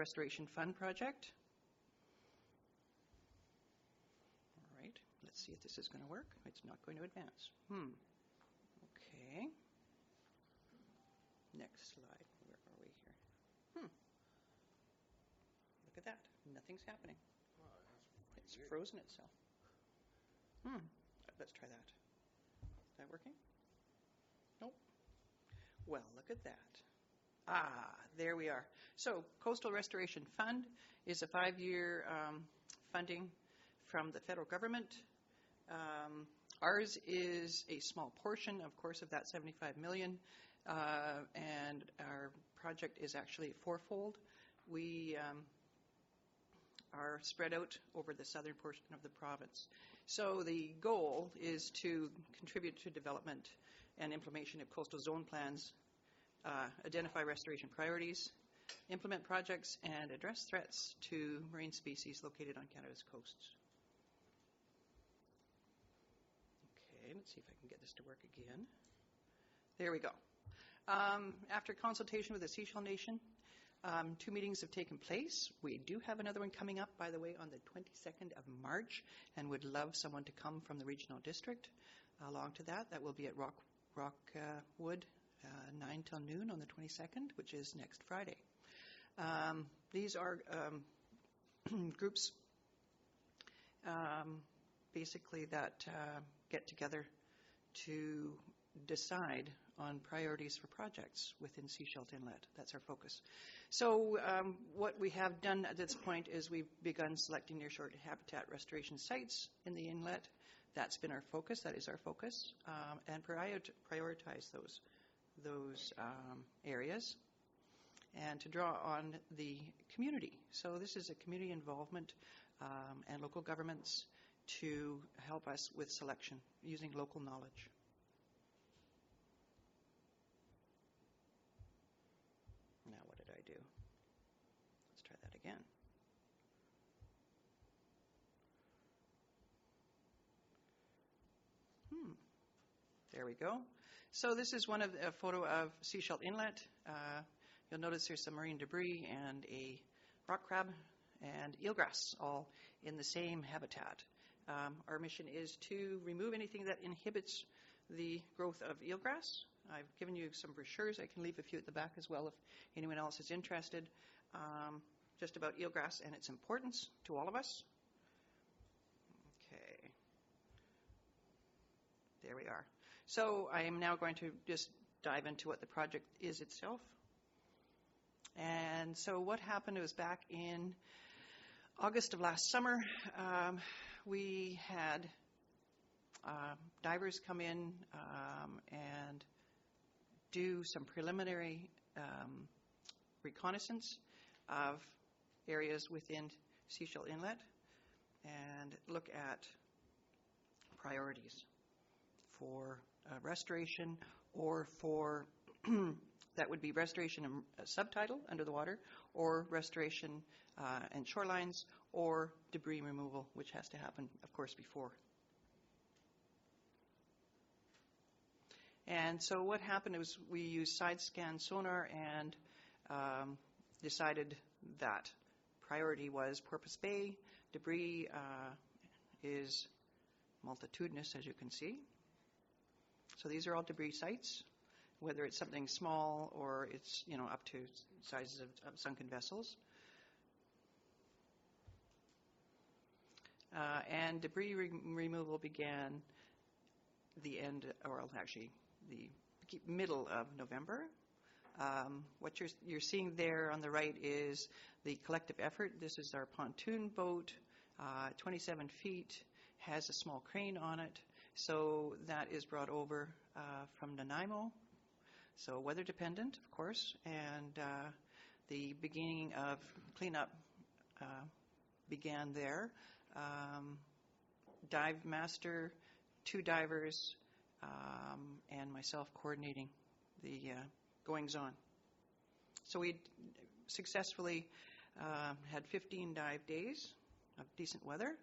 Restoration Fund project. All right, let's see if this is going to work. It's not going to advance. Okay. Next slide. Where are we here? Look at that. Nothing's happening. It's frozen itself. Let's try that. Is that working? Nope. Well, look at that. There we are. So, Coastal Restoration Fund is a 5-year funding from the federal government. Ours is a small portion, of course, of that $75 million, and our project is actually fourfold. We are spread out over the southern portion of the province. So the goal is to contribute to development and implementation of coastal zone plans, identify restoration priorities, implement projects, and address threats to marine species located on Canada's coasts. Okay, let's see if I can get this to work again. There we go. After consultation with the Sechelt Nation, 2 meetings have taken place. We do have another one coming up, by the way, on the 22nd of March, and would love someone to come from the regional district along to that. That will be at Rockwood, 9 till noon on the 22nd, which is next Friday. These are groups basically that get together to decide on priorities for projects within Sechelt Inlet. That's our focus. So what we have done at this point is we've begun selecting nearshore habitat restoration sites in the inlet. That's been our focus. That is our focus, and prioritize those areas, and to draw on the community. So this is a community involvement and local governments to help us with selection using local knowledge. Now, what did I do? Let's try that again. There we go. So this is a photo of Sechelt Inlet. You'll notice there's some marine debris and a rock crab and eelgrass all in the same habitat. Our mission is to remove anything that inhibits the growth of eelgrass. I've given you some brochures. I can leave a few at the back as well if anyone else is interested, just about eelgrass and its importance to all of us. Okay. There we are. So I am now going to just dive into what the project is itself. And so what happened was back in August of last summer, we had divers come in and do some preliminary reconnaissance of areas within Sechelt Inlet and look at priorities for restoration, or for that would be restoration and subtidal under the water, or restoration and shorelines, or debris removal, which has to happen, of course, before. And so what happened was we used side scan sonar and decided that priority was Porpoise Bay. Debris is multitudinous, as you can see. So these are all debris sites, whether it's something small or it's, up to sizes of sunken vessels. And debris removal began the middle of November. What you're seeing there on the right is the collective effort. This is our pontoon boat, 27 feet, has a small crane on it. So that is brought over from Nanaimo. So weather dependent, of course, and the beginning of cleanup began there. Dive master, 2 divers, and myself coordinating the goings on. So we successfully had 15 dive days of decent weather.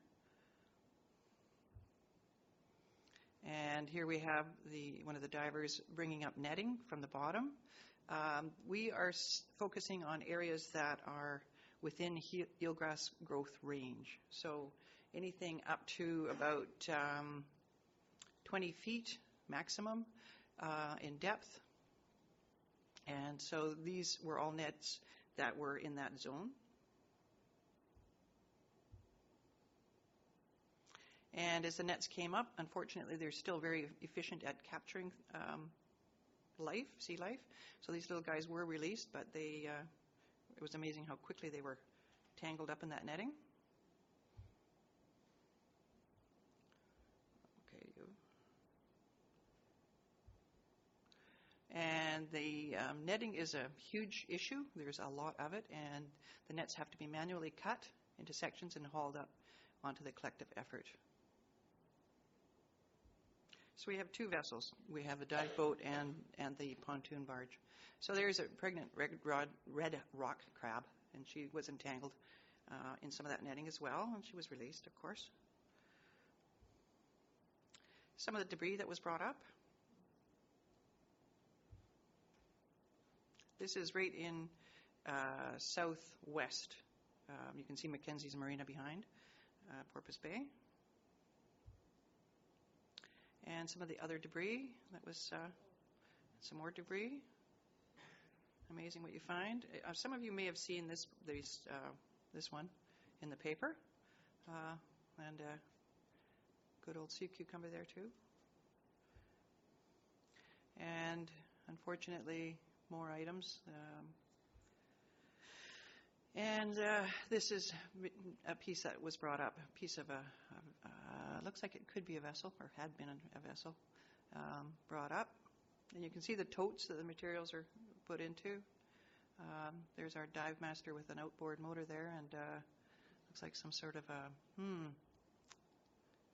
And here we have one of the divers bringing up netting from the bottom. We are focusing on areas that are within eelgrass growth range. So anything up to about 20 feet maximum in depth. And so these were all nets that were in that zone. And as the nets came up, unfortunately, they're still very efficient at capturing sea life. So these little guys were released, but it was amazing how quickly they were tangled up in that netting. Okay. And the netting is a huge issue. There's a lot of it, and the nets have to be manually cut into sections and hauled up onto the collective effort. So we have two vessels. We have the dive boat and the pontoon barge. So there's a pregnant red rock crab, and she was entangled in some of that netting as well, and she was released, of course. Some of the debris that was brought up. This is right in southwest. You can see Mackenzie's Marina behind, Porpoise Bay. And some of the other debris. That was some more debris. Amazing what you find. Some of you may have seen this one in the paper. And good old sea cucumber there too. And unfortunately, more items. This is a piece that was brought up, a piece of looks like it could be a vessel, or had been a vessel, brought up. And you can see the totes that the materials are put into. There's our dive master with an outboard motor there, and looks like some sort of a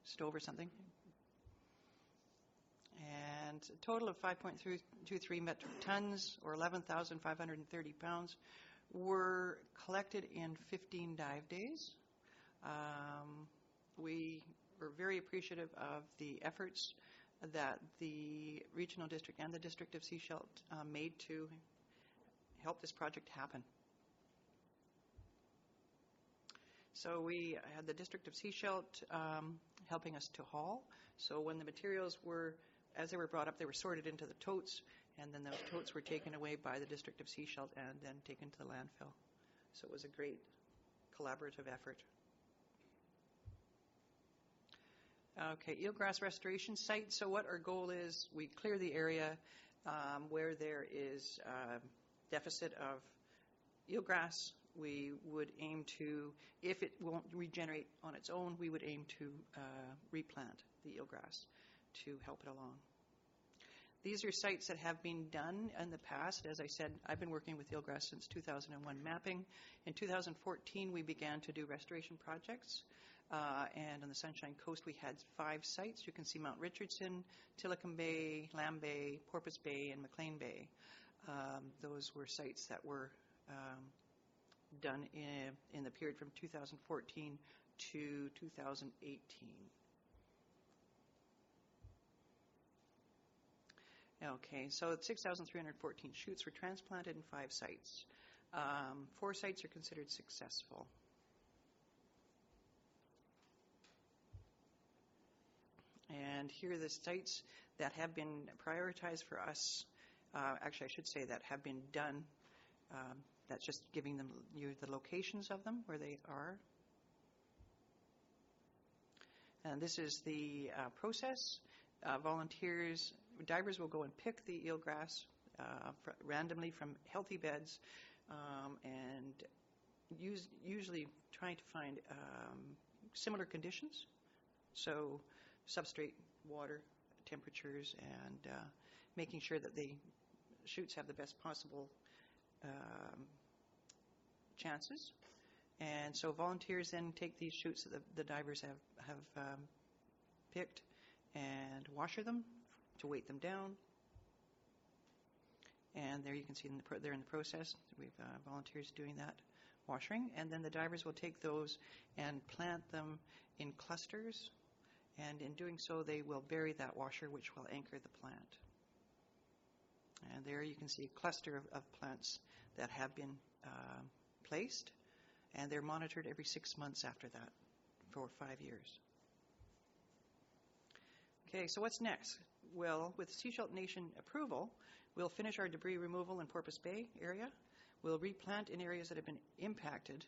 stove or something. And a total of 5.23 metric tons, or 11,530 pounds, were collected in 15 dive days. We were very appreciative of the efforts that the regional district and the district of Sechelt made to help this project happen. So we had the district of Sechelt helping us to haul. So when the materials were, as they were brought up, they were sorted into the totes, and then those totes were taken away by the district of Sechelt and then taken to the landfill. So it was a great collaborative effort. Okay, eelgrass restoration site. So what our goal is, we clear the area where there is deficit of eelgrass. We would aim to, if it won't regenerate on its own, we would aim to replant the eelgrass to help it along. These are sites that have been done in the past. As I said, I've been working with eelgrass since 2001 mapping. In 2014, we began to do restoration projects. And on the Sunshine Coast, we had 5 sites. You can see Mount Richardson, Tilikum Bay, Lamb Bay, Porpoise Bay, and McLean Bay. Those were sites that were done in the period from 2014 to 2018. Okay, so 6,314 shoots were transplanted in 5 sites. 4 sites are considered successful. And here are the sites that have been prioritized for us. Actually, I should say that have been done. That's just giving you the locations of them, where they are. And this is the process. Divers will go and pick the eelgrass randomly from healthy beds, and usually trying to find similar conditions. So substrate, water, temperatures, and making sure that the shoots have the best possible chances. And so volunteers then take these shoots that the divers have picked and washer them to weight them down. And there you can see they're in the process. We've volunteers doing that washing. And then the divers will take those and plant them in clusters. And in doing so, they will bury that washer, which will anchor the plant. And there you can see a cluster of plants that have been placed. and they're monitored every 6 months after that for 5 years. Okay, so what's next? Well, with Sechelt Nation approval, we'll finish our debris removal in Porpoise Bay area. We'll replant in areas that have been impacted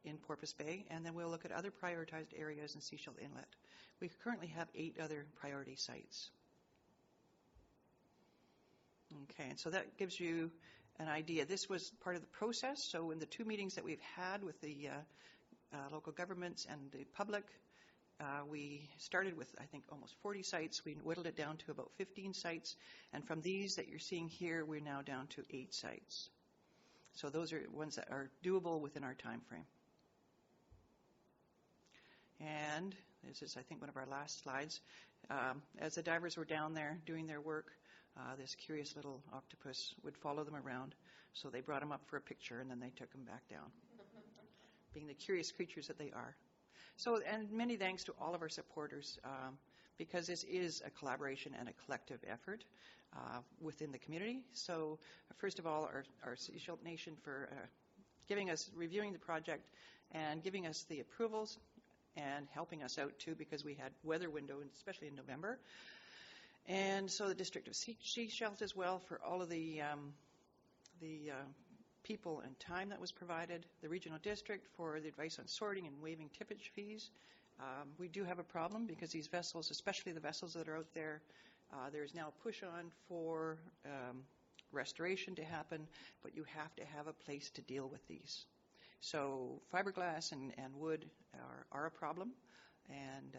in Porpoise Bay, and then we'll look at other prioritized areas in Sechelt Inlet. We currently have 8 other priority sites. Okay, and so that gives you an idea. This was part of the process, so in the 2 meetings that we've had with the local governments and the public, we started with, I think, almost 40 sites. We whittled it down to about 15 sites, and from these that you're seeing here, we're now down to 8 sites. So those are ones that are doable within our time frame. And this is, I think, one of our last slides. As the divers were down there doing their work, this curious little octopus would follow them around. So they brought him up for a picture, and then they took him back down, being the curious creatures that they are. So, and many thanks to all of our supporters, because this is a collaboration and a collective effort within the community. So, first of all, our Sechelt Nation for reviewing the project and giving us the approvals and helping us out too, because we had weather window, especially in November. And so the District of Sechelt as well for all of the people and time that was provided, the Regional District for the advice on sorting and waiving tippage fees. We do have a problem because these vessels, especially the vessels that are out there, there's now a push on for restoration to happen, but you have to have a place to deal with these. So fiberglass and wood are a problem, and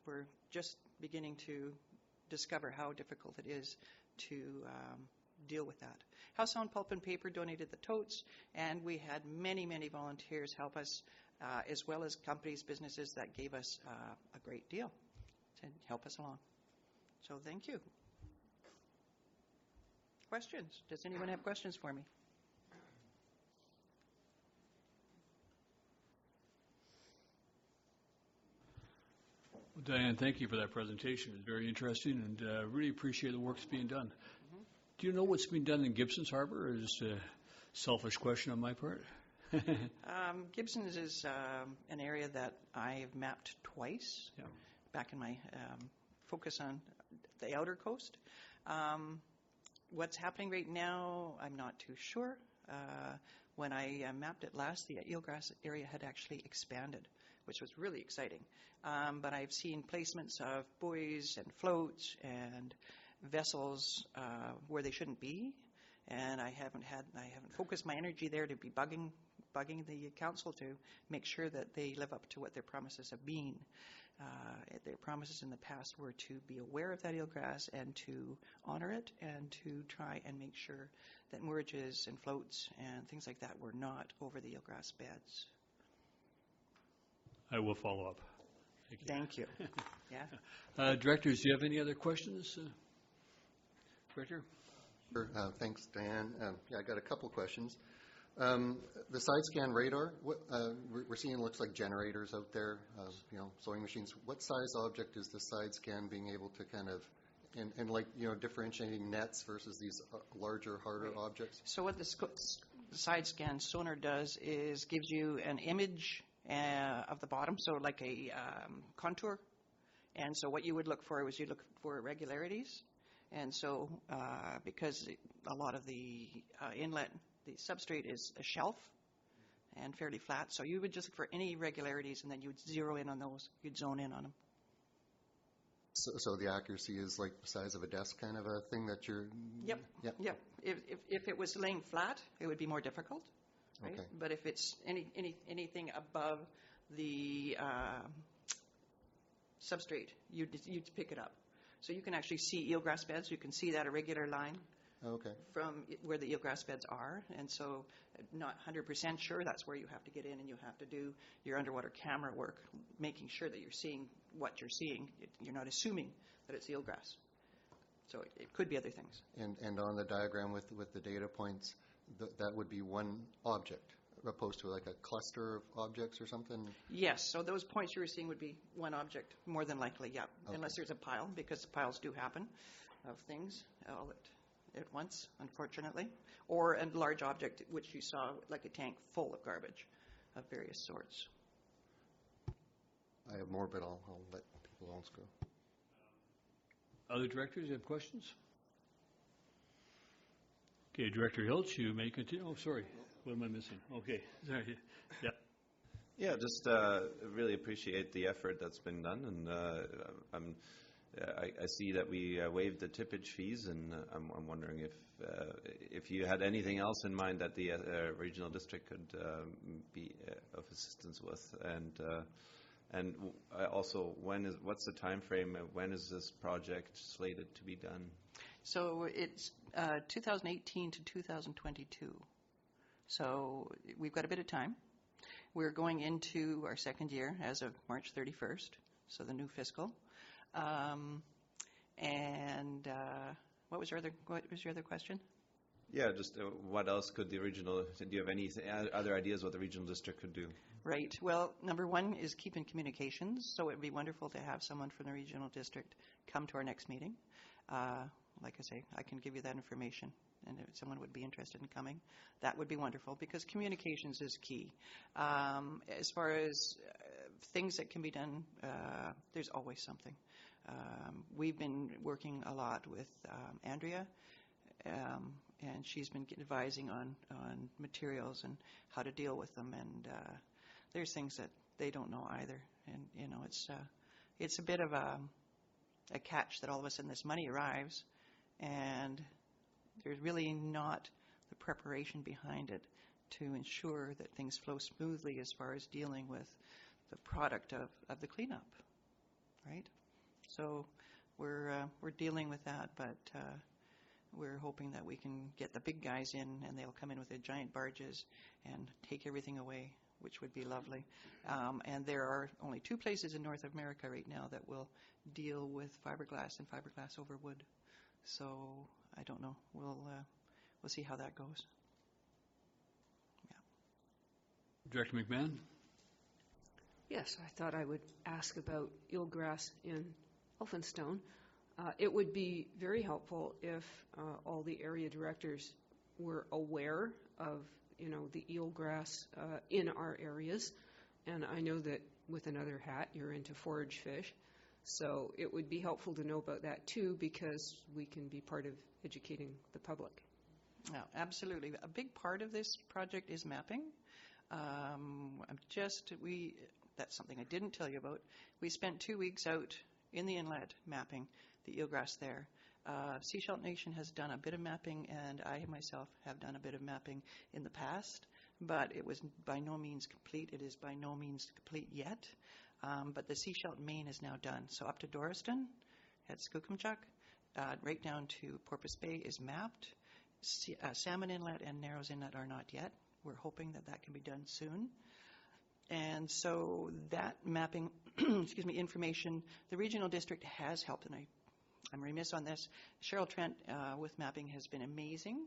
we're just beginning to discover how difficult it is to deal with that. House Sound Pulp and Paper donated the totes, and we had many, many volunteers help us, as well as companies, businesses that gave us a great deal to help us along. So thank you. Questions? Does anyone have questions for me? Diane, thank you for that presentation. It's very interesting, and really appreciate the work that's being done. Mm-hmm. Do you know what's being done in Gibsons Harbor, or is this a selfish question on my part? Gibsons is an area that I've mapped twice, back in my focus on the outer coast. What's happening right now, I'm not too sure. When I mapped it last, the eelgrass area had actually expanded, which was really exciting. But I've seen placements of buoys and floats and vessels where they shouldn't be, and I haven't focused my energy there to be bugging the council to make sure that they live up to what their promises have been. Their promises in the past were to be aware of that eelgrass and to honor it and to try and make sure that moorages and floats and things like that were not over the eelgrass beds. I will follow up. Thank you. Yeah. Directors, do you have any other questions? Director? Sure. Thanks, Diane. I got a couple questions. The side scan radar, we're seeing looks like generators out there, sewing machines. What size object is the side scan being able to kind of, and like, differentiating nets versus these larger, harder objects? So what the side scan sonar does is gives you an image of the bottom, so like a contour. And so what you would look for was you look for irregularities. And so because a lot of the inlet, the substrate is a shelf and fairly flat, so you would just look for any irregularities and then you would zero in on those. You'd zone in on them. So the accuracy is like the size of a desk kind of a thing that you're... Yep. If it was laying flat, it would be more difficult. Right? Okay. But if it's anything above the substrate, you'd pick it up. So you can actually see eelgrass beds. You can see that irregular line from where the eelgrass beds are. And so not 100% sure, that's where you have to get in and you have to do your underwater camera work, making sure that you're seeing what you're seeing. You're not assuming that it's eelgrass. So it could be other things. And on the diagram with the data points, that would be one object, opposed to like a cluster of objects or something? Yes, so those points you were seeing would be one object, more than likely, yeah. Okay. Unless there's a pile, because piles do happen of things. at once, unfortunately, or a large object, which you saw, like a tank full of garbage of various sorts. I have more, but I'll let people else go. Other directors have questions? Okay, Director Hilch, you may continue. Oh, sorry. What am I missing? Okay. Sorry. Yeah. Yeah, just really appreciate the effort that's been done, and I see that we waived the tippage fees, and I'm wondering if you had anything else in mind that the regional district could be of assistance with, and also what's the time frame? When is this project slated to be done? So it's 2018 to 2022. So we've got a bit of time. We're going into our second year as of March 31st, so the new fiscal. What was your other question? Yeah, just what else could the regional, do you have any other ideas what the regional district could do? Right. Well, number one is keep in communications. So it would be wonderful to have someone from the regional district come to our next meeting. Like I say, I can give you that information. And if someone would be interested in coming, that would be wonderful, because communications is key. As far as things that can be done, there's always something. We've been working a lot with Andrea, and she's been advising on materials and how to deal with them. And there's things that they don't know either. And it's a bit of a catch that all of a sudden this money arrives, and there's really not the preparation behind it to ensure that things flow smoothly as far as dealing with the product of the cleanup, right? So we're dealing with that, but we're hoping that we can get the big guys in, and they'll come in with their giant barges and take everything away, which would be lovely. And there are only 2 places in North America right now that will deal with fiberglass and fiberglass over wood. So I don't know. We'll see how that goes. Yeah. Director McMahon? Yes, I thought I would ask about eelgrass in Elphinstone. It would be very helpful if all the area directors were aware of, the eelgrass in our areas. And I know that with another hat, you're into forage fish. So it would be helpful to know about that too, because we can be part of educating the public. Yeah, absolutely. A big part of this project is mapping. That's something I didn't tell you about. We spent 2 weeks out in the inlet mapping the eelgrass there. Seashell Nation has done a bit of mapping, and I myself have done a bit of mapping in the past, but it was by no means complete. It is by no means complete yet. But the Seashell Main is now done. So up to Dorriston, at Skookumchuck, right down to Porpoise Bay is mapped. Salmon Inlet and Narrows Inlet are not yet. We're hoping that can be done soon. And so that mapping, information, the regional district has helped, and I'm remiss on this. Cheryl Trent with mapping has been amazing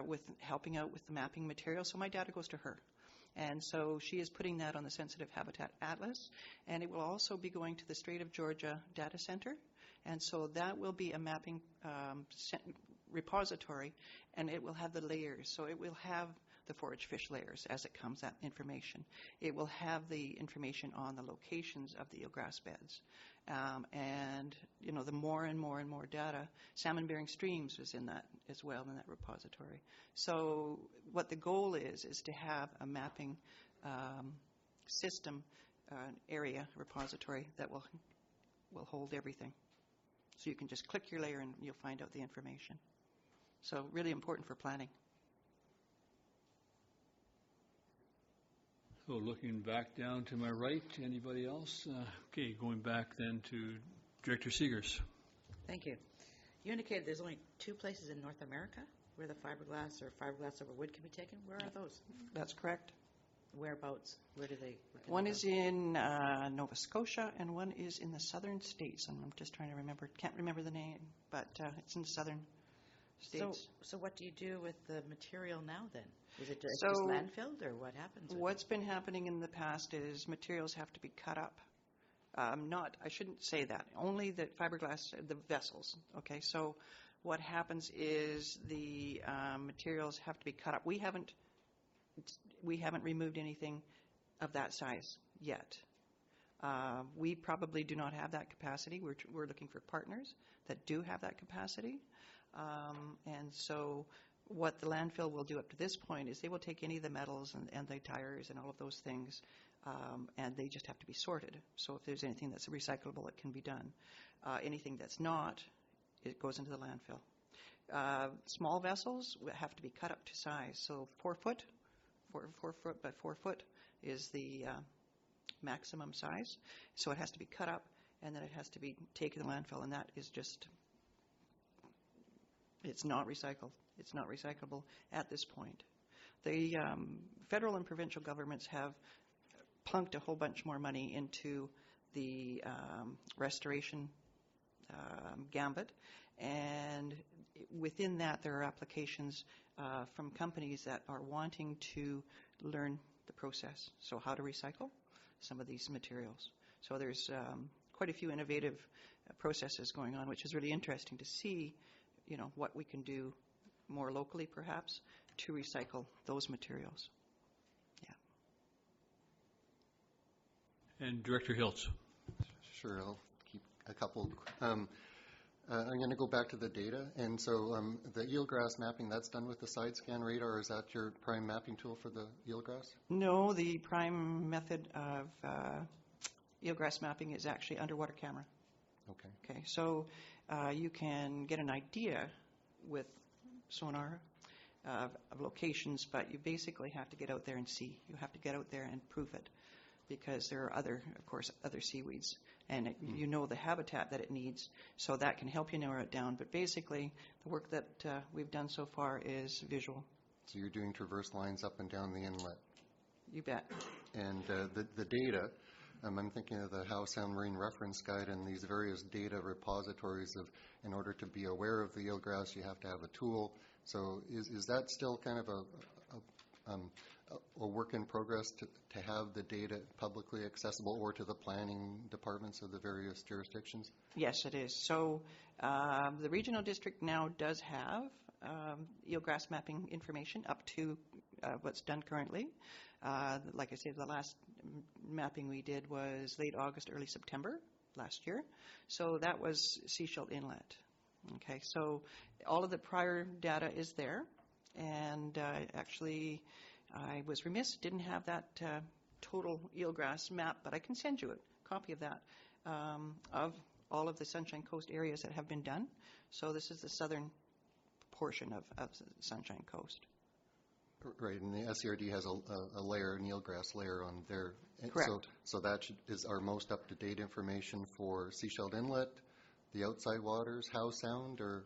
with helping out with the mapping material. So my data goes to her. And so she is putting that on the Sensitive Habitat Atlas, and it will also be going to the Strait of Georgia Data Center. And so that will be a mapping repository, and it will have the layers. So it will have the forage fish layers as it comes, that information. It will have the information on the locations of the eelgrass beds. And, the more and more and more data, salmon-bearing streams is in that as well, in that repository. So what the goal is to have a mapping system, area repository that will hold everything. So you can just click your layer and you'll find out the information. So really important for planning. So looking back down to my right, anybody else? Okay, going back then to Director Seegers. Thank you. You indicated there's only 2 places in North America where the fiberglass or fiberglass over wood can be taken. Where are those? That's correct. Whereabouts? Where do they? One is in Nova Scotia, and one is in the southern states. And I'm just trying to remember. Can't remember the name, but it's in the southern states. So what do you do with the material now then? Is it just So landfilled, or what happens? What's been happening in the past is materials have to be cut up. I shouldn't say that. Only the fiberglass, the vessels. Okay, so what happens is the materials have to be cut up. We haven't removed anything of that size yet. We probably do not have that capacity. We're looking for partners that do have that capacity. And so what the landfill will do up to this point is they will take any of the metals and the tires and all of those things, and they just have to be sorted. So if there's anything that's recyclable, it can be done. Anything that's not, it goes into the landfill. Small vessels have to be cut up to size. So 4 foot by 4 foot is the maximum size. So it has to be cut up, and then it has to be taken to the landfill, and that is just, it's not recycled. It's not recyclable at this point. The federal and provincial governments have plunked a whole bunch more money into the restoration gambit, and within that there are applications from companies that are wanting to learn the process, so how to recycle some of these materials. So there's quite a few innovative processes going on, which is really interesting to see, what we can do more locally perhaps to recycle those materials. And Director Hiltz. Sure, I'll keep a couple. I'm going to go back to the data. And so the eelgrass mapping, that's done with the side scan radar, or is that your prime mapping tool for the eelgrass? No, the prime method of eelgrass mapping is actually underwater camera. Okay, so you can get an idea with sonar of locations, but you basically have to get out there and see. You have to get out there and prove it, because there are other seaweeds, and the habitat that it needs, so that can help you narrow it down. But basically, the work that we've done so far is visual. So you're doing traverse lines up and down the inlet. You bet. And the data, I'm thinking of the Howe Sound Marine Reference Guide and these various data repositories of, in order to be aware of the eelgrass, you have to have a tool. So is that still kind of a work in progress to have the data publicly accessible, or to the planning departments of the various jurisdictions? Yes, it is. So the regional district now does have eelgrass mapping information up to what's done currently. Like I said, the last mapping we did was late August, early September last year. So that was Seashell Inlet. Okay, so all of the prior data is there, and actually I was remiss, didn't have that total eelgrass map, but I can send you a copy of that, of all of the Sunshine Coast areas that have been done. So this is the southern portion of the Sunshine Coast. Right, and the SCRD has a layer, an eelgrass layer on there. Correct. So that is our most up-to-date information for Seashell Inlet, the outside waters, Howe Sound, or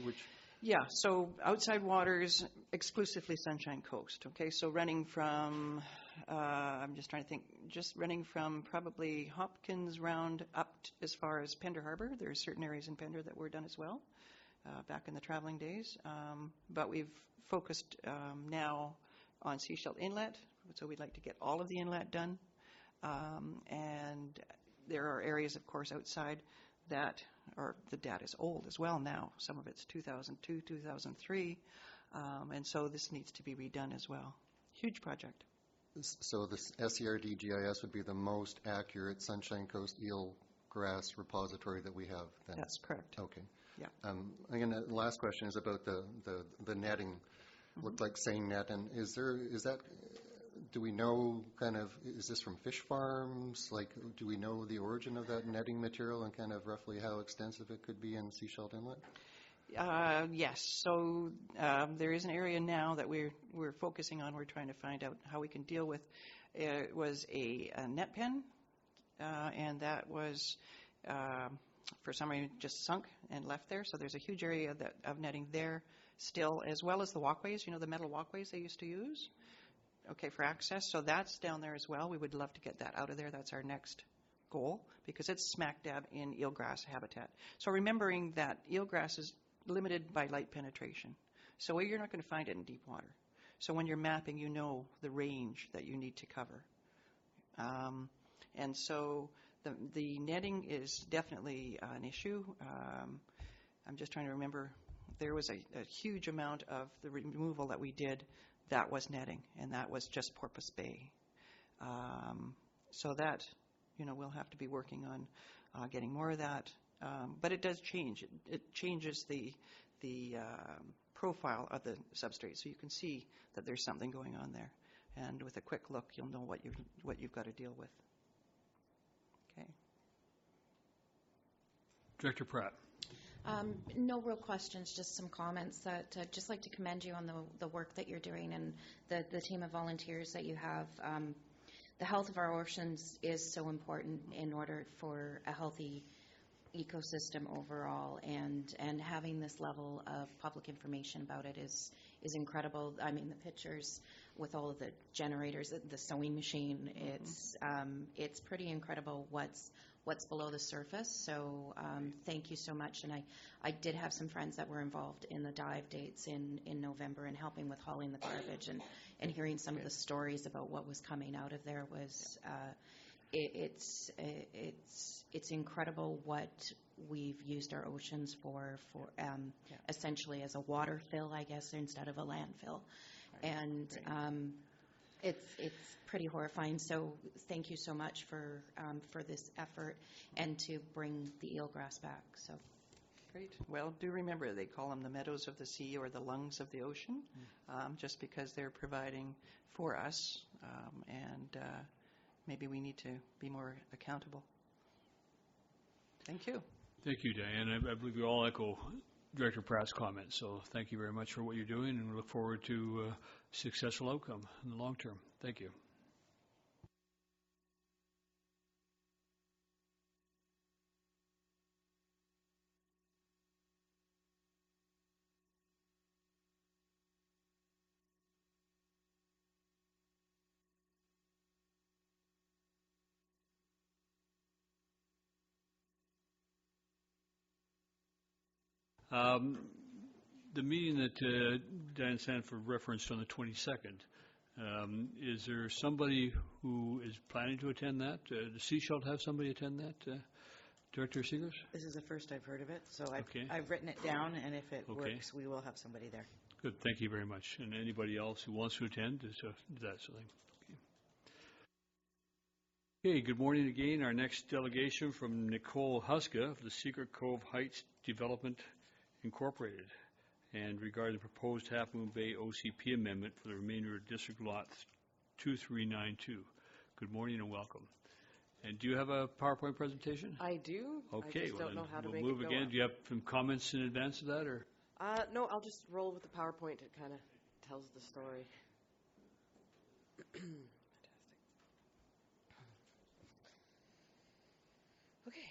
which? Yeah, so outside waters, exclusively Sunshine Coast. Okay, so running from, I'm just trying to think, just running from probably Hopkins round up as far as Pender Harbor. There are certain areas in Pender that were done as well back in the traveling days. But we've focused now on Seashell Inlet, so we'd like to get all of the inlet done. And there are areas, of course, outside that the data is old as well now. Some of it's 2002, 2003, and so this needs to be redone as well. Huge project. So the SCRD GIS would be the most accurate Sunshine Coast eelgrass repository that we have then? That's correct. Okay. Yeah. Again, the last question is about the netting. Mm-hmm. Looked like seine net, and do we know is this from fish farms? Like, do we know the origin of that netting material and kind of roughly how extensive it could be in Seashell Inlet? Yes. So there is an area now that we're focusing on. We're trying to find out how we can deal with. It was a net pen, and that was for some reason just sunk and left there. So there's a huge area of netting there still, as well as the walkways. The metal walkways they used to use. Okay, for access. So that's down there as well. We would love to get that out of there. That's our next goal, because it's smack dab in eelgrass habitat. So remembering that eelgrass is limited by light penetration. So you're not going to find it in deep water. So when you're mapping, you know the range that you need to cover. And so the netting is definitely an issue. I'm just trying to remember there was a huge amount of the removal that we did that was netting, and that was just Porpoise Bay. So that, we'll have to be working on getting more of that. But it does change. It changes the profile of the substrate, so you can see that there's something going on there. And with a quick look, you'll know what you've got to deal with. Okay. Director Pratt. No real questions, just some comments that I'd just like to commend you on the work that you're doing and the team of volunteers that you have. The health of our oceans is so important in order for a healthy ecosystem overall, and having this level of public information about it is incredible. I mean, the pictures with all of the generators, the sewing machine, it's pretty incredible what's below the surface. So thank you so much. And I did have some friends that were involved in the dive dates in November and helping with hauling the garbage, and hearing some of the stories about what was coming out of there was it's incredible what we've used our oceans for essentially as a water fill, I guess, instead of a landfill. Right. And it's pretty horrifying. So thank you so much for this effort and to bring the eelgrass back. So great. Well, do remember they call them the meadows of the sea or the lungs of the ocean, just because they're providing for us, and maybe we need to be more accountable. Thank you. Thank you, Diane. I believe we all echo Director Pratt's comments. So thank you very much for what you're doing, and we look forward to a successful outcome in the long term. Thank you. The meeting that Diane Sanford referenced on the 22nd, is there somebody who is planning to attend that? Does Seashell have somebody attend that? Director Seegers? This is the first I've heard of it, so Okay. I've written it down, and if it Okay. works, we will have somebody there. Good, thank you very much. And anybody else who wants to attend, is that something? Okay, good morning again. Our next delegation from Nicole Huska of the Secret Cove Heights Development Incorporated, and regarding the proposed Half Moon Bay OCP amendment for the remainder of District Lot 2392. Good morning and welcome. And do you have a PowerPoint presentation? I do. Okay, I just don't know how to make we'll move it go again. up. Do you have some comments in advance of that, or? No, I'll just roll with the PowerPoint. It kind of tells the story. Fantastic. Okay.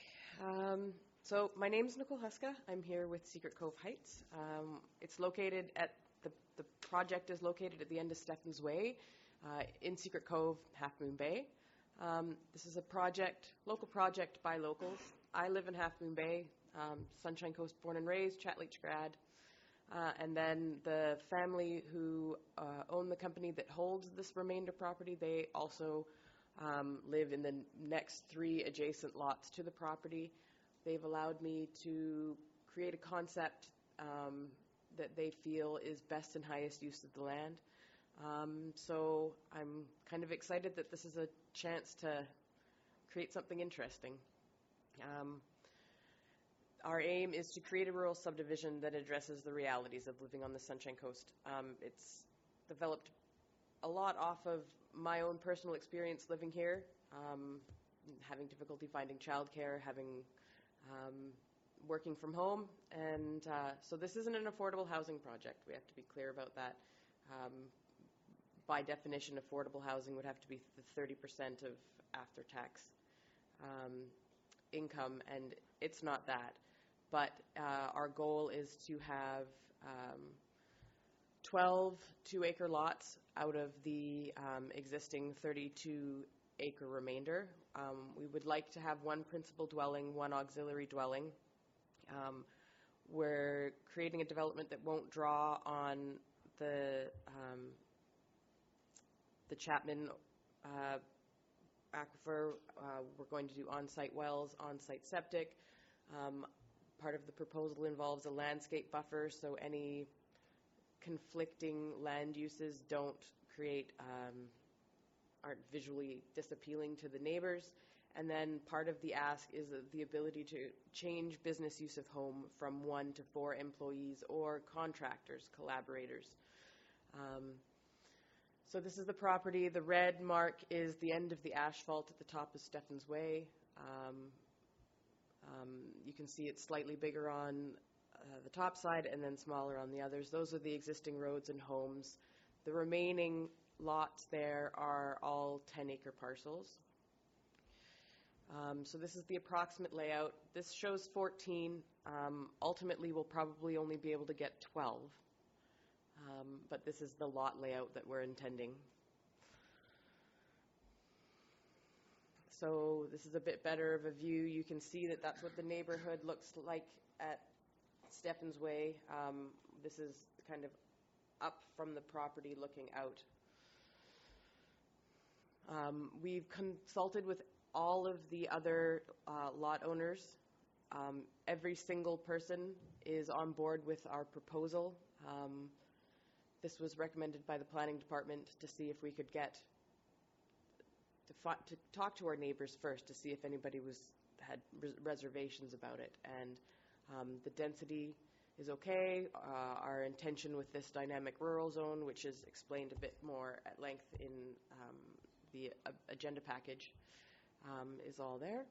So my name is Nicole Huska. I'm here with Secret Cove Heights. It's located at the project is located at the end of Stephens Way, in Secret Cove, Half Moon Bay. This is a local project by locals. I live in Half Moon Bay, Sunshine Coast born and raised, Chatleach grad. And then the family who own the company that holds this remainder property, they also live in the next 3 adjacent lots to the property. They've allowed me to create a concept that they feel is best and highest use of the land. So I'm kind of excited that this is a chance to create something interesting. Our aim is to create a rural subdivision that addresses the realities of living on the Sunshine Coast. It's developed a lot off of my own personal experience living here, having difficulty finding childcare, working from home, and so this isn't an affordable housing project. We have to be clear about that. By definition, affordable housing would have to be the 30% of after-tax income, and it's not that. But our goal is to have 12 2-acre lots out of the existing 32-acre remainder. We would like to have 1 principal dwelling, 1 auxiliary dwelling. We're creating a development that won't draw on the Chapman aquifer. We're going to do on-site wells, on-site septic. Part of the proposal involves a landscape buffer, so any conflicting land uses don't create, aren't visually disappealing to the neighbors. And then part of the ask is the ability to change business use of home from 1 to 4 employees or contractors, collaborators. So this is the property. The red mark is the end of the asphalt at the top of Stephens Way. You can see it's slightly bigger on the top side and then smaller on the others. Those are the existing roads and homes. The remaining lots there are all 10-acre parcels. So this is the approximate layout. This shows 14. Ultimately, we'll probably only be able to get 12. But this is the lot layout that we're intending. So this is a bit better of a view. You can see that that's what the neighborhood looks like at Stephens Way. This is kind of up from the property looking out. We've consulted with all of the other lot owners. Every single person is on board with our proposal. This was recommended by the planning department to see if we could get to talk to our neighbors first to see if anybody had reservations about it. And the density is okay. Our intention with this dynamic rural zone, which is explained a bit more at length in the agenda package, is all there.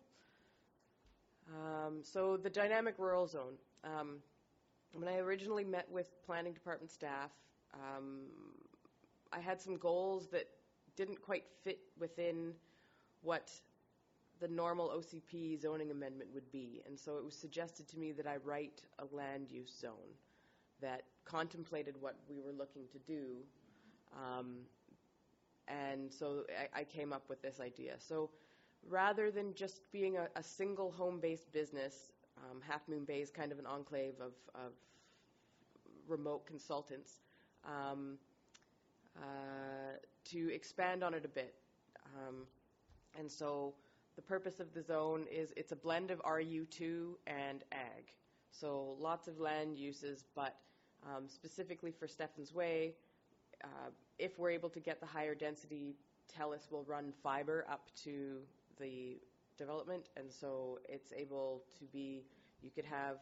So the dynamic rural zone. When I originally met with planning department staff, I had some goals that didn't quite fit within what the normal OCP zoning amendment would be. And so it was suggested to me that I write a land use zone that contemplated what we were looking to do. And so I came up with this idea. So rather than just being a single home-based business, Half Moon Bay is kind of an enclave of remote consultants, to expand on it a bit. And so the purpose of the zone is it's a blend of RU2 and ag. So lots of land uses, but specifically for Stephens Way, if we're able to get the higher density, TELUS will run fiber up to the development, and so it's able to be, you could have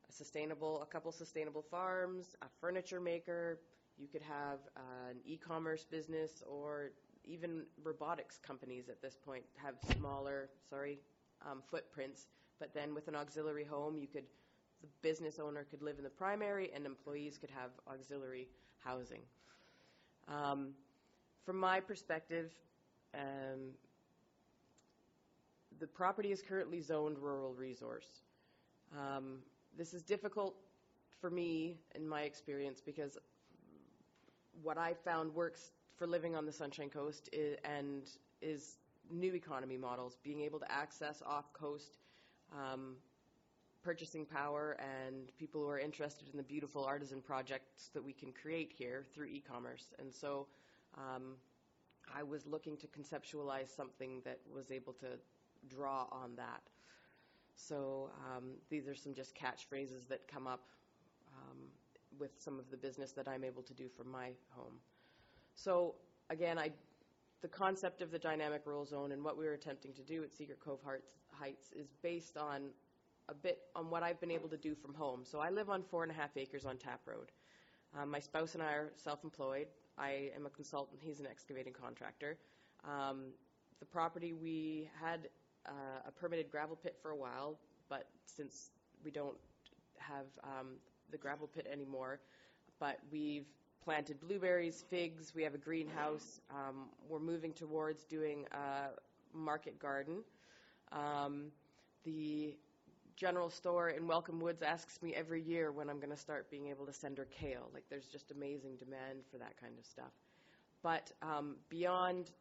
a couple sustainable farms, a furniture maker, you could have an e-commerce business, or even robotics companies at this point have smaller, footprints, but then with an auxiliary home, the business owner could live in the primary and employees could have auxiliary housing. From my perspective, the property is currently zoned rural resource. This is difficult for me in my experience because what I found works for living on the Sunshine Coast is new economy models, being able to access off-coast purchasing power and people who are interested in the beautiful artisan projects that we can create here through e-commerce. And so I was looking to conceptualize something that was able to draw on that. So these are some just catchphrases that come up with some of the business that I'm able to do from my home. So again, the concept of the dynamic rural zone and what we were attempting to do at Secret Cove Heights is based on a bit on what I've been able to do from home. So I live on 4.5 acres on Tap Road. My spouse and I are self-employed. I am a consultant. He's an excavating contractor. The property, we had a permitted gravel pit for a while, but since we don't have the gravel pit anymore, but we've planted blueberries, figs, we have a greenhouse. We're moving towards doing a market garden. The general store in Welcome Woods asks me every year when I'm going to start being able to send her kale. Like, there's just amazing demand for that kind of stuff. But beyond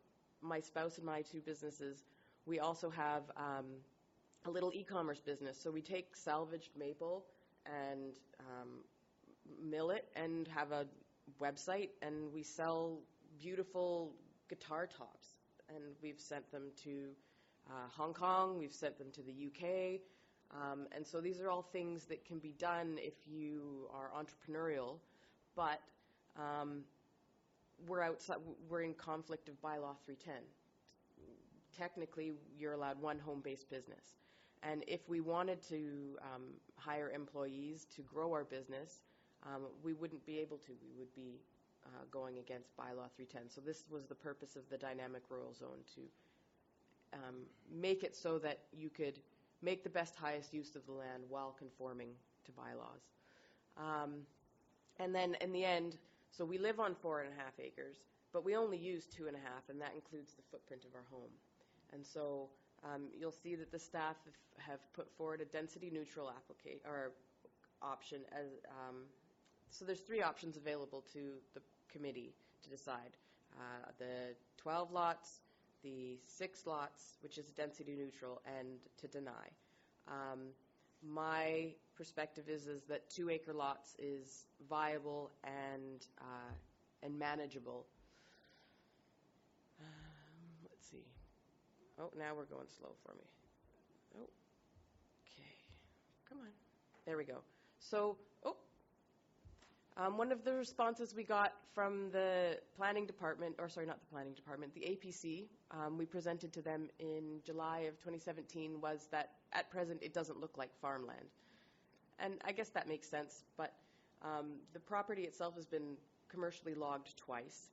my spouse and my two businesses, we also have a little e-commerce business. So we take salvaged maple and mill it and have a website, and we sell beautiful guitar tops. And we've sent them to Hong Kong, we've sent them to the UK. And so these are all things that can be done if you are entrepreneurial, but we're in conflict of bylaw 310. Technically, you're allowed one home-based business. And if we wanted to hire employees to grow our business, we wouldn't be able to. We would be going against bylaw 310. So this was the purpose of the dynamic rural zone, to make it so that you could make the best, highest use of the land while conforming to bylaws. And then in the end, so we live on 4.5 acres, but we only use 2.5, and that includes the footprint of our home. And so you'll see that the staff have put forward a density neutral option. So there's 3 options available to the committee to decide. The 12 lots, the 6 lots, which is density neutral, and to deny. My perspective is that 2-acre lots is viable and manageable. Let's see. Oh, now we're going slow for me. Oh, okay. Come on. There we go. So, one of the responses we got from the planning department, or sorry, not the planning department, the APC, we presented to them in July of 2017, was that at present it doesn't look like farmland. And I guess that makes sense, but the property itself has been commercially logged twice.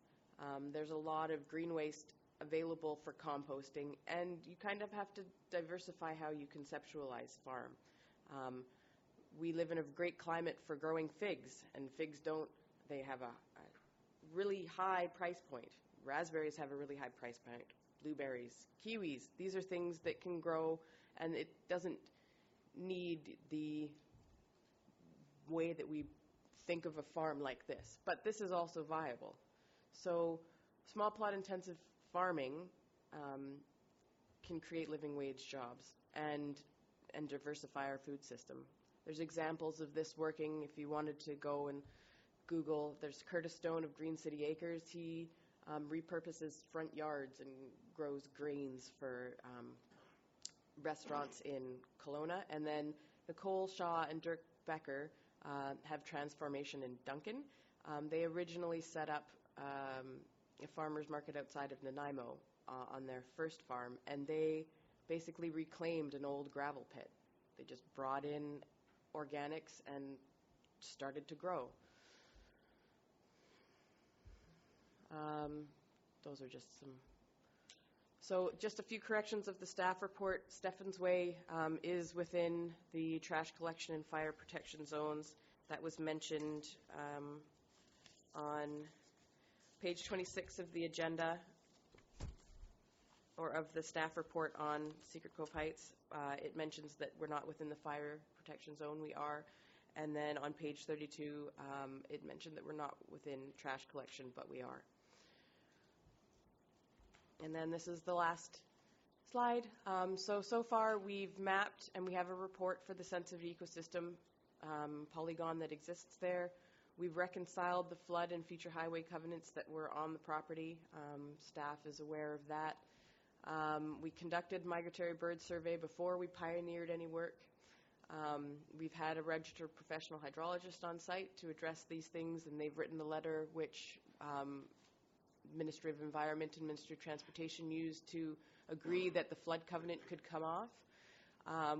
There's a lot of green waste available for composting, and you kind of have to diversify how you conceptualize farm. We live in a great climate for growing figs, and figs they have a really high price point. Raspberries have a really high price point. Blueberries, kiwis, these are things that can grow, and it doesn't need the way that we think of a farm like this. But this is also viable. So small plot intensive farming can create living wage jobs and diversify our food system. There's examples of this working. If you wanted to go and Google, there's Curtis Stone of Green City Acres. He repurposes front yards and grows grains for restaurants in Kelowna. And then Nicole Shaw and Dirk Becker have Transformation in Duncan. They originally set up a farmer's market outside of Nanaimo on their first farm, and they basically reclaimed an old gravel pit. They just brought in organics and started to grow. Those are just some. So just a few corrections of the staff report. Stephens Way is within the trash collection and fire protection zones. That was mentioned on page 26 of the agenda, or of the staff report on Secret Cove Heights. It mentions that we're not within the fire protection zone. We are. And then on page 32, it mentioned that we're not within trash collection, but we are. And then this is the last slide. So far we've mapped, and we have a report for the sensitive ecosystem polygon that exists there. We've reconciled the flood and future highway covenants that were on the property. Staff is aware of that. We conducted migratory bird survey before we pioneered any work. We've had a registered professional hydrologist on site to address these things, and they've written the letter which Ministry of Environment and Ministry of Transportation used to agree that the flood covenant could come off.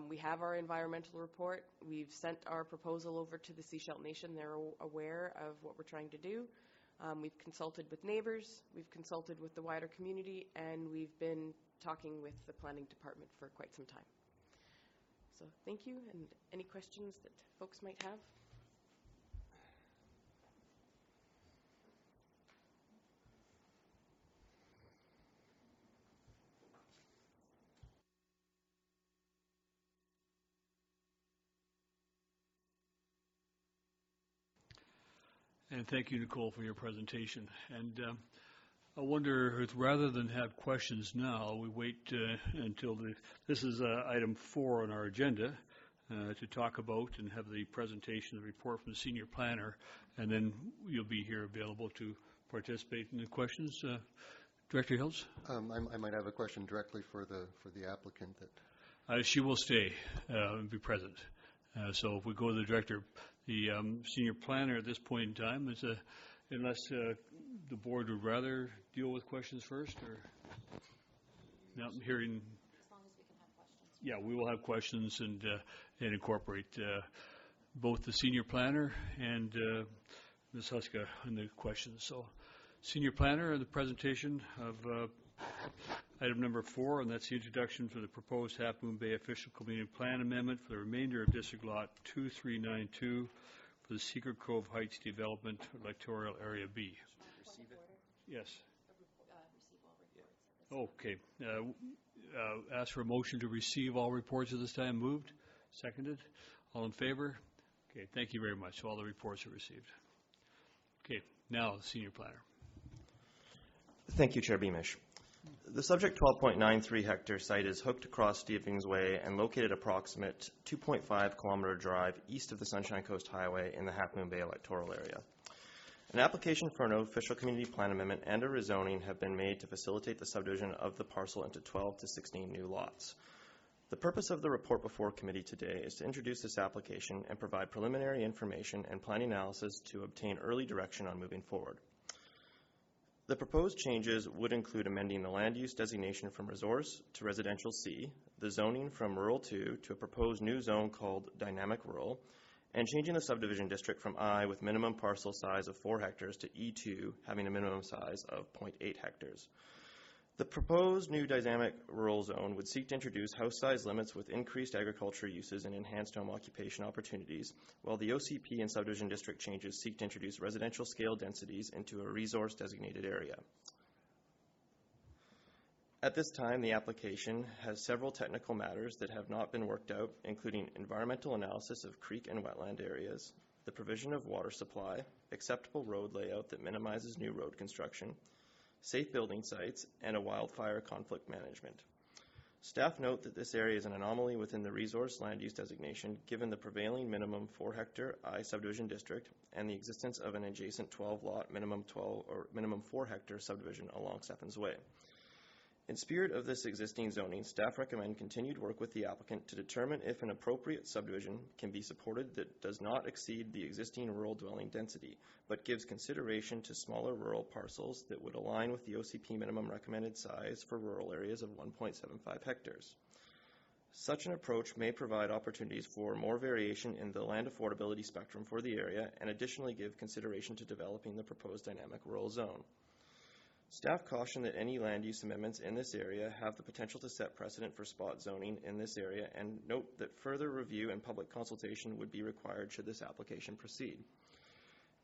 We have our environmental report. We've sent our proposal over to the Sechelt Nation. They're aware of what we're trying to do. We've consulted with neighbors, we've consulted with the wider community, and we've been talking with the planning department for quite some time. So thank you, and any questions that folks might have? And thank you, Nicole, for your presentation. And I wonder if rather than have questions now, we wait until this is item 4 on our agenda to talk about and have the presentation, the report from the senior planner, and then you'll be here available to participate in the questions. Director Hills? I might have a question directly for the applicant. She will stay and be present. So if we go to the director, the senior planner at this point in time is unless the board would rather deal with questions first, or now I'm hearing. As long as we can have questions. Yeah, we will have questions and incorporate both the senior planner and Ms. Huska in the questions. So, senior planner, the presentation of item number 4, and that's the introduction for the proposed Half Moon Bay official community plan amendment for the remainder of District Lot 2392 for the Secret Cove Heights Development Electoral Area B. Yes. Okay. Ask for a motion to receive all reports at this time. Moved? Seconded? All in favor? Okay, thank you very much. All the reports are received. Okay, now the senior planner. Thank you, Chair Beamish. The subject 12.93 hectare site is hooked across Stevens Way and located approximate 2.5 kilometer drive east of the Sunshine Coast Highway in the Half Moon Bay electoral area. An application for an official community plan amendment and a rezoning have been made to facilitate the subdivision of the parcel into 12 to 16 new lots. The purpose of the report before committee today is to introduce this application and provide preliminary information and planning analysis to obtain early direction on moving forward. The proposed changes would include amending the land use designation from resource to residential C, the zoning from rural 2 to a proposed new zone called dynamic rural, and changing the subdivision district from I with minimum parcel size of 4 hectares to E2 having a minimum size of 0.8 hectares. The proposed new dynamic rural zone would seek to introduce house size limits with increased agriculture uses and enhanced home occupation opportunities, while the OCP and subdivision district changes seek to introduce residential scale densities into a resource designated area. At this time, the application has several technical matters that have not been worked out, including environmental analysis of creek and wetland areas, the provision of water supply, acceptable road layout that minimizes new road construction, safe building sites, and a wildfire conflict management. Staff note that this area is an anomaly within the resource land use designation given the prevailing minimum 4 hectare I subdivision district and the existence of an adjacent 12 lot minimum 4 hectare subdivision along Stephens Way. In spirit of this existing zoning, staff recommend continued work with the applicant to determine if an appropriate subdivision can be supported that does not exceed the existing rural dwelling density, but gives consideration to smaller rural parcels that would align with the OCP minimum recommended size for rural areas of 1.75 hectares. Such an approach may provide opportunities for more variation in the land affordability spectrum for the area and additionally give consideration to developing the proposed dynamic rural zone. Staff caution that any land use amendments in this area have the potential to set precedent for spot zoning in this area and note that further review and public consultation would be required should this application proceed.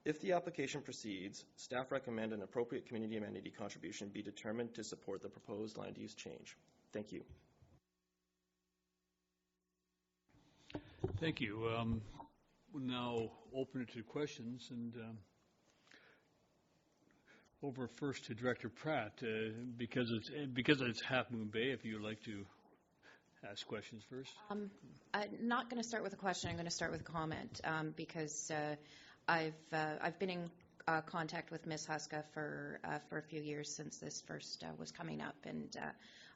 If the application proceeds, staff recommend an appropriate community amenity contribution be determined to support the proposed land use change. Thank you. Thank you. We'll now open it to questions, and over first to Director Pratt, because it's Half Moon Bay, if you would like to ask questions first. I'm not going to start with a question. I'm going to start with a comment because I've been in contact with Ms. Huska for a few years since this first was coming up, and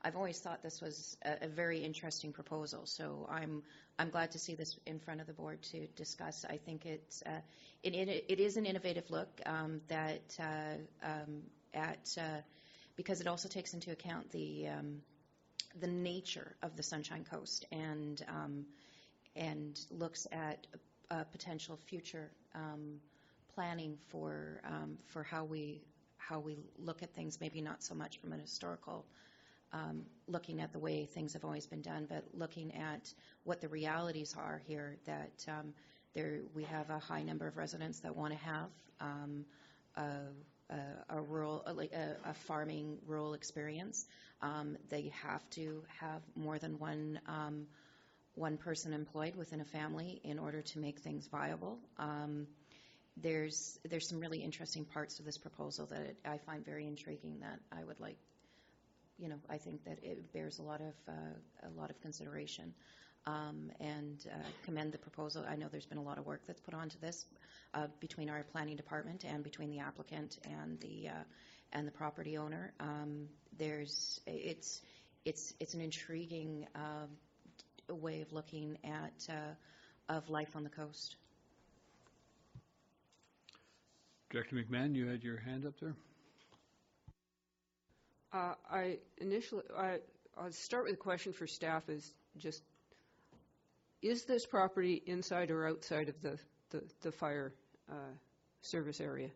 I've always thought this was a very interesting proposal. So I'm glad to see this in front of the board to discuss. I think it is an innovative look because it also takes into account the nature of the Sunshine Coast and looks at potential future planning for how we look at things. Maybe not so much from an historical. Looking at the way things have always been done, but looking at what the realities are here, that we have a high number of residents that want to have a rural, a farming rural experience. They have to have more than one person employed within a family in order to make things viable. There's some really interesting parts of this proposal that I find very intriguing that I would like. I think that it bears a lot of consideration, and commend the proposal. I know there's been a lot of work that's put onto this between our planning department and between the applicant and the property owner. It's an intriguing way of looking at of life on the coast. Director McMahon, you had your hand up there? I'll start with a question for staff is this property inside or outside of the fire service area?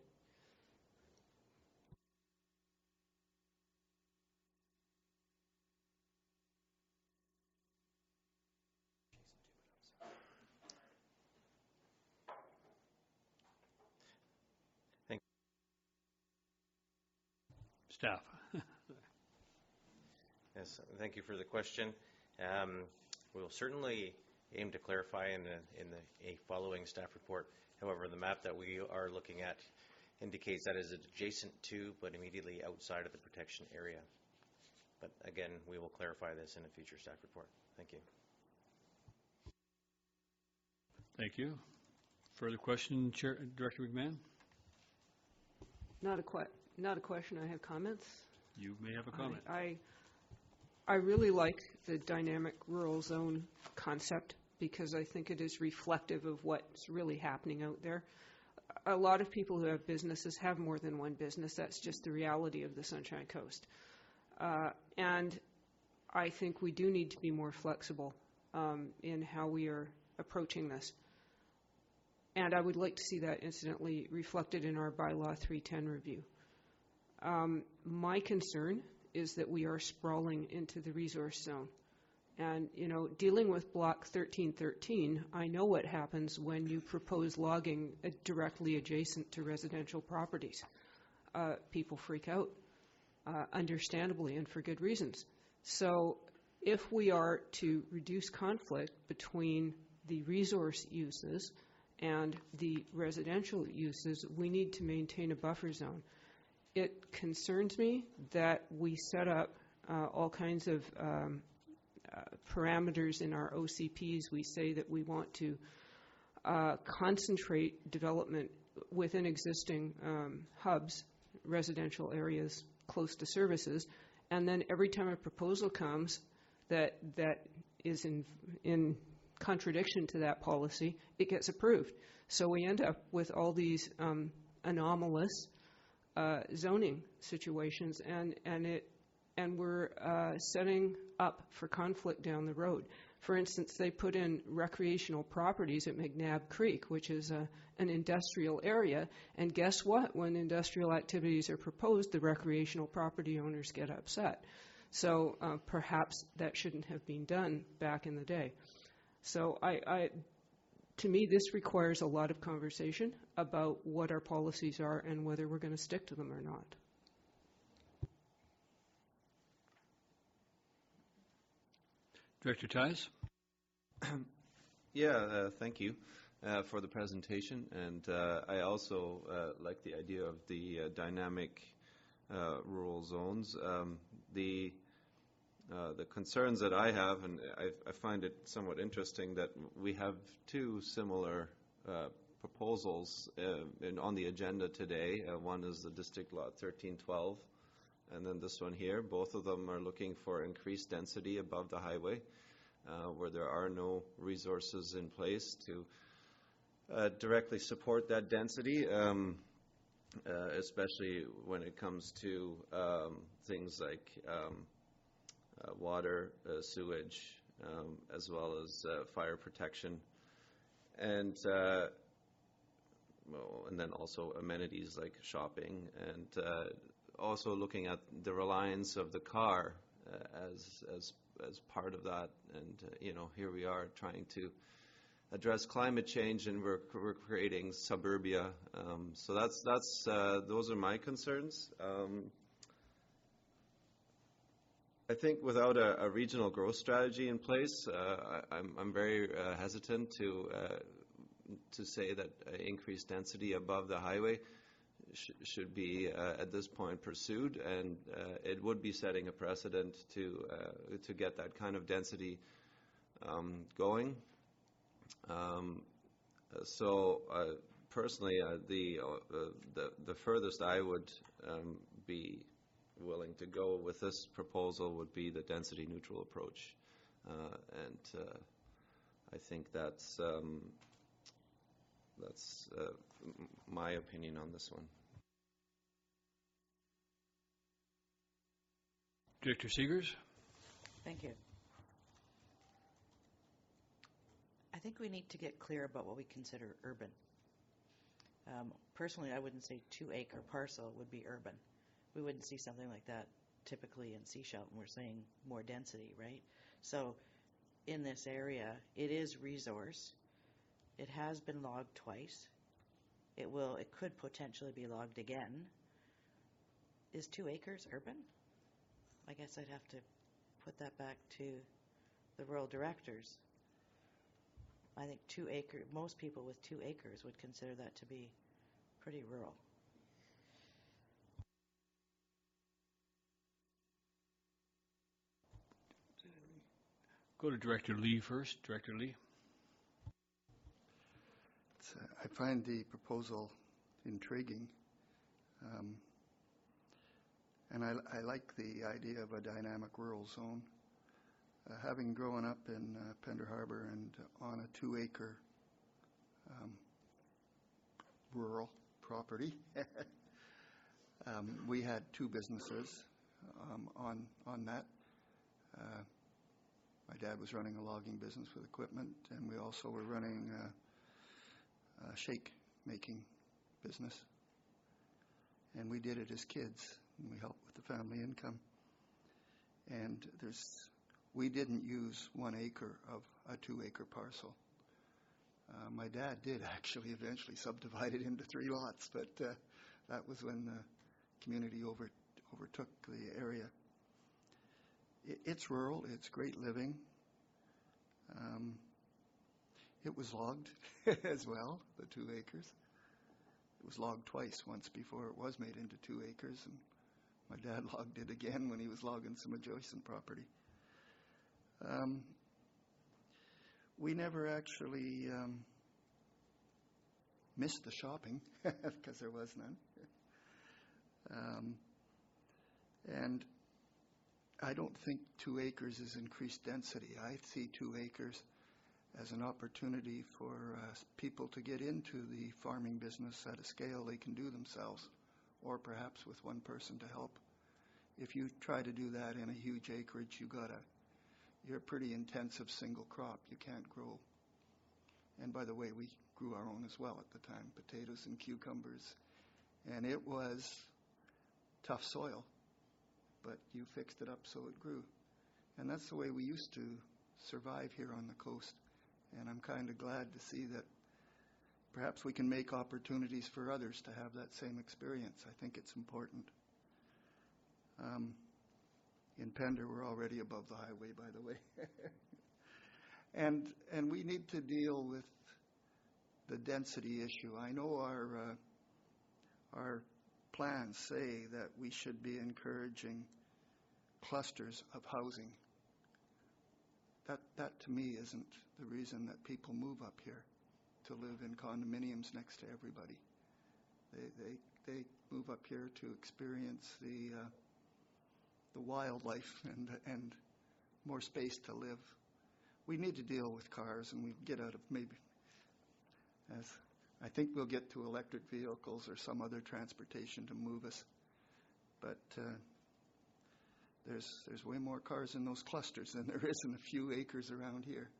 Staff. Yes, thank you for the question. We'll certainly aim to clarify in a following staff report. However, the map that we are looking at indicates that is adjacent to but immediately outside of the protection area. But again, we will clarify this in a future staff report. Thank you. Thank you. Further question, Director McMahon? Not a question. I have comments. You may have a comment. I really like the dynamic rural zone concept because I think it is reflective of what's really happening out there. A lot of people who have businesses have more than one business. That's just the reality of the Sunshine Coast. And I think we do need to be more flexible in how we are approaching this. And I would like to see that incidentally reflected in our bylaw 310 review. My concern is that we are sprawling into the resource zone. And, dealing with Block 1313, I know what happens when you propose logging directly adjacent to residential properties. People freak out, understandably, and for good reasons. So if we are to reduce conflict between the resource uses and the residential uses, we need to maintain a buffer zone. It concerns me that we set up all kinds of parameters in our OCPs. We say that we want to concentrate development within existing hubs, residential areas close to services, and then every time a proposal comes that is in contradiction to that policy, it gets approved. So we end up with all these anomalous zoning situations, and we're setting up for conflict down the road. For instance, they put in recreational properties at McNabb Creek, which is an industrial area, and guess what? When industrial activities are proposed, the recreational property owners get upset. So perhaps that shouldn't have been done back in the day. So to me, this requires a lot of conversation about what our policies are and whether we're going to stick to them or not. Director Ties? Yeah, thank you for the presentation. And I also like the idea of the dynamic rural zones. The concerns that I have, and I find it somewhat interesting that we have two similar proposals on the agenda today. One is the District Law 1312, and then this one here. Both of them are looking for increased density above the highway, where there are no resources in place to directly support that density, especially when it comes to things like water, sewage, as well as fire protection, and then also amenities like shopping, and also looking at the reliance of the car as part of that. And here we are trying to address climate change, and we're creating suburbia. So those are my concerns. I think without a regional growth strategy in place, I'm very hesitant to say that increased density above the highway should be at this point pursued, and it would be setting a precedent to get that kind of density going. So personally, the furthest I would be willing to go with this proposal would be the density neutral approach. and I think that's my opinion on this one. Director Seegers? Thank you. I think we need to get clear about what we consider urban. Personally, I wouldn't say 2-acre parcel would be urban. We wouldn't see something like that typically in Sea Shelton. We're saying more density, right? So in this area, it is resource. It has been logged twice. It could potentially be logged again. Is 2 acres urban? I guess I'd have to put that back to the rural directors. I think 2 acre, most people with 2 acres would consider that to be pretty rural. Go to Director Lee first. Director Lee. I find the proposal intriguing, and I like the idea of a dynamic rural zone. Having grown up in Pender Harbor and on a 2-acre rural property, we had 2 businesses on that. My dad was running a logging business with equipment, and we also were running a shake making business. And we did it as kids, and we helped with the family income. And we didn't use 1 acre of a 2-acre parcel. My dad did actually eventually subdivide it into 3 lots, but that was when the community overtook the area. It's rural. It's great living. It was logged as well, the 2 acres. It was logged twice, once before it was made into 2 acres, and my dad logged it again when he was logging some adjacent property. We never actually missed the shopping because there was none. And I don't think 2 acres is increased density. I see 2 acres as an opportunity for people to get into the farming business at a scale they can do themselves, or perhaps with 1 person to help. If you try to do that in a huge acreage, you're a pretty intensive single crop. You can't grow. And by the way, we grew our own as well at the time, potatoes and cucumbers. And it was tough soil, but you fixed it up so it grew. And that's the way we used to survive here on the coast. And I'm kind of glad to see that perhaps we can make opportunities for others to have that same experience. I think it's important. In Pender, we're already above the highway, by the way. And we need to deal with the density issue. I know our plans say that we should be encouraging clusters of housing. That to me isn't the reason that people move up here, to live in condominiums next to everybody. They move up here to experience the wildlife and more space to live. We need to deal with cars, and we get out of I think we'll get to electric vehicles or some other transportation to move us. But there's way more cars in those clusters than there is in a few acres around here.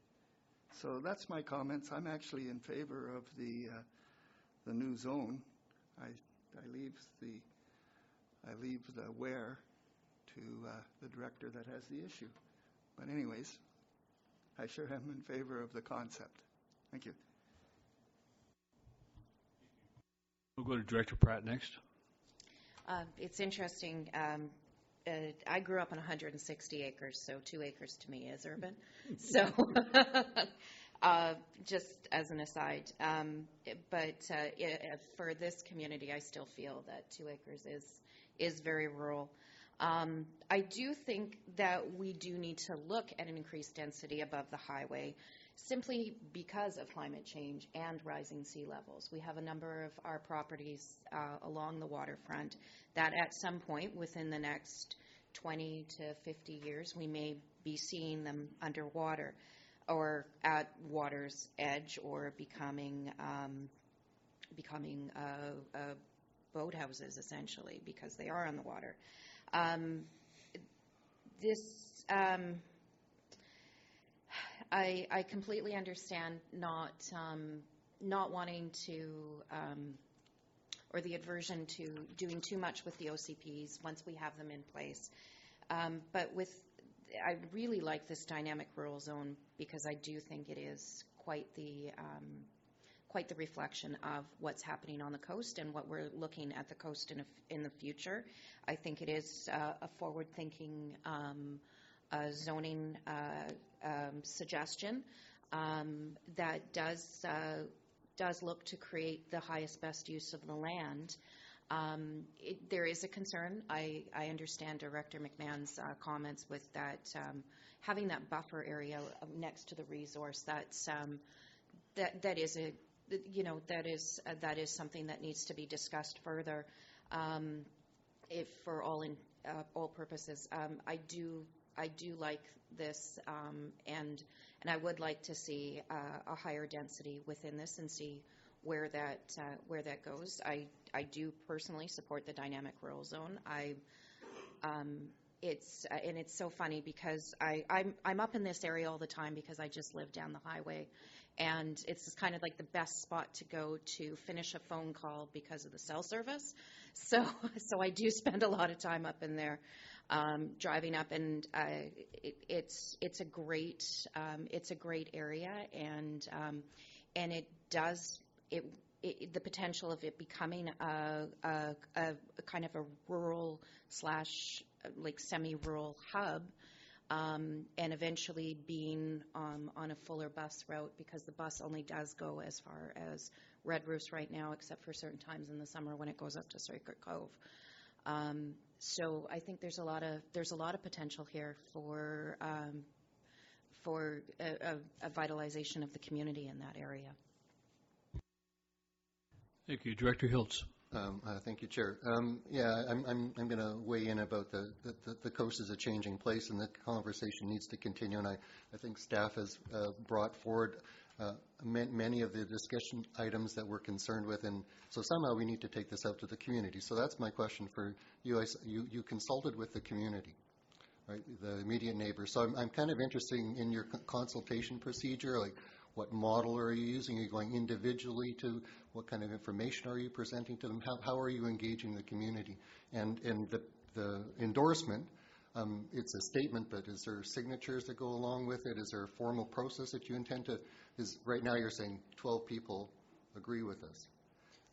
So that's my comments. I'm actually in favor of the new zone. I leave the where to the director that has the issue. But anyways, I sure am in favor of the concept. Thank you. We'll go to Director Pratt next. It's interesting. I grew up on 160 acres, so 2 acres to me is urban. So just as an aside. But for this community, I still feel that 2 acres is very rural. I do think that we do need to look at an increased density above the highway, simply because of climate change and rising sea levels. We have a number of our properties along the waterfront that at some point within the next 20 to 50 years, we may be seeing them underwater or at water's edge or becoming boathouses, essentially, because they are on the water. I completely understand not wanting to, or the aversion to doing too much with the OCPs once we have them in place. But I really like this dynamic rural zone because I do think it is quite the reflection of what's happening on the coast and what we're looking at the coast in the future. I think it is a forward-thinking zoning suggestion that does look to create the highest, best use of the land. There is a concern. I understand Director McMahon's comments with that, having that buffer area next to the resource. That is something that needs to be discussed further. If for all purposes, I do like this, and I would like to see a higher density within this and see where that goes. I do personally support the dynamic rural zone. It's so funny because I'm up in this area all the time because I just live down the highway, and it's kind of like the best spot to go to finish a phone call because of the cell service. So I do spend a lot of time up in there, driving up, and it's a great area, and it does the potential of it becoming a kind of a rural / like semi-rural hub, and eventually being on a fuller bus route, because the bus only does go as far as Red Roos right now, except for certain times in the summer when it goes up to Secret Cove. So I think there's a lot of potential here for a vitalization of the community in that area. Thank you. Director Hiltz. Thank you, Chair. Yeah, I'm going to weigh in about the coast is a changing place, and the conversation needs to continue. And I think staff has brought forward many of the discussion items that we're concerned with, and so somehow we need to take this out to the community. So that's my question for you. You consulted with the community, right? The immediate neighbors. So I'm kind of interested in your consultation procedure, like what model are you using? Are you going individually to what kind of information are you presenting to them? How are you engaging the community? And the endorsement, it's a statement, but is there signatures that go along with it? Is there a formal process that you intend to? Right now you're saying 12 people agree with us.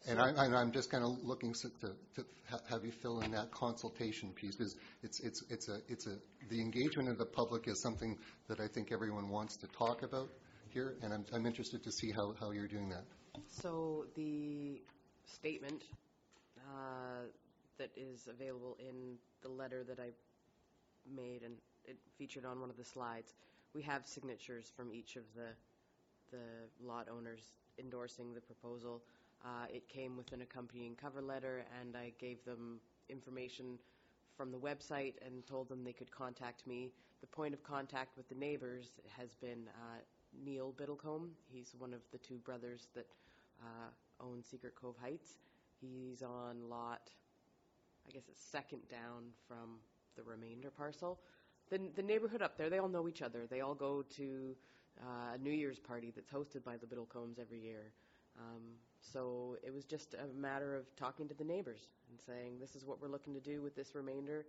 And I'm just kind of looking to have you fill in that consultation piece, because the engagement of the public is something that I think everyone wants to talk about here, and I'm interested to see how you're doing that. So the statement that is available in the letter that I made, and it featured on one of the slides, we have signatures from each of the lot owners endorsing the proposal. It came with an accompanying cover letter, and I gave them information from the website and told them they could contact me. The point of contact with the neighbors has been Neil Biddlecombe. He's one of the two brothers that own Secret Cove Heights. He's on lot, I guess it's second down from the remainder parcel. The neighborhood up there, they all know each other. They all go to a New Year's party that's hosted by the Biddlecombes every year. So it was just a matter of talking to the neighbors and saying, this is what we're looking to do with this remainder.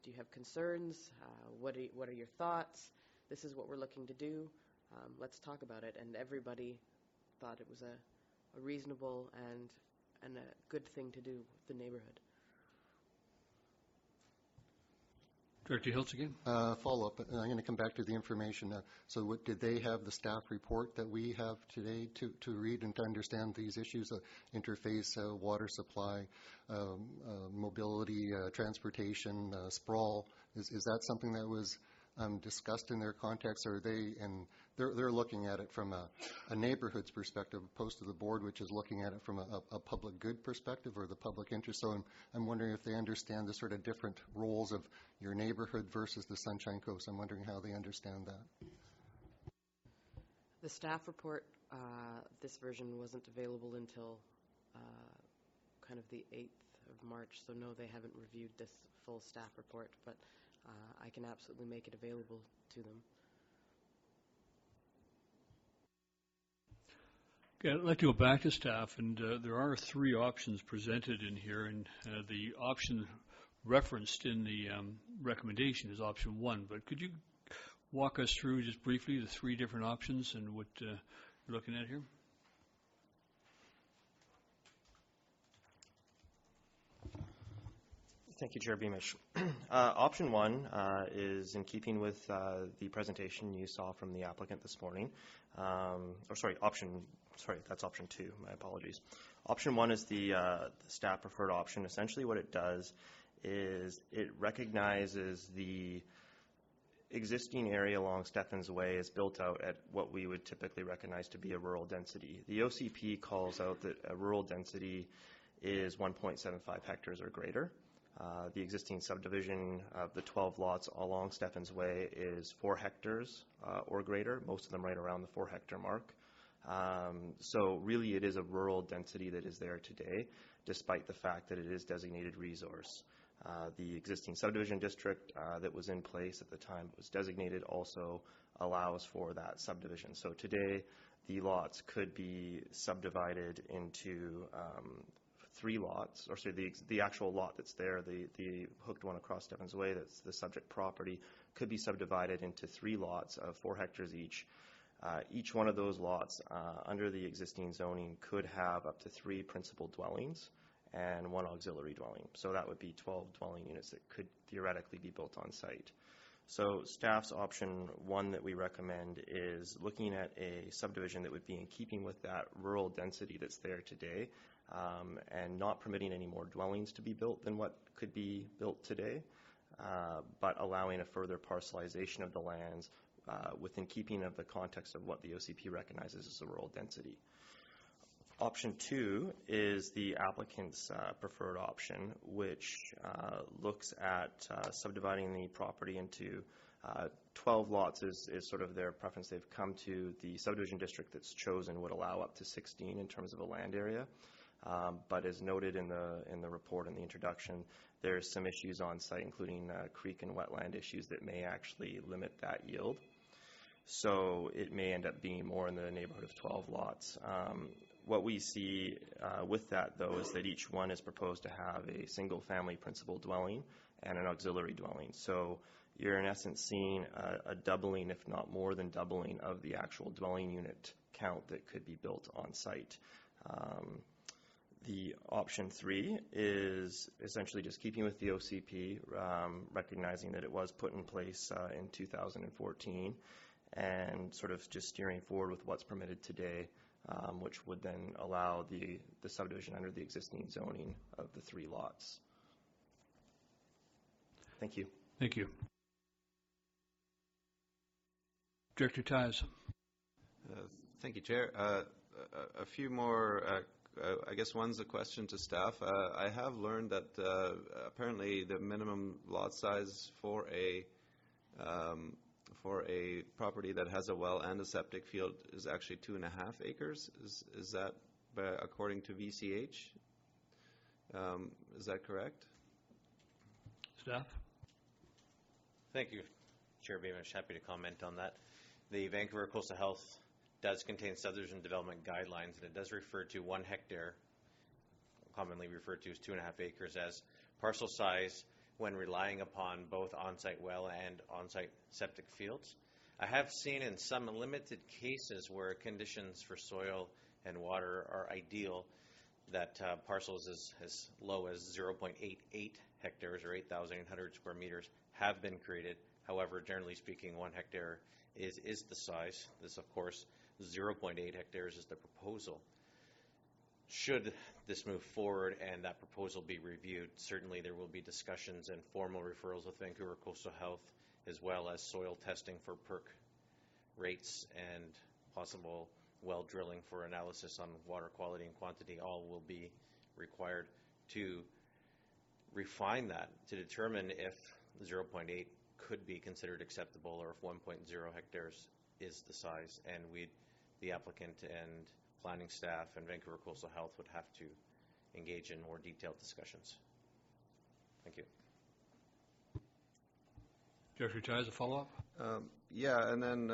Do you have concerns? What are your thoughts? This is what we're looking to do. Let's talk about it. And everybody thought it was a reasonable and a good thing to do with the neighborhood. Director Hiltz again. Follow-up. I'm going to come back to the information. So did they have the staff report that we have today to read and to understand these issues, interface, water supply, mobility, transportation, sprawl? Is that something that was discussed in their context, or are they, and they're looking at it from a neighborhood's perspective opposed to the board, which is looking at it from a public good perspective or the public interest. So I'm wondering if they understand the sort of different roles of your neighborhood versus the Sunshine Coast. I'm wondering how they understand that. The staff report, this version wasn't available until kind of the 8th of March, so no, they haven't reviewed this full staff report, but I can absolutely make it available to them. Okay, I'd like to go back to staff, and there are 3 options presented in here, and the option referenced in the recommendation is option 1, but could you walk us through just briefly the 3 different options and what you're looking at here? Thank you, Chair Beamish. Option 1 is in keeping with the presentation you saw from the applicant this morning. That's option 2. My apologies. Option 1 is the staff preferred option. Essentially what it does is it recognizes the existing area along Stephens Way is built out at what we would typically recognize to be a rural density. The OCP calls out that a rural density is 1.75 hectares or greater. The existing subdivision of the 12 lots along Stephens Way is 4 hectares or greater, most of them right around the 4 hectare mark. So really it is a rural density that is there today, despite the fact that it is designated resource. The existing subdivision district that was in place at the time it was designated also allows for that subdivision. So today the lots could be subdivided into 3 lots, or sorry, the actual lot that's there, the hooked one across Stephens Way, that's the subject property, could be subdivided into 3 lots of 4 hectares each. Each one of those lots under the existing zoning could have up to 3 principal dwellings and 1 auxiliary dwelling. So that would be 12 dwelling units that could theoretically be built on site. So staff's option 1 that we recommend is looking at a subdivision that would be in keeping with that rural density that's there today, and not permitting any more dwellings to be built than what could be built today, but allowing a further parcelization of the lands within keeping of the context of what the OCP recognizes as a rural density. Option 2 is the applicant's preferred option, which looks at subdividing the property into 12 lots is sort of their preference. They've come to the subdivision district that's chosen would allow up to 16 in terms of a land area. But as noted in the report in the introduction, there's some issues on site, including creek and wetland issues that may actually limit that yield. So it may end up being more in the neighborhood of 12 lots. What we see with that, though, is that each one is proposed to have a single-family principal dwelling and an auxiliary dwelling. So you're in essence seeing a doubling, if not more than doubling, of the actual dwelling unit count that could be built on site. The option 3 is essentially just keeping with the OCP, recognizing that it was put in place in 2014, and sort of just steering forward with what's permitted today, which would then allow the subdivision under the existing zoning of the 3 lots. Thank you. Thank you. Director Taz. Thank you, Chair. A few more, I guess one's a question to staff. I have learned that apparently the minimum lot size for a property that has a well and a septic field is actually 2.5 acres. Is that according to VCH? Is that correct? Staff? Thank you, Chair Beamish. Happy to comment on that. The Vancouver Coastal Health does contain subdivision development guidelines, and it does refer to 1 hectare, commonly referred to as 2.5 acres, as parcel size when relying upon both on-site well and on-site septic fields. I have seen in some limited cases where conditions for soil and water are ideal that parcels as low as 0.88 hectares or 8,800 square meters have been created. However, generally speaking, 1 hectare is the size. This, of course, 0.8 hectares is the proposal. Should this move forward and that proposal be reviewed, certainly there will be discussions and formal referrals with Vancouver Coastal Health as well as soil testing for perk rates and possible well drilling for analysis on water quality and quantity, all will be required to refine that to determine if 0.8 could be considered acceptable or if 1.0 hectares is the size. And the applicant and planning staff and Vancouver Coastal Health would have to engage in more detailed discussions. Thank you. Director Tai, a follow-up? Yeah, and then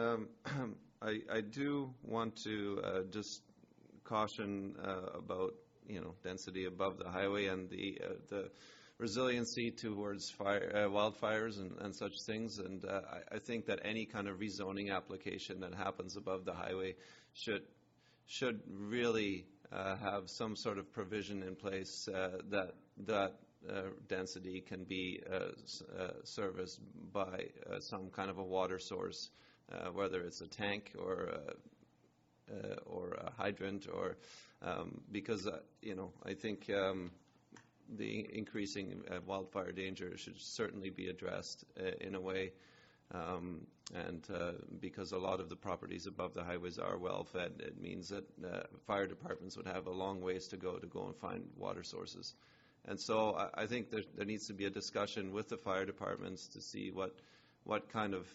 I do want to just caution about density above the highway and the resiliency towards wildfires and such things. And I think that any kind of rezoning application that happens above the highway should really have some sort of provision in place that density can be serviced by some kind of a water source, whether it's a tank or a hydrant, or because I think the increasing wildfire danger should certainly be addressed in a way, and because a lot of the properties above the highways are well fed, it means that fire departments would have a long ways to go and find water sources. And so I think there needs to be a discussion with the fire departments to see what kind of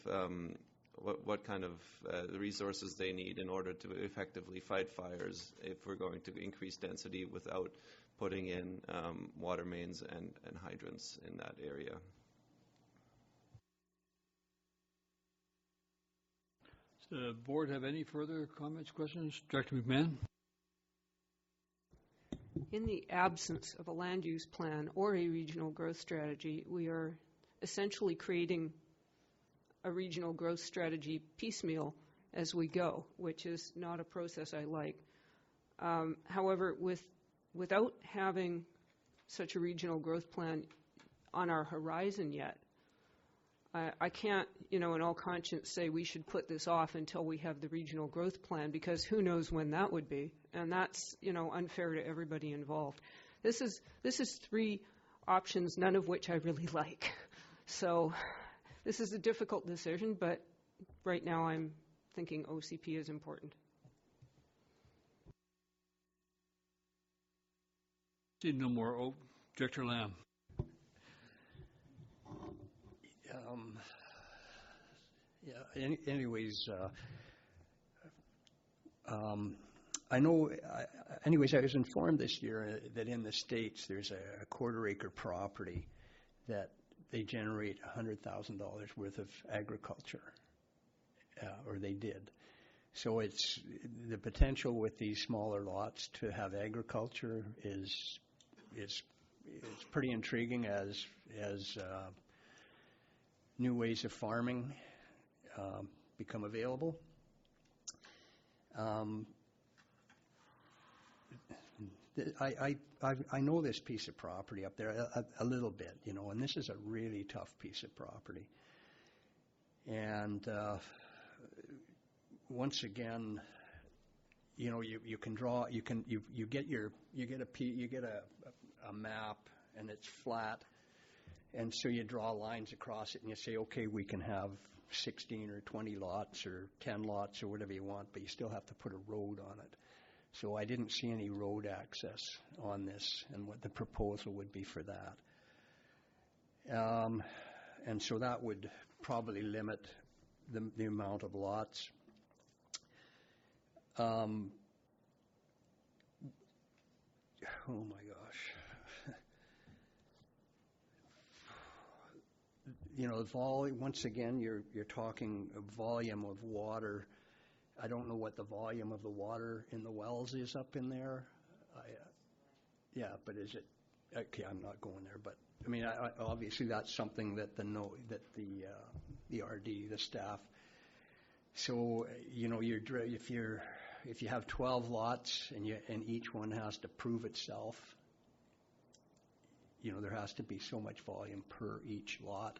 resources they need in order to effectively fight fires if we're going to increase density without putting in water mains and hydrants in that area. Does the board have any further comments, questions? Director McMahon? In the absence of a land use plan or a regional growth strategy, we are essentially creating a regional growth strategy piecemeal as we go, which is not a process I like. However, without having such a regional growth plan on our horizon yet, I can't, in all conscience, say we should put this off until we have the regional growth plan, because who knows when that would be, and that's, unfair to everybody involved. This is three options, none of which I really like. So this is a difficult decision, but right now I'm thinking OCP is important. See no more. Oh, Director Lamb. Anyways, I know. Anyways, I was informed this year that in the States there's a quarter-acre property that they generate $100,000 worth of agriculture, or they did. So it's the potential with these smaller lots to have agriculture is pretty intriguing as new ways of farming become available. I know this piece of property up there a little bit, and this is a really tough piece of property. And once again, you can draw, you get a map, and it's flat, and so you draw lines across it, and you say, okay, we can have 16 or 20 lots or 10 lots or whatever you want, but you still have to put a road on it. So I didn't see any road access on this and what the proposal would be for that. And so that would probably limit the amount of lots. Oh my gosh. Once again, you're talking a volume of water. I don't know what the volume of the water in the wells is up in there. But is it? Okay, I'm not going there. But I mean, obviously that's something that the RD, the staff. So if you have 12 lots and each one has to prove itself, there has to be so much volume per each lot.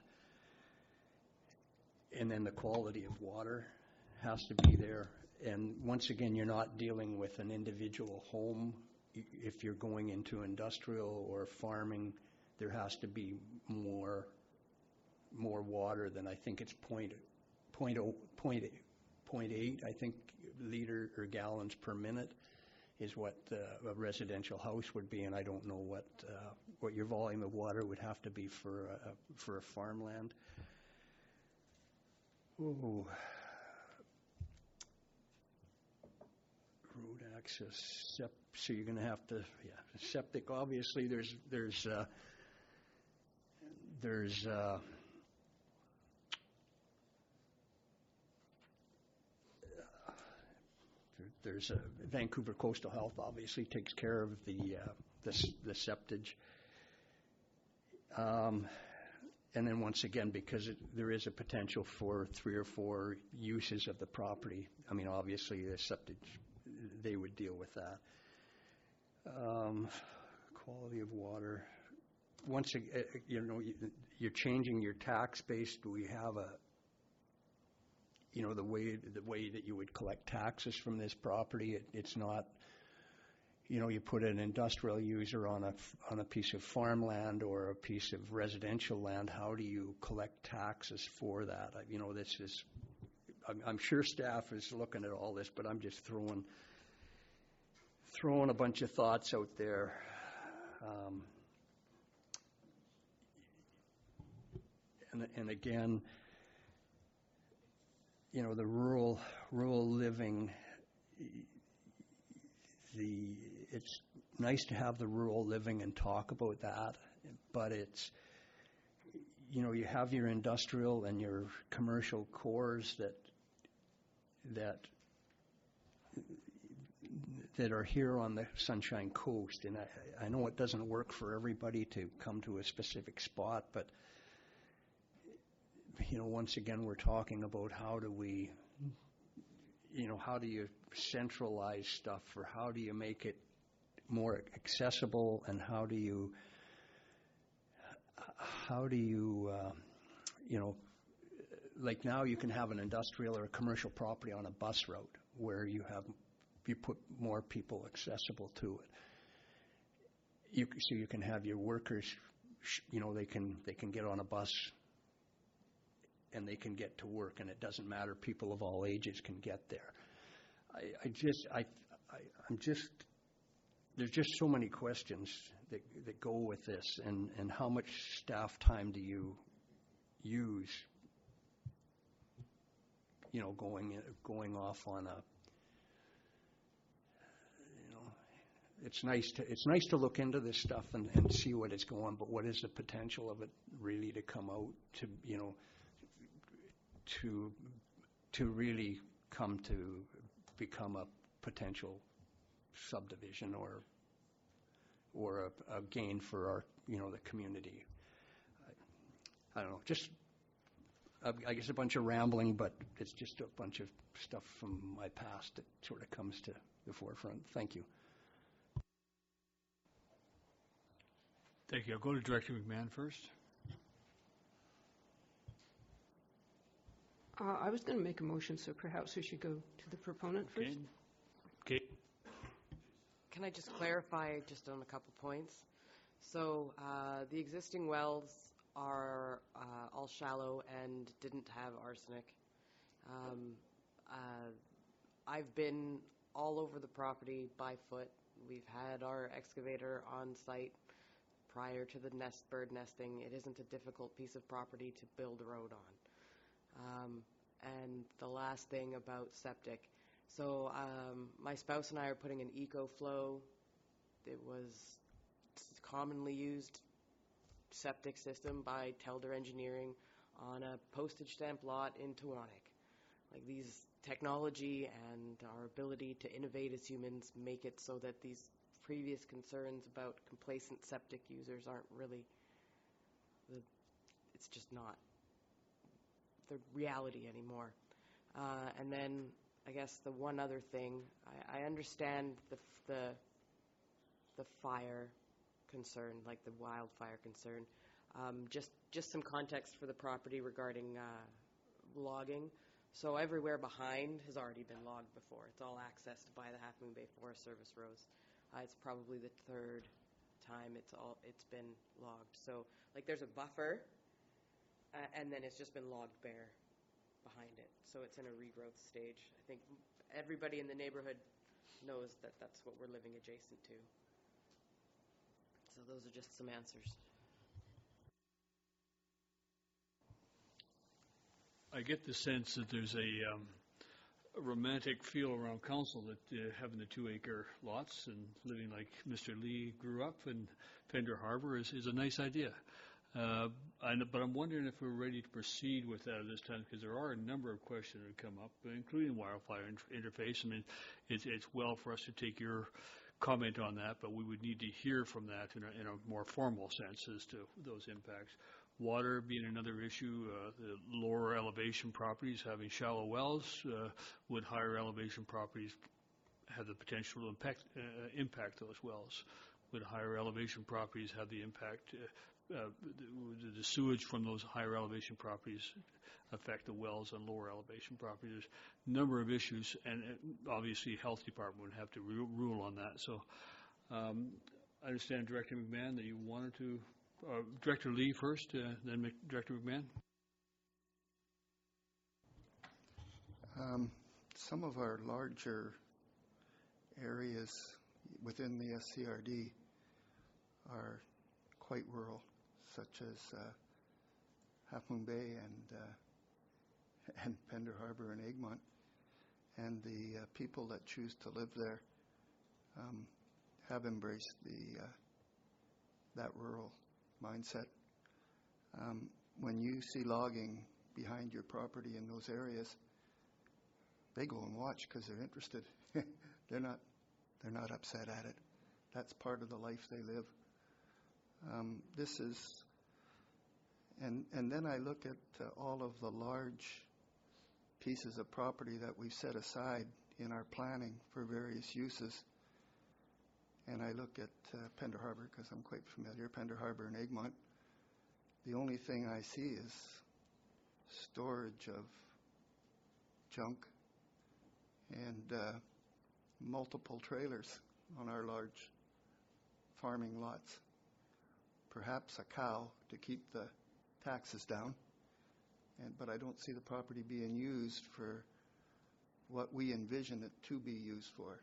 And then the quality of water has to be there. And once again, you're not dealing with an individual home. If you're going into industrial or farming, there has to be more more water than I think it's 0.8, I think, liter or gallons per minute is what a residential house would be, and I don't know what your volume of water would have to be for a farmland. Ooh. Road access, so you're going to have to, septic. Obviously, there's Vancouver Coastal Health obviously takes care of the septage. And then once again, because there is a potential for 3 or 4 uses of the property, I mean, obviously the septage, they would deal with that. Quality of water. Once again, you're changing your tax base. Do we have the way that you would collect taxes from this property? It's not, you put an industrial user on a piece of farmland or a piece of residential land. How do you collect taxes for that? This is, I'm sure staff is looking at all this, but I'm just throwing a bunch of thoughts out there. And again, the rural living, it's nice to have the rural living and talk about that, but it's, you have your industrial and your commercial cores that are here on the Sunshine Coast, and I know it doesn't work for everybody to come to a specific spot, but once again, we're talking about how do you centralize stuff, or how do you make it more accessible, and how do you like now you can have an industrial or a commercial property on a bus route where you put more people accessible to it. So you can have your workers, they can get on a bus and they can get to work, and it doesn't matter. People of all ages can get there. There's just so many questions that go with this, and how much staff time do you use, going off on a, it's nice to look into this stuff and see what it's going, but what is the potential of it really to come out to, to really come to become a potential subdivision or a gain for our, the community. I don't know, just, I guess a bunch of rambling, but it's just a bunch of stuff from my past that sort of comes to the forefront. Thank you. Thank you. I'll go to Director McMahon first. I was going to make a motion, so perhaps we should go to the proponent first. Okay. Can I just clarify just on a couple points? So the existing wells are all shallow and didn't have arsenic. I've been all over the property by foot. We've had our excavator on site prior to the bird nesting. It isn't a difficult piece of property to build a road on. And the last thing about septic. So my spouse and I are putting an EcoFlow. It was commonly used septic system by Telder Engineering on a postage stamp lot in Tewanek. Like, these technology and our ability to innovate as humans make it so that these previous concerns about complacent septic users aren't really, it's just not the reality anymore. And then I guess the one other thing, I understand the fire concern, like the wildfire concern. Just some context for the property regarding logging. So everywhere behind has already been logged before. It's all accessed by the Half Moon Bay Forest Service roads. It's probably the third time it's been logged. So, like, there's a buffer and then it's just been logged bare behind it. So it's in a regrowth stage. I think everybody in the neighborhood knows that that's what we're living adjacent to. So those are just some answers. I get the sense that there's a romantic feel around council that having the 2-acre lots and living like Mr. Lee grew up in Pender Harbor is a nice idea. But I'm wondering if we're ready to proceed with that at this time, because there are a number of questions that come up, including wildfire interface. I mean, it's well for us to take your comment on that, but we would need to hear from that in a more formal sense as to those impacts. Water being another issue, the lower elevation properties having shallow wells, would higher elevation properties have the potential to impact those wells? Would higher elevation properties have the impact, the sewage from those higher elevation properties affect the wells on lower elevation properties? There's a number of issues, and obviously health department would have to rule on that. So I understand, Director McMahon, that you wanted to, Director Lee first, then Director McMahon. Some of our larger areas within the SCRD are quite rural, such as Half Moon Bay and Pender Harbor and Egmont. And the people that choose to live there have embraced that rural mindset. When you see logging behind your property in those areas, they go and watch because they're interested. They're not upset at it. That's part of the life they live. This is, and then I look at all of the large pieces of property that we've set aside in our planning for various uses, and I look at Pender Harbor because I'm quite familiar, Pender Harbor and Egmont. The only thing I see is storage of junk and multiple trailers on our large farming lots. Perhaps a cow to keep the taxes down, but I don't see the property being used for what we envision it to be used for.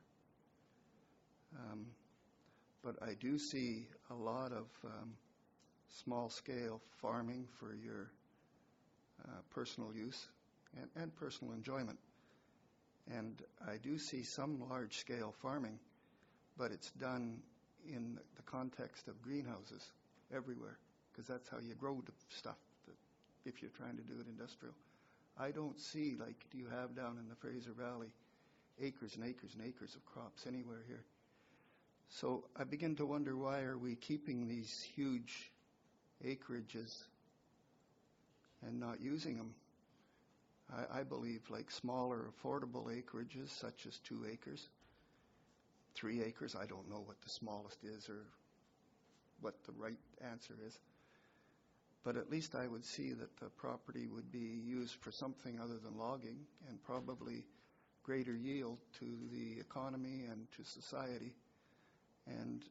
But I do see a lot of small-scale farming for your personal use and personal enjoyment. And I do see some large-scale farming, but it's done in the context of greenhouses everywhere, because that's how you grow the stuff if you're trying to do it industrial. I don't see, like you have down in the Fraser Valley, acres and acres and acres of crops anywhere here. So I begin to wonder, why are we keeping these huge acreages and not using them? I believe like smaller, affordable acreages, such as 2 acres, 3 acres, I don't know what the smallest is or what the right answer is. But at least I would see that the property would be used for something other than logging, and probably greater yield to the economy and to society, and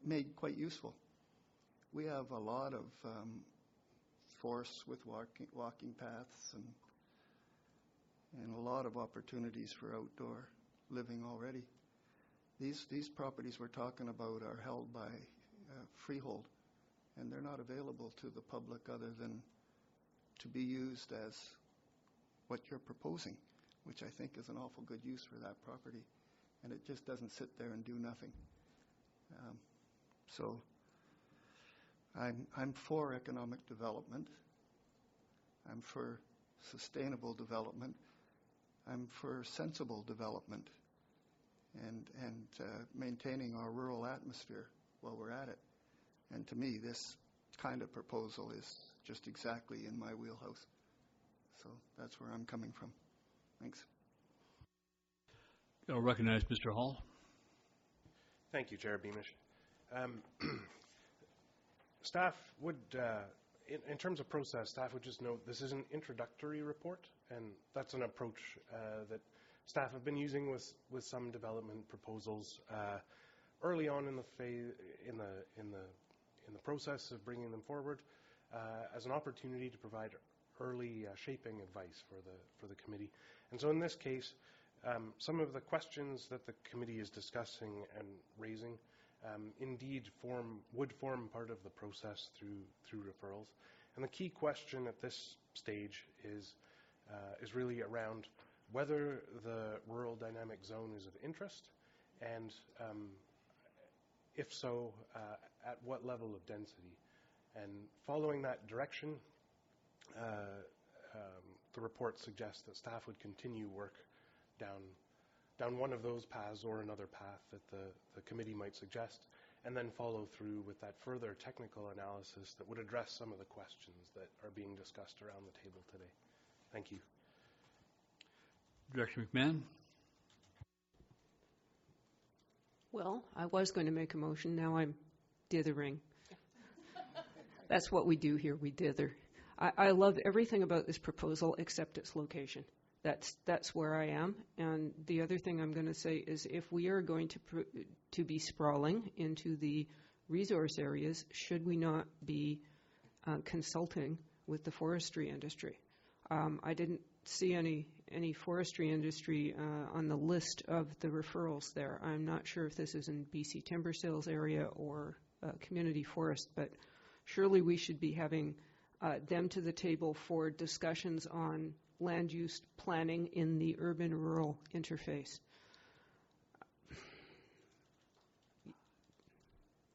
made quite useful. We have a lot of forests with walking paths and a lot of opportunities for outdoor living already. These properties we're talking about are held by freehold, and they're not available to the public other than to be used as what you're proposing, which I think is an awful good use for that property, and it just doesn't sit there and do nothing. So I'm for economic development. I'm for sustainable development. I'm for sensible development and maintaining our rural atmosphere while we're at it. And to me, this kind of proposal is just exactly in my wheelhouse. So that's where I'm coming from. Thanks. I'll recognize Mr. Hall. Thank you, Chair Beamish. Staff would, in terms of process, staff would just note this is an introductory report, and that's an approach that staff have been using with some development proposals early on in the process of bringing them forward. as an opportunity to provide early shaping advice for the committee. And so in this case, some of the questions that the committee is discussing and raising indeed would form part of the process through referrals. And the key question at this stage is really around whether the rural dynamic zone is of interest, and if so, at what level of density. And following that direction, the report suggests that staff would continue work down one of those paths or another path that the committee might suggest, and then follow through with that further technical analysis that would address some of the questions that are being discussed around the table today. Thank you. Director McMahon? Well, I was going to make a motion. Now I'm dithering. That's what we do here. We dither. I love everything about this proposal except its location. That's where I am. And the other thing I'm going to say is if we are going to be sprawling into the resource areas, should we not be consulting with the forestry industry? I didn't see any forestry industry on the list of the referrals there. I'm not sure if this is in BC Timber Sales area or community forest, but surely we should be having them to the table for discussions on land use planning in the urban-rural interface.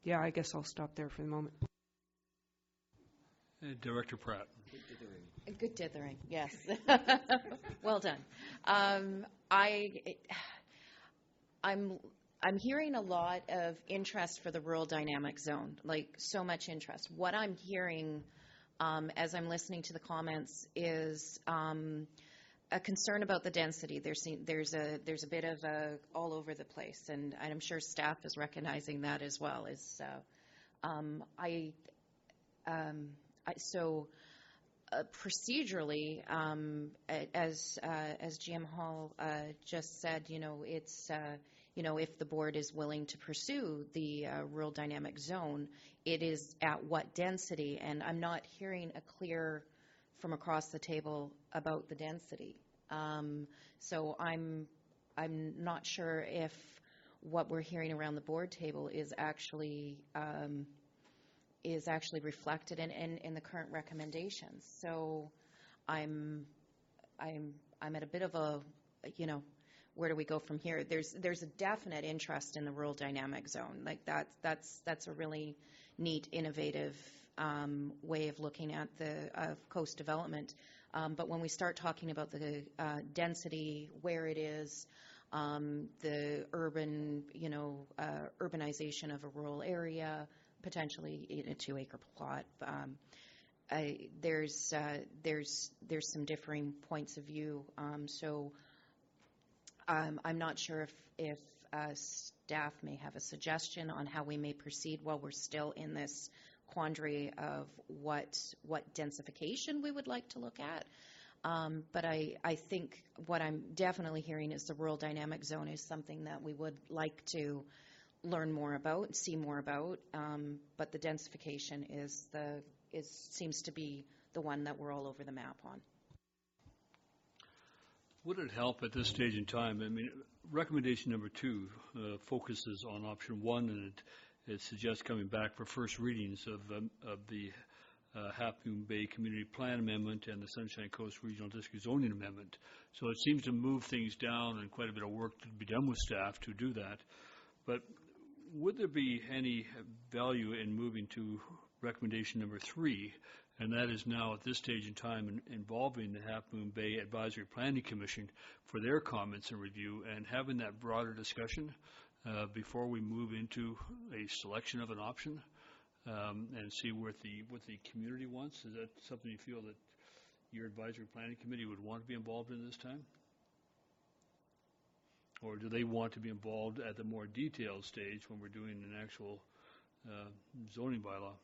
Yeah, I guess I'll stop there for the moment. Director Pratt. Good dithering, yes. Well done. I'm hearing a lot of interest for the rural dynamic zone, like so much interest. What I'm hearing as I'm listening to the comments is a concern about the density. There's a bit of a all over the place, and I'm sure staff is recognizing that as well. Procedurally, as GM Hall just said, it's if the board is willing to pursue the rural dynamic zone, it is at what density, and I'm not hearing a clear from across the table about the density. So I'm not sure if what we're hearing around the board table is actually reflected in the current recommendations. So I'm at a bit of a, where do we go from here? There's a definite interest in the rural dynamic zone. Like that's a really neat, innovative way of looking at the coast development. But when we start talking about the density, where it is, the urban, urbanization of a rural area, potentially in a 2-acre plot, there's some differing points of view. So I'm not sure if staff may have a suggestion on how we may proceed while we're still in this quandary of what densification we would like to look at. But I think what I'm definitely hearing is the rural dynamic zone is something that we would like to learn more about, see more about. But the densification seems to be the one that we're all over the map on. Would it help at this stage in time? I mean, recommendation number 2 focuses on option 1, and it suggests coming back for first readings of the Half Moon Bay Community Plan Amendment and the Sunshine Coast Regional District Zoning Amendment. So it seems to move things down, and quite a bit of work to be done with staff to do that. But would there be any value in moving to recommendation number 3, and that is now at this stage in time involving the Half Moon Bay Advisory Planning Commission for their comments and review, and having that broader discussion before we move into a selection of an option, and see what the community wants? Is that something you feel that your Advisory Planning Committee would want to be involved in this time? Or do they want to be involved at the more detailed stage when we're doing an actual zoning bylaw?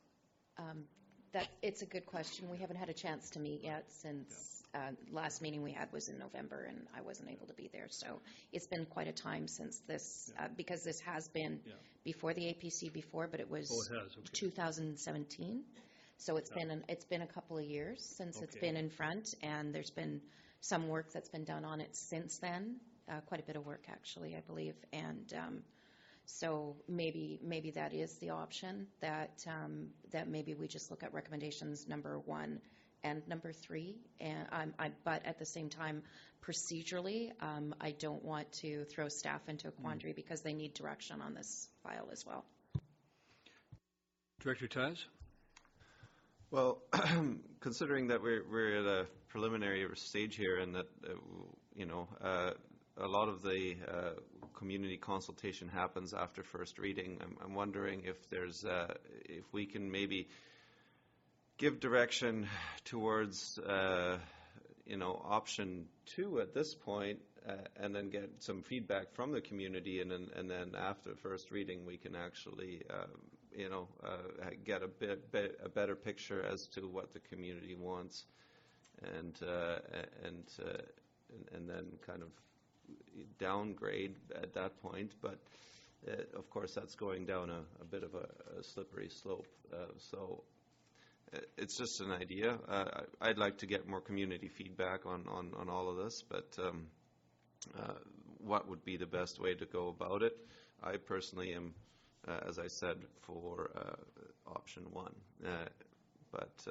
It's a good question. We haven't had a chance to meet yet since last meeting we had was in November, and I wasn't able to be there. So it's been quite a time since this, because this has been before the APC before, but it was 2017. So it's been a couple of years since it's Okay. been in front, and there's been some work that's been done on it since then, quite a bit of work actually, I believe. And so maybe that is the option, that maybe we just look at recommendations number 1 and number 3. And but at the same time, procedurally, I don't want to throw staff into a quandary because they need direction on this file as well. Director Taz? Well, considering that we're at a preliminary stage here, and that a lot of the community consultation happens after first reading, I'm wondering if there's if we can maybe give direction towards option 2 at this point, and then get some feedback from the community, and then after first reading we can actually get a better picture as to what the community wants, and then kind of downgrade at that point. But of course that's going down a bit of a slippery slope. So it's just an idea. I'd like to get more community feedback on all of this, but what would be the best way to go about it? I personally am, as I said, for option 1. But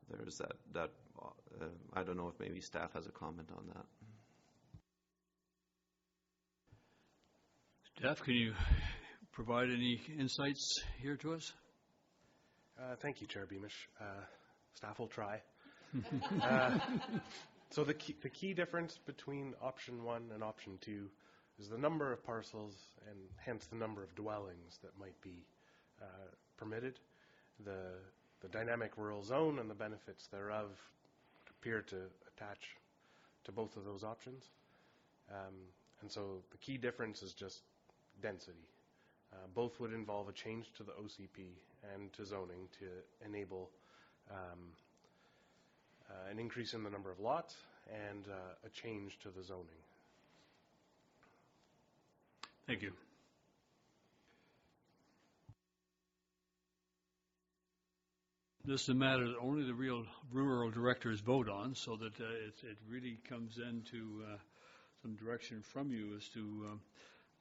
there's that I don't know if maybe staff has a comment on that. Staff, can you provide any insights here to us? Thank you, Chair Beamish. Staff will try. So the key difference between option 1 and option 2 is the number of parcels, and hence the number of dwellings that might be permitted. The dynamic rural zone and the benefits thereof appear to attach to both of those options. And so the key difference is just density. Both would involve a change to the OCP and to zoning to enable an increase in the number of lots and a change to the zoning. Thank you. This is a matter that only the real rural directors vote on, so that it really comes into some direction from you as to.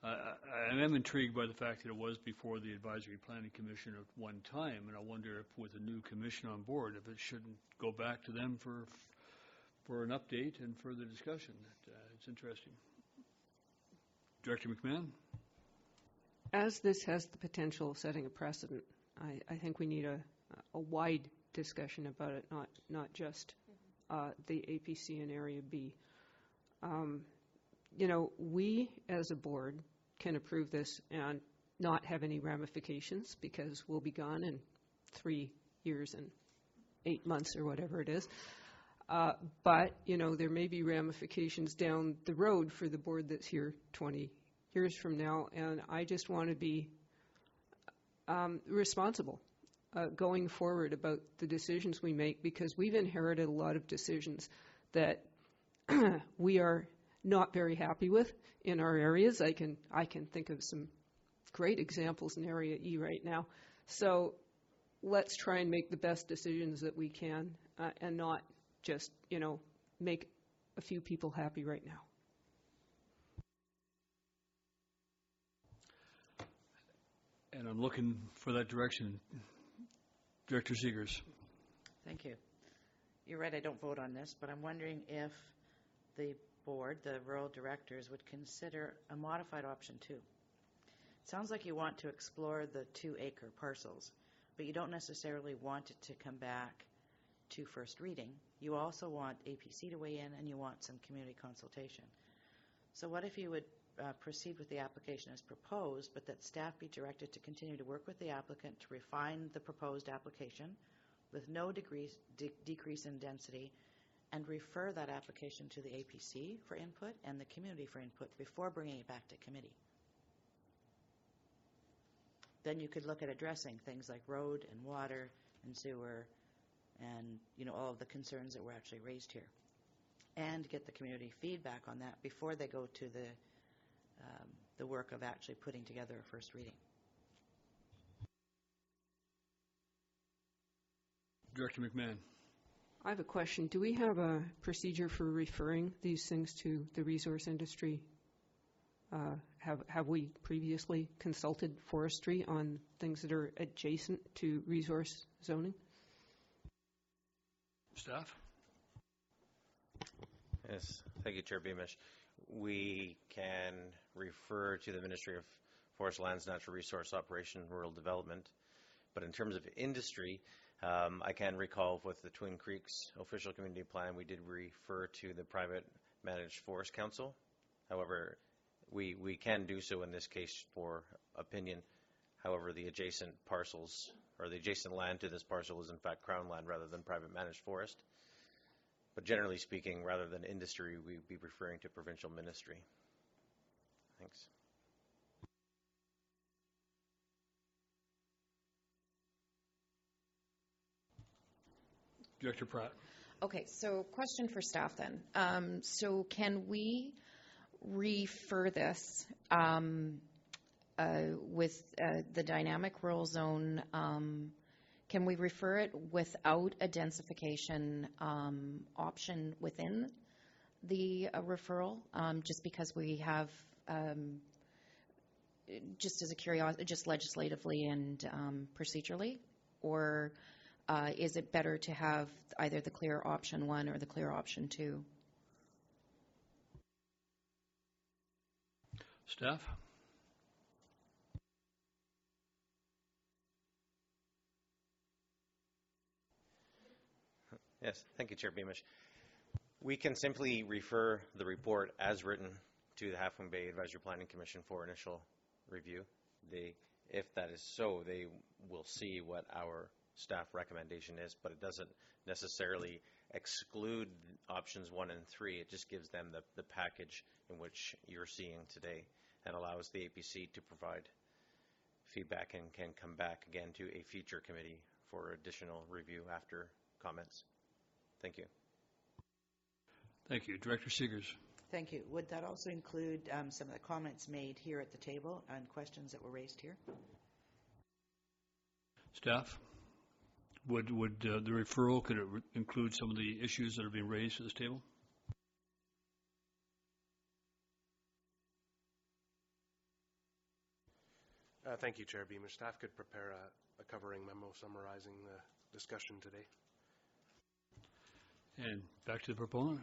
I am intrigued by the fact that it was before the Advisory Planning Commission at one time, and I wonder if with a new commission on board, if it shouldn't go back to them for an update and further discussion. It's interesting. Director McMahon? As this has the potential of setting a precedent, I think we need a wide discussion about it, not just the APC and Area B. We as a board can approve this and not have any ramifications because we'll be gone in 3 years and 8 months or whatever it is. But, there may be ramifications down the road for the board that's here 20 years from now, and I just want to be responsible going forward about the decisions we make, because we've inherited a lot of decisions that we are not very happy with in our areas. I can think of some great examples in Area E right now. So let's try and make the best decisions that we can and not just, make a few people happy right now. And I'm looking for that direction. Director Zegers. Thank you. You're right, I don't vote on this, but I'm wondering if the board, the rural directors, would consider a modified option 2. It sounds like you want to explore the 2-acre parcels, but you don't necessarily want it to come back to first reading. You also want APC to weigh in, and you want some community consultation. So what if you would proceed with the application as proposed, but that staff be directed to continue to work with the applicant to refine the proposed application with no decrease in density, and refer that application to the APC for input and the community for input before bringing it back to committee. Then you could look at addressing things like road and water and sewer and all of the concerns that were actually raised here, and get the community feedback on that before they go to the work of actually putting together a first reading. Director McMahon. I have a question. Do we have a procedure for referring these things to the resource industry? Have we previously consulted forestry on things that are adjacent to resource zoning? Staff? Yes, thank you, Chair Beamish. We can refer to the Ministry of Forest, Lands, Natural Resource Operation, Rural Development. But in terms of industry, I can recall with the Twin Creeks official community plan, we did refer to the Private Managed Forest Council. However, we can do so in this case for opinion. However, the adjacent parcels or the adjacent land to this parcel is in fact Crown land rather than private managed forest. But generally speaking, rather than industry, we'd be referring to provincial ministry. Thanks. Director Pratt. Okay, so question for staff then. So can we refer this with the dynamic rural zone? Can we refer it without a densification option within the referral? Just because we have, just as a curiosity, just legislatively and procedurally? Or is it better to have either the clear option 1 or the clear option 2? Staff? Yes, thank you, Chair Beamish. We can simply refer the report as written to the Half Moon Bay Advisory Planning Commission for initial review. If that is so, they will see what our staff recommendation is, but it doesn't necessarily exclude options 1 and 3. It just gives them the package in which you're seeing today and allows the APC to provide feedback and can come back again to a future committee for additional review after comments. Thank you. Thank you. Director Seegers. Thank you. Would that also include some of the comments made here at the table and questions that were raised here? Staff? Would the referral, could it include some of the issues that are being raised at this table? Thank you, Chair Beamish. Staff could prepare a covering memo summarizing the discussion today. And back to the proponent.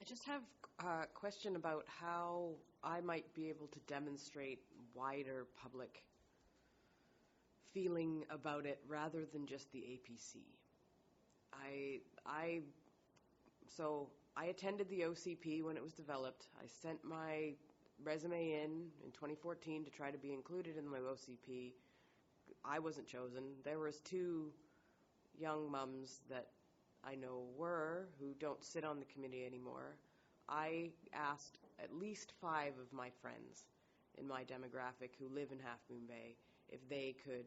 I just have a question about how I might be able to demonstrate wider public feeling about it rather than just the APC. So I attended the OCP when it was developed. I sent my resume in 2014 to try to be included in the OCP. I wasn't chosen. There was 2 young mums that I know who don't sit on the committee anymore. I asked at least 5 of my friends in my demographic who live in Half Moon Bay if they could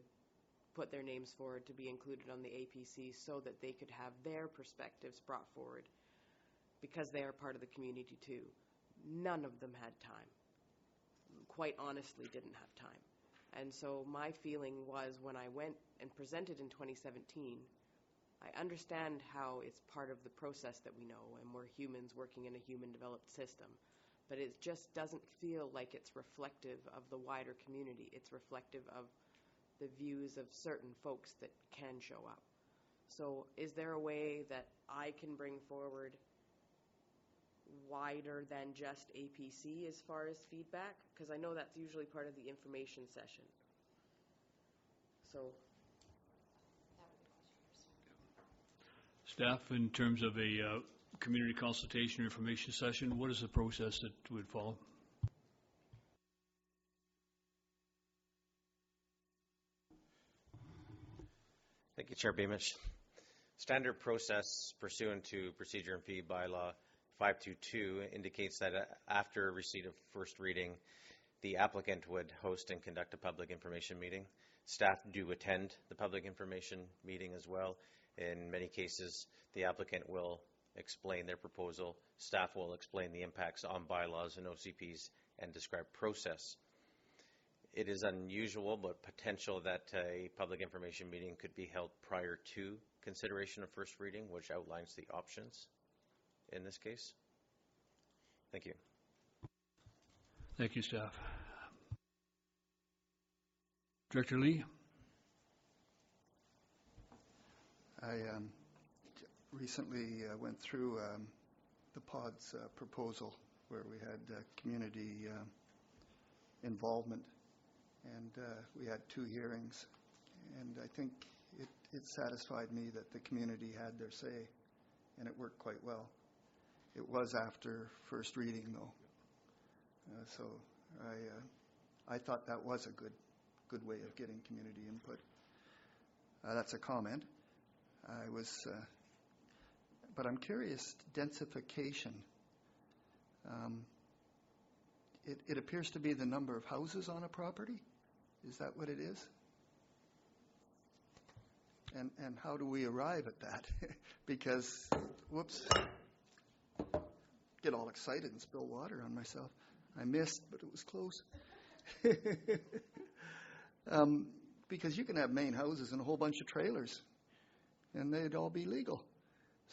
put their names forward to be included on the APC so that they could have their perspectives brought forward because they are part of the community too. None of them had time. Quite honestly, didn't have time. And so my feeling was when I went and presented in 2017, I understand how it's part of the process that we know, and we're humans working in a human-developed system, but it just doesn't feel like it's reflective of the wider community. It's reflective of the views of certain folks that can show up. So is there a way that I can bring forward wider than just APC as far as feedback? Because I know that's usually part of the information session. So Staff, in terms of a community consultation or information session, what is the process that would follow? Thank you, Chair Beamish. Standard process pursuant to Procedure and Fee Bylaw 522 indicates that after receipt of first reading, the applicant would host and conduct a public information meeting. Staff do attend the public information meeting as well. In many cases, the applicant will explain their proposal. Staff will explain the impacts on bylaws and OCPs and describe process. it is unusual but potential that a public information meeting could be held prior to consideration of first reading, which outlines the options in this case. Thank you. Thank you, staff. Director Lee? I recently went through the PODS proposal where we had community involvement, and we had 2 hearings, and I think it satisfied me that the community had their say, and it worked quite well. It was after first reading, though, so I thought that was a good way of getting community input. That's a comment. But I'm curious, densification. It appears to be the number of houses on a property. Is that what it is? And how do we arrive at that? Because, whoops, get all excited and spill water on myself. I missed, but it was close. Because you can have main houses and a whole bunch of trailers, and they'd all be legal.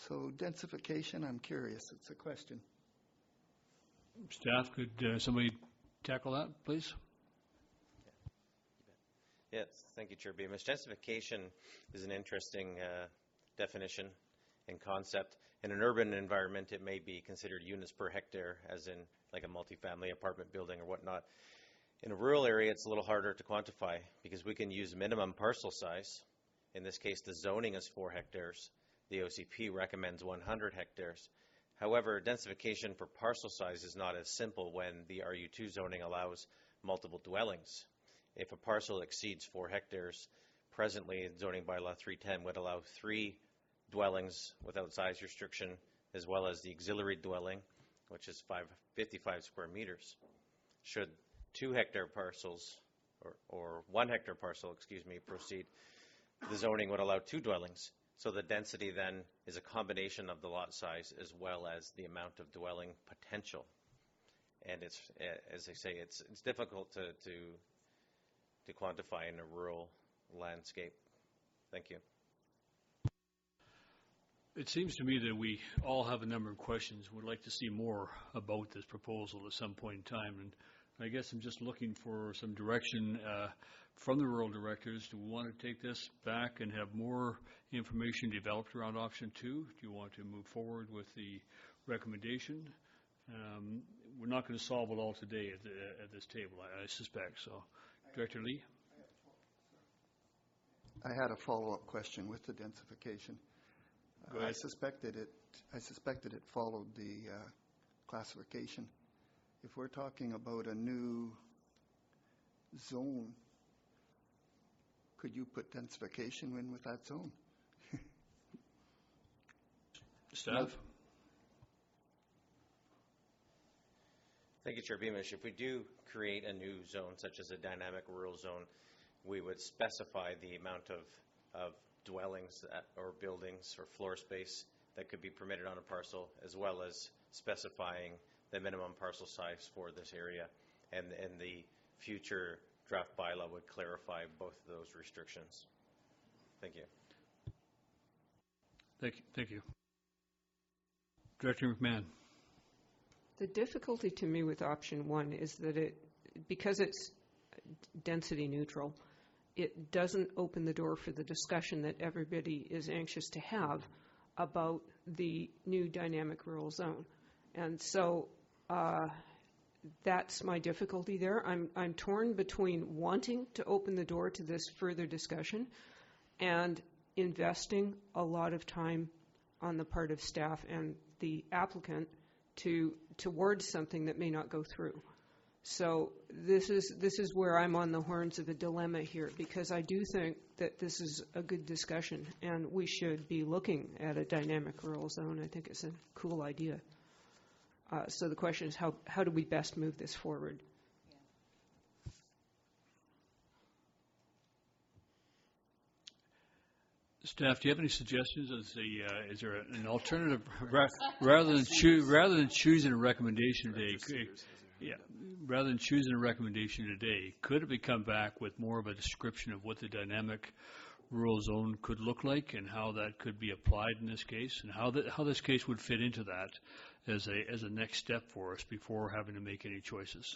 So densification, I'm curious. It's a question. Staff, could somebody tackle that, please? Yes, thank you, Chair Beamish. Densification is an interesting definition and concept. In an urban environment, it may be considered units per hectare, as in like a multifamily apartment building or whatnot. In a rural area, it's a little harder to quantify because we can use minimum parcel size. In this case, the zoning is 4 hectares. The OCP recommends 100 hectares. However, densification for parcel size is not as simple when the RU2 zoning allows multiple dwellings. If a parcel exceeds 4 hectares, presently zoning bylaw 310 would allow 3 dwellings without size restriction, as well as the auxiliary dwelling, which is 55 square meters. Should 2 hectare parcels, or 1 hectare parcel, proceed, the zoning would allow 2 dwellings. So the density then is a combination of the lot size as well as the amount of dwelling potential. And it's, as I say, it's difficult to quantify in a rural landscape. Thank you. It seems to me that we all have a number of questions. We'd like to see more about this proposal at some point in time. And I guess I'm just looking for some direction from the rural directors. Do we want to take this back and have more information developed around option 2? Do you want to move forward with the recommendation? We're not going to solve it all today at this table, I suspect. So, Director Lee? I had a follow-up question with the densification. Go ahead. I suspected it followed the classification. If we're talking about a new zone, could you put densification in with that zone? Staff? Thank you, Chair Beamish. If we do create a new zone, such as a dynamic rural zone, we would specify the amount of dwellings or buildings or floor space that could be permitted on a parcel, as well as specifying the minimum parcel size for this area. And the future draft bylaw would clarify both of those restrictions. Thank you. Thank you. Director McMahon. The difficulty to me with option 1 is that because it's density neutral, it doesn't open the door for the discussion that everybody is anxious to have about the new dynamic rural zone. And so that's my difficulty there. I'm torn between wanting to open the door to this further discussion and investing a lot of time on the part of staff and the applicant towards something that may not go through. So this is where I'm on the horns of a dilemma here, because I do think that this is a good discussion and we should be looking at a dynamic rural zone. I think it's a cool idea. So the question is, how do we best move this forward? Staff, do you have any suggestions? Is there an alternative rather than choosing a recommendation today? Yeah, rather than choosing a recommendation today, could we come back with more of a description of what the dynamic rural zone could look like and how that could be applied in this case, and how this case would fit into that as a next step for us before having to make any choices?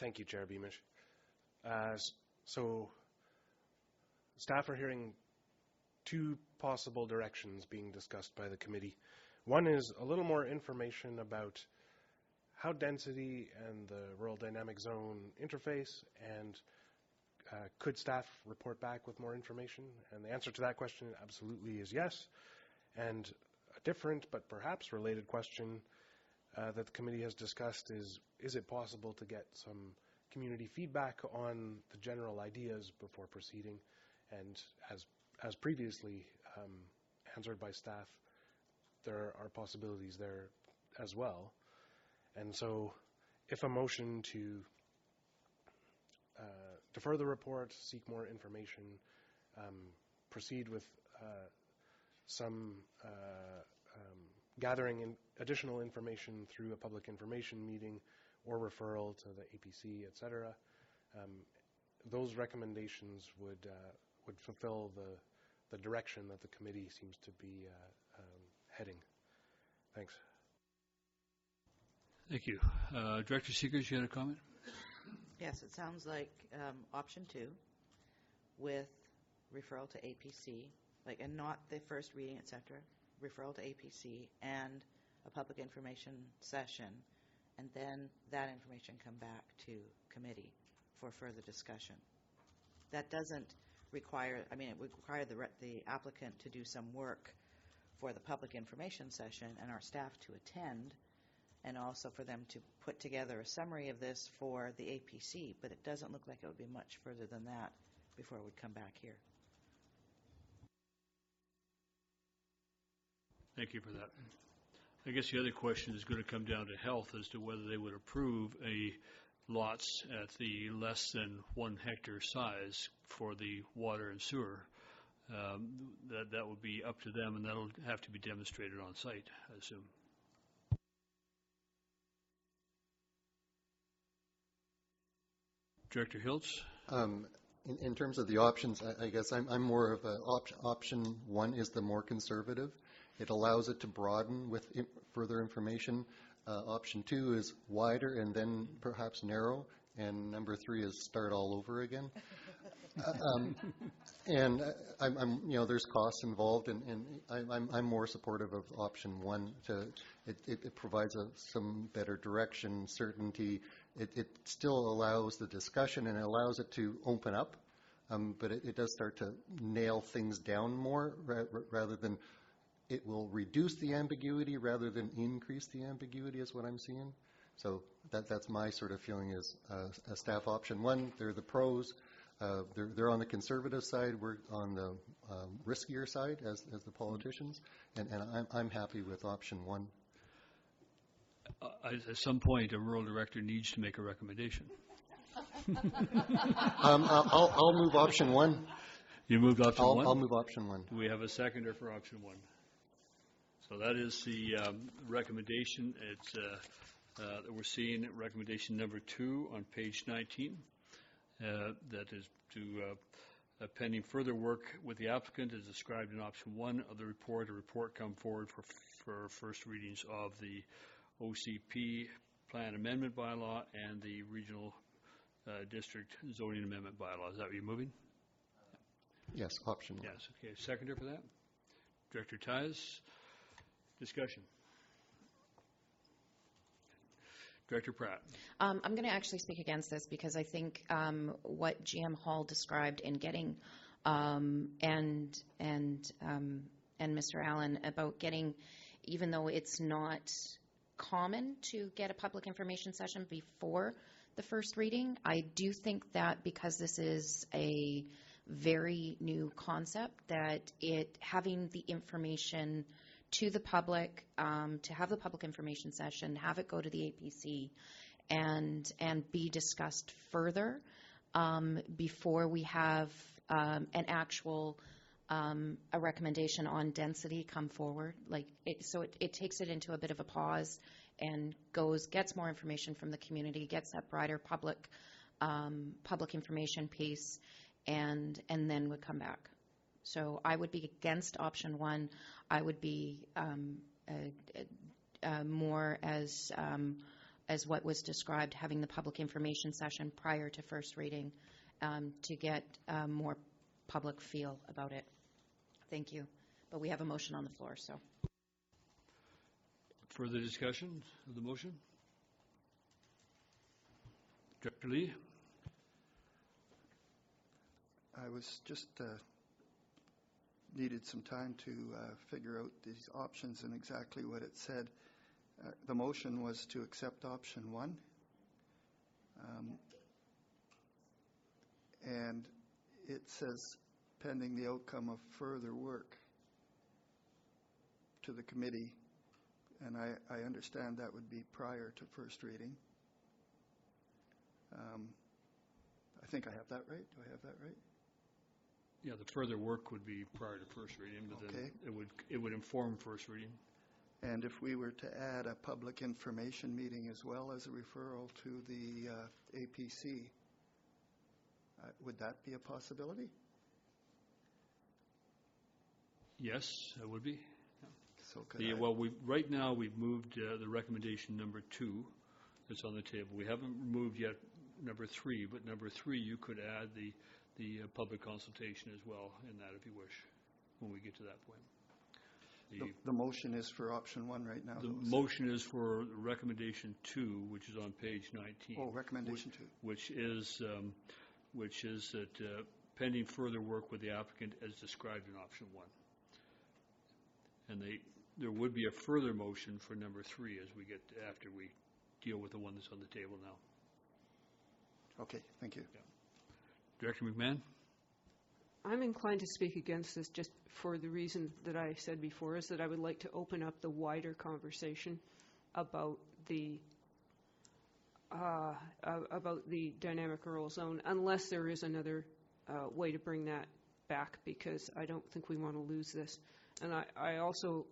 Thank you, Chair Beamish. So staff are hearing two possible directions being discussed by the committee. One is a little more information about how density and the rural dynamic zone interface, and could staff report back with more information? And the answer to that question absolutely is yes. And a different but perhaps related question that the committee has discussed is it possible to get some community feedback on the general ideas before proceeding? And as previously answered by staff, there are possibilities there as well. And so if a motion to defer the report, seek more information, proceed with some gathering additional information through a public information meeting or referral to the APC, et cetera, those recommendations would fulfill the direction that the committee seems to be heading. Thanks. Thank you. Director Seekers, you had a comment? Yes, it sounds like option 2 with referral to APC, and not the first reading, et cetera, referral to APC and a public information session, and then that information come back to committee for further discussion. That doesn't require, it would require the applicant to do some work for the public information session and our staff to attend, and also for them to put together a summary of this for the APC, but it doesn't look like it would be much further than that before it would come back here. Thank you for that. I guess the other question is going to come down to health as to whether they would approve lots at the less than 1 hectare size for the water and sewer. That would be up to them, and that'll have to be demonstrated on site, I assume. Director Hiltz? In terms of the options, I guess I'm more of option 1 is the more conservative. It allows it to broaden with further information. Option 2 is wider and then perhaps narrow, and number 3 is start all over again. And there's costs involved, and I'm more supportive of option 1. It provides some better direction, certainty. It still allows the discussion and it allows it to open up, but it does start to nail things down more rather than. It will reduce the ambiguity rather than increase the ambiguity is what I'm seeing. So that's my sort of feeling is a staff option 1. They're the pros. They're on the conservative side. We're on the riskier side as the politicians. And I'm happy with option 1. At some point, a rural director needs to make a recommendation. I'll move option 1. You moved option 1? I'll move option 1. Do we have a seconder for option 1? So that is the recommendation. It's that we're seeing recommendation number 2 on page 19. That is to pending further work with the applicant as described in option 1 of the report. A report come forward for first readings of the OCP plan amendment bylaw and the regional district zoning amendment bylaw. Is that what you're moving? Yes, option 1. Yes. Okay. Seconder for that? Director Ties? Discussion. Director Pratt. I'm going to actually speak against this because I think what GM Hall described in getting and Mr. Allen about getting, even though it's not common to get a public information session before the first reading, I do think that because this is a very new concept, that having the information to the public, to have the public information session, have it go to the APC, and be discussed further before we have an actual a recommendation on density come forward. So it takes it into a bit of a pause and gets more information from the community, gets that broader public information piece, and then would come back. So I would be against option 1. I would be more as what was described, having the public information session prior to first reading to get more public feel about it. Thank you. But we have a motion on the floor, so. Further discussion of the motion? Director Lee? I was just needed some time to figure out these options and exactly what it said. The motion was to accept option 1. And it says pending the outcome of further work to the committee, and I understand that would be prior to first reading. I think I have that right. Do I have that right? Yeah, the further work would be prior to first reading, but then it would inform first reading. And if we were to add a public information meeting as well as a referral to the APC, would that be a possibility? Yes, it would be. So could well, right now we've moved the recommendation number 2 that's on the table. We haven't moved yet number 3, but number 3 you could add the public consultation as well in that if you wish when we get to that point. The motion is for option 1 right now. The motion is for recommendation 2, which is on page 19. Oh, recommendation 2. Which is that pending further work with the applicant as described in option 1. And there would be a further motion for number 3 as we get after we deal with the one that's on the table now. Okay, thank you. Yeah. Director McMahon? I'm inclined to speak against this just for the reason that I said before, is that I would like to open up the wider conversation about the dynamic rural zone, unless there is another way to bring that back, because I don't think we want to lose this. And I also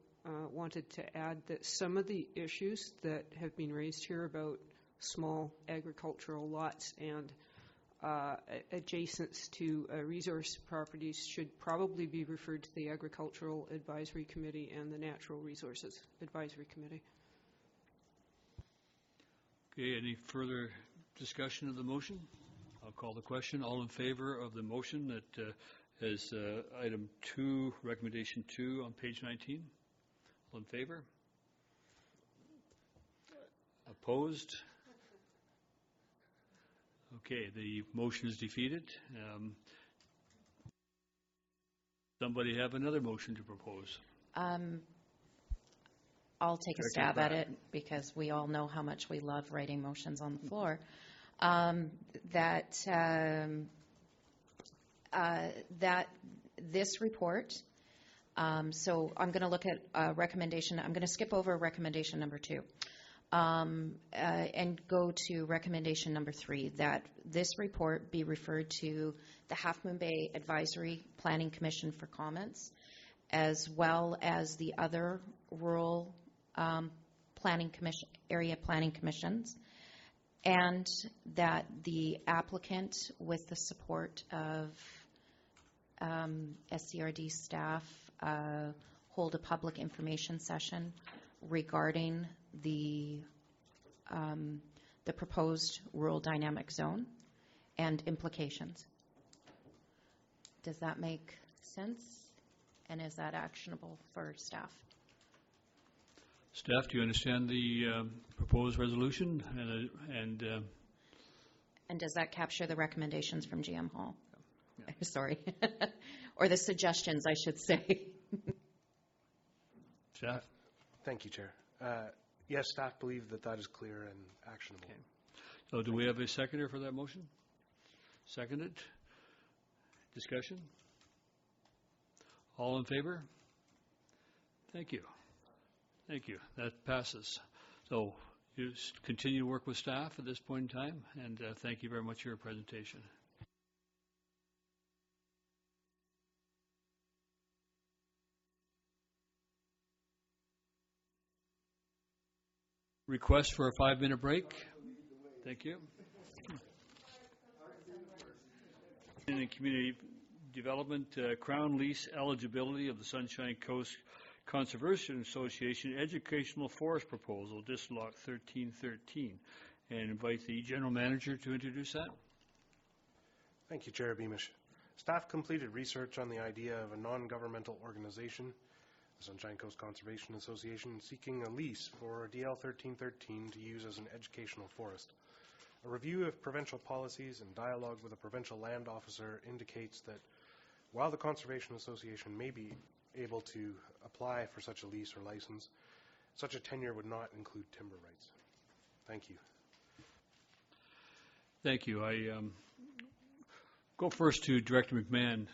wanted to add that some of the issues that have been raised here about small agricultural lots and adjacent to resource properties should probably be referred to the Agricultural Advisory Committee and the Natural Resources Advisory Committee. Okay, any further discussion of the motion? I'll call the question. All in favor of the motion that is item 2, recommendation 2 on page 19? All in favor? Opposed? Okay, the motion is defeated. Somebody have another motion to propose? I'll take a stab at it because we all know how much we love writing motions on the floor. That this report, so I'm going to look at recommendation, I'm going to skip over recommendation number 2 and go to recommendation number 3, that this report be referred to the Half Moon Bay Advisory Planning Commission for comments, as well as the other rural planning commission, area planning commissions, and that the applicant, with the support of SCRD staff, hold a public information session regarding the proposed rural dynamic zone and implications. Does that make sense? And is that actionable for staff? Staff, do you understand the proposed resolution? And does that capture the recommendations from GM Hall? Yeah. Sorry. Or the suggestions, I should say. Staff? Thank you, Chair. Yes, staff believe that that is clear and actionable. Okay. So do we have a seconder for that motion? Seconded. Discussion? All in favor? Thank you. Thank you. That passes. So you continue to work with staff at this point in time, and thank you very much for your presentation. request for a 5-minute break. Thank you. In community development, Crown lease eligibility of the Sunshine Coast Conservation Association educational forest proposal, District 1313, and invite the general manager to introduce that. Thank you, Chair Beamish. Staff completed research on the idea of a non-governmental organization, the Sunshine Coast Conservation Association, seeking a lease for DL 1313 to use as an educational forest. A review of provincial policies and dialogue with a provincial land officer indicates that while the Conservation Association may be able to apply for such a lease or license, such a tenure would not include timber rights. Thank you. Thank you. I go first to Director McMahon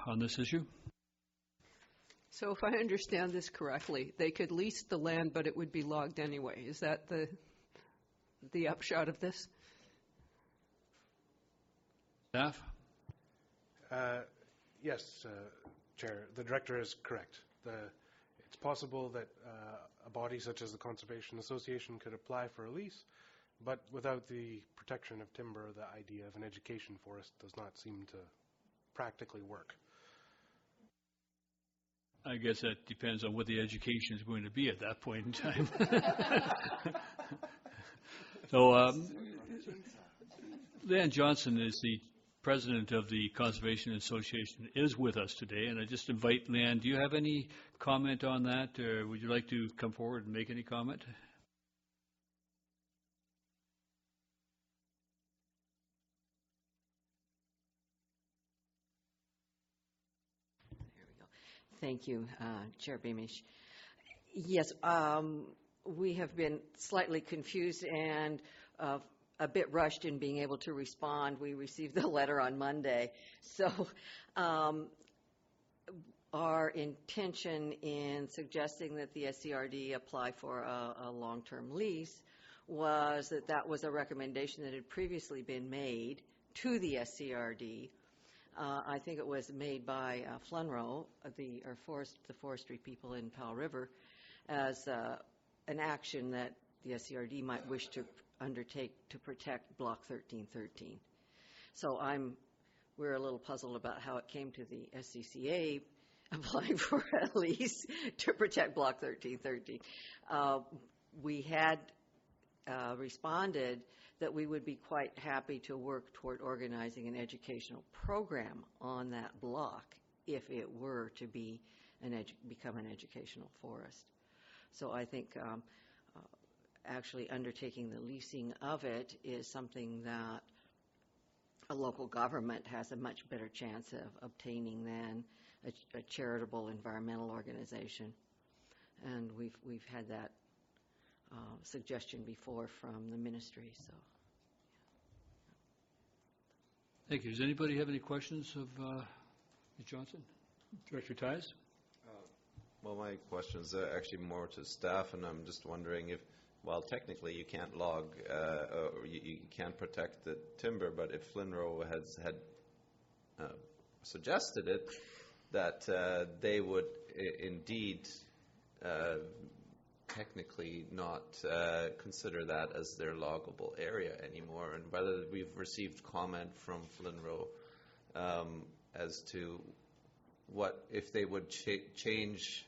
on this issue. So if I understand this correctly, they could lease the land, but it would be logged anyway. Is that the upshot of this? Staff? Yes, Chair. The Director is correct. It's possible that a body such as the Conservation Association could apply for a lease, but without the protection of timber, the idea of an education forest does not seem to practically work. I guess that depends on what the education is going to be at that point in time. So, Leanne Johnson is the president of the Conservation Association, is with us today, and I just invite Leanne, do you have any comment on that, or would you like to come forward and make any comment? Thank you, Chair Beamish. Yes, we have been slightly confused and a bit rushed in being able to respond. We received the letter on Monday. So our intention in suggesting that the SCRD apply for a long-term lease was that was a recommendation that had previously been made to the SCRD. I think it was made by Flunro, the forestry people in Powell River, as an action that the SCRD might wish to undertake to protect Block 1313. So we're a little puzzled about how it came to the SCCA applying for a lease to protect Block 1313. We had responded that we would be quite happy to work toward organizing an educational program on that block if it were to be become an educational forest. So I think actually undertaking the leasing of it is something that a local government has a much better chance of obtaining than a charitable environmental organization. And we've had that suggestion before from the ministry. So, thank you. Does anybody have any questions of Ms. Johnson? Director Ties? Well, my question is actually more to staff, and I'm just wondering if, well, technically you can't log, or you can't protect the timber, but if Flynro had suggested it, that they would indeed technically not consider that as their loggable area anymore, and whether we've received comment from Flynro as to what if they would change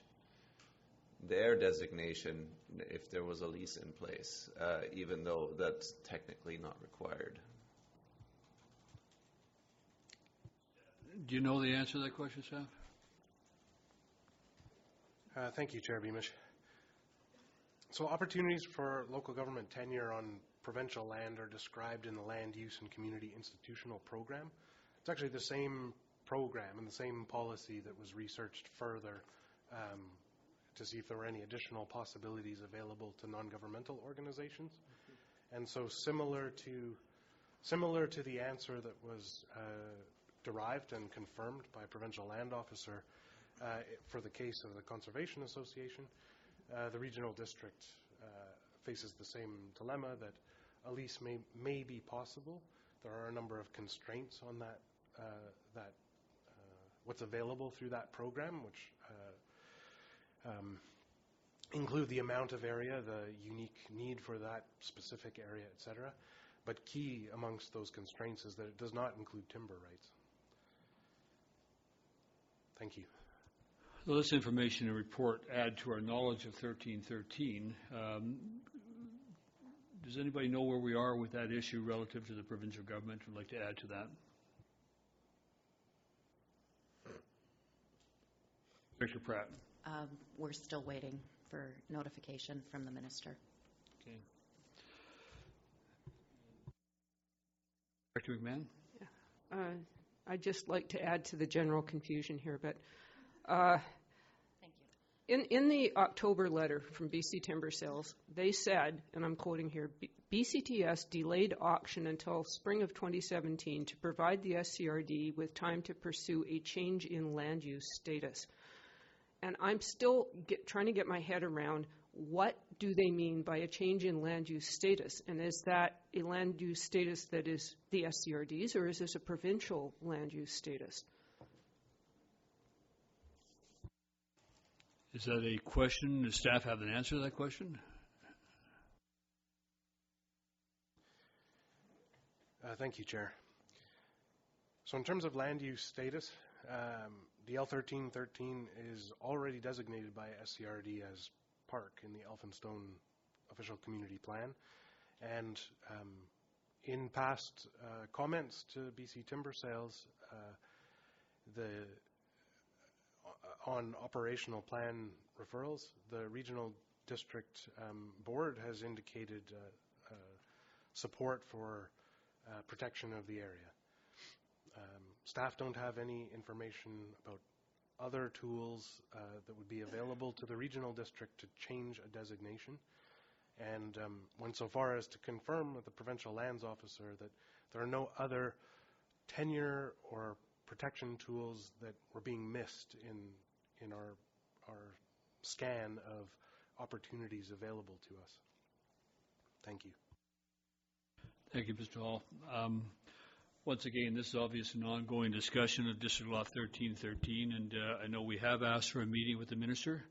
their designation if there was a lease in place, even though that's technically not required. Do you know the answer to that question, staff? Thank you, Chair Beamish. So opportunities for local government tenure on provincial land are described in the Land Use and Community Institutional Program. It's actually the same program and the same policy that was researched further to see if there were any additional possibilities available to non-governmental organizations. And so similar to the answer that was derived and confirmed by a provincial land officer for the case of the Conservation Association, the regional district faces the same dilemma that a lease may be possible. There are a number of constraints on that what's available through that program, which include the amount of area, the unique need for that specific area, etc. But key amongst those constraints is that it does not include timber rights. Thank you. So this information and report add to our knowledge of 1313. Does anybody know where we are with that issue relative to the provincial government? Would like to add to that? Director Pratt. We're still waiting for notification from the minister. Okay. Director McMahon? I'd just like to add to the general confusion here, but Thank you. in the October letter from BC Timber Sales, they said, and I'm quoting here, BCTS delayed auction until spring of 2017 to provide the SCRD with time to pursue a change in land use status. And I'm still trying to get my head around what do they mean by a change in land use status? And is that a land use status that is the SCRD's, or is this a provincial land use status? Is that a question? Does staff have an answer to that question? Thank you, Chair. So in terms of land use status, the L1313 is already designated by SCRD as park in the Elphinstone Official Community Plan. And in past comments to BC Timber Sales, on operational plan referrals, the Regional District Board has indicated support for protection of the area. Staff don't have any information about other tools that would be available to the regional district to change a designation, and went so far as to confirm with the provincial lands officer that there are no other tenure or protection tools that were being missed in our scan of opportunities available to us. Thank you. Thank you, Mr. Hall. Once again, this is obviously an ongoing discussion of District Law 1313, and I know we have asked for a meeting with the minister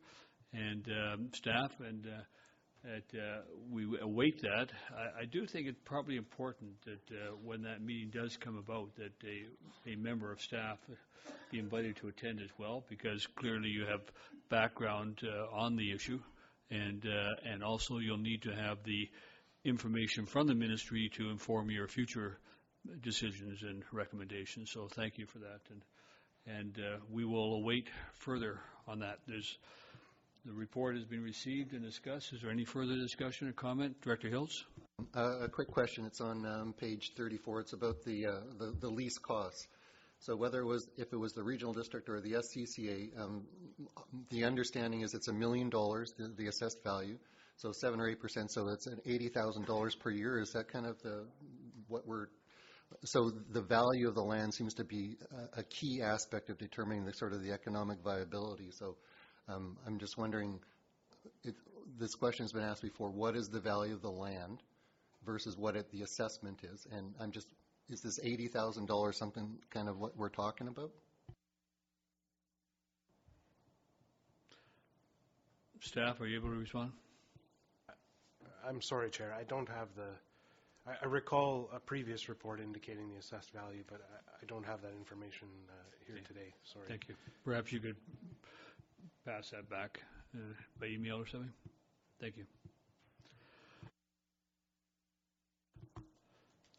and staff, and we await that. I do think it's probably important that when that meeting does come about, that a member of staff be invited to attend as well, because clearly you have background on the issue, and also you'll need to have the information from the ministry to inform your future decisions and recommendations. So thank you for that, and we will await further on that. The report has been received and discussed. Is there any further discussion or comment? Director Hiltz? A quick question. It's on page 34. It's about the lease costs. So if it was the regional district or the SCCA, the understanding is it's $1 million, the assessed value. So 7 or 8%. So that's at $80,000 per year. Is that kind of so the value of the land seems to be a key aspect of determining the economic viability. So I'm just wondering, this question has been asked before, what is the value of the land versus what the assessment is? And is this $80,000 something kind of what we're talking about? Staff, are you able to respond? I'm sorry, Chair. I don't have I recall a previous report indicating the assessed value, but I don't have that information here today. Sorry. Thank you. Perhaps you could pass that back by email or something. Thank you.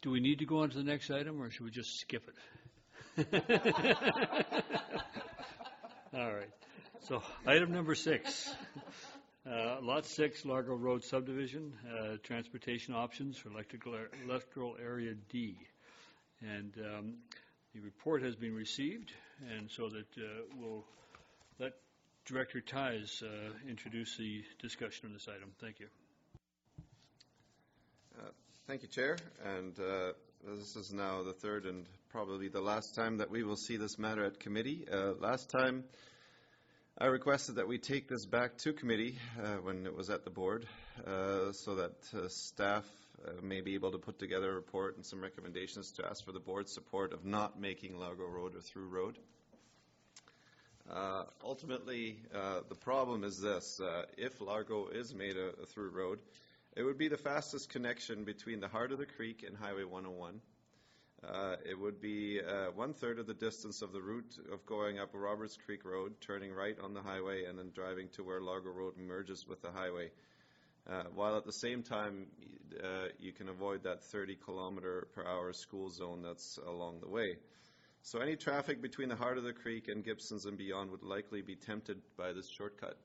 Do we need to go on to the next item, or should we just skip it? All right. So item number 6. Lot 6, Largo Road subdivision, transportation options for electoral area D. And the report has been received, and so that we'll let Director Ties introduce the discussion on this item. Thank you. Thank you, Chair. And this is now the third and probably the last time that we will see this matter at committee. Last time, I requested that we take this back to committee when it was at the board so that staff may be able to put together a report and some recommendations to ask for the board's support of not making Largo Road a through road. Ultimately, the problem is this. If Largo is made a through road, it would be the fastest connection between the heart of the creek and Highway 101. It would be 1/3 of the distance of the route of going up Roberts Creek Road, turning right on the highway, and then driving to where Largo Road merges with the highway. While at the same time, you can avoid that 30-kilometer-per-hour school zone that's along the way. So any traffic between the heart of the creek and Gibsons and beyond would likely be tempted by this shortcut.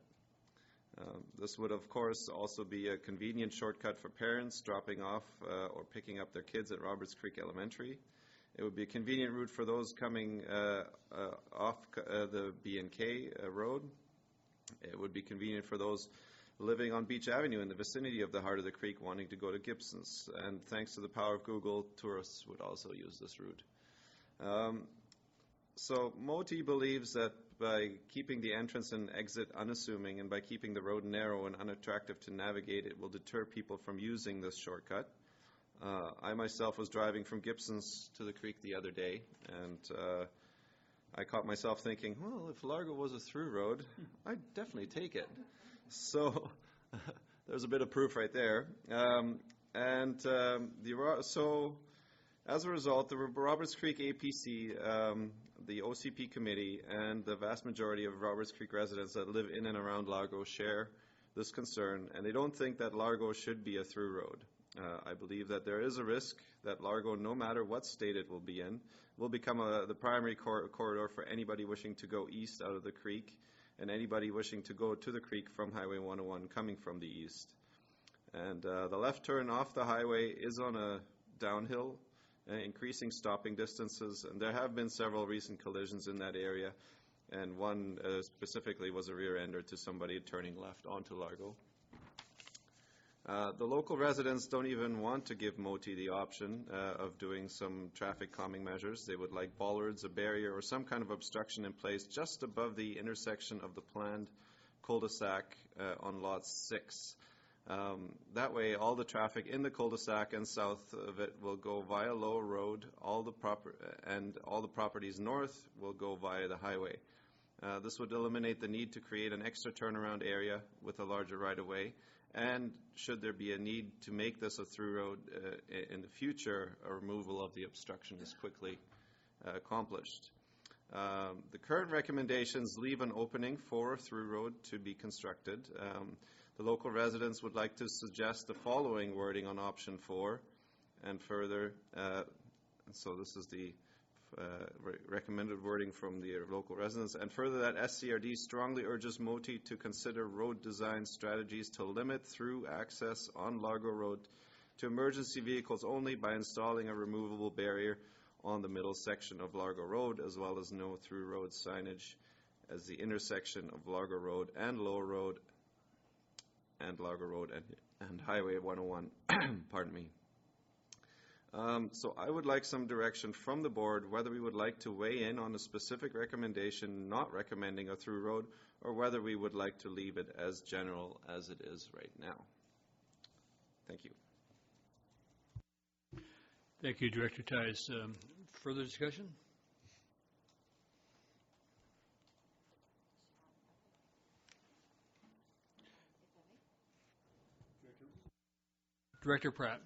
This would, of course, also be a convenient shortcut for parents dropping off or picking up their kids at Roberts Creek Elementary. It would be a convenient route for those coming off the B&K road. It would be convenient for those living on Beach Avenue in the vicinity of the heart of the creek wanting to go to Gibsons. And thanks to the power of Google, tourists would also use this route. So Moti believes that by keeping the entrance and exit unassuming and by keeping the road narrow and unattractive to navigate, it will deter people from using this shortcut. I myself was driving from Gibsons to the creek the other day, and I caught myself thinking, well, if Largo was a through road, I'd definitely take it. So there's a bit of proof right there. So as a result, the Roberts Creek APC, the OCP committee, and the vast majority of Roberts Creek residents that live in and around Largo share this concern, and they don't think that Largo should be a through road. I believe that there is a risk that Largo, no matter what state it will be in, will become the primary corridor for anybody wishing to go east out of the creek and anybody wishing to go to the creek from Highway 101 coming from the east. And the left turn off the highway is on a downhill, increasing stopping distances, and there have been several recent collisions in that area, and one specifically was a rear-ender to somebody turning left onto Largo. The local residents don't even want to give Moti the option of doing some traffic calming measures. They would like bollards, a barrier, or some kind of obstruction in place just above the intersection of the planned cul-de-sac on Lot 6. That way, all the traffic in the cul-de-sac and south of it will go via Low Road, and all the properties north will go via the highway. This would eliminate the need to create an extra turnaround area with a larger right-of-way, and should there be a need to make this a through road in the future, a removal of the obstruction is quickly accomplished. The current recommendations leave an opening for a through road to be constructed. The local residents would like to suggest the following wording on option 4, and further, so this is the recommended wording from the local residents, and further that SCRD strongly urges Moti to consider road design strategies to limit through access on Largo Road to emergency vehicles only by installing a removable barrier on the middle section of Largo Road, as well as no through road signage as the intersection of Largo Road and Low Road and Largo Road and Highway 101. Pardon me. So I would like some direction from the board whether we would like to weigh in on a specific recommendation not recommending a through road, or whether we would like to leave it as general as it is right now. Thank you. Thank you, Director Theis. Further discussion? Director Pratt.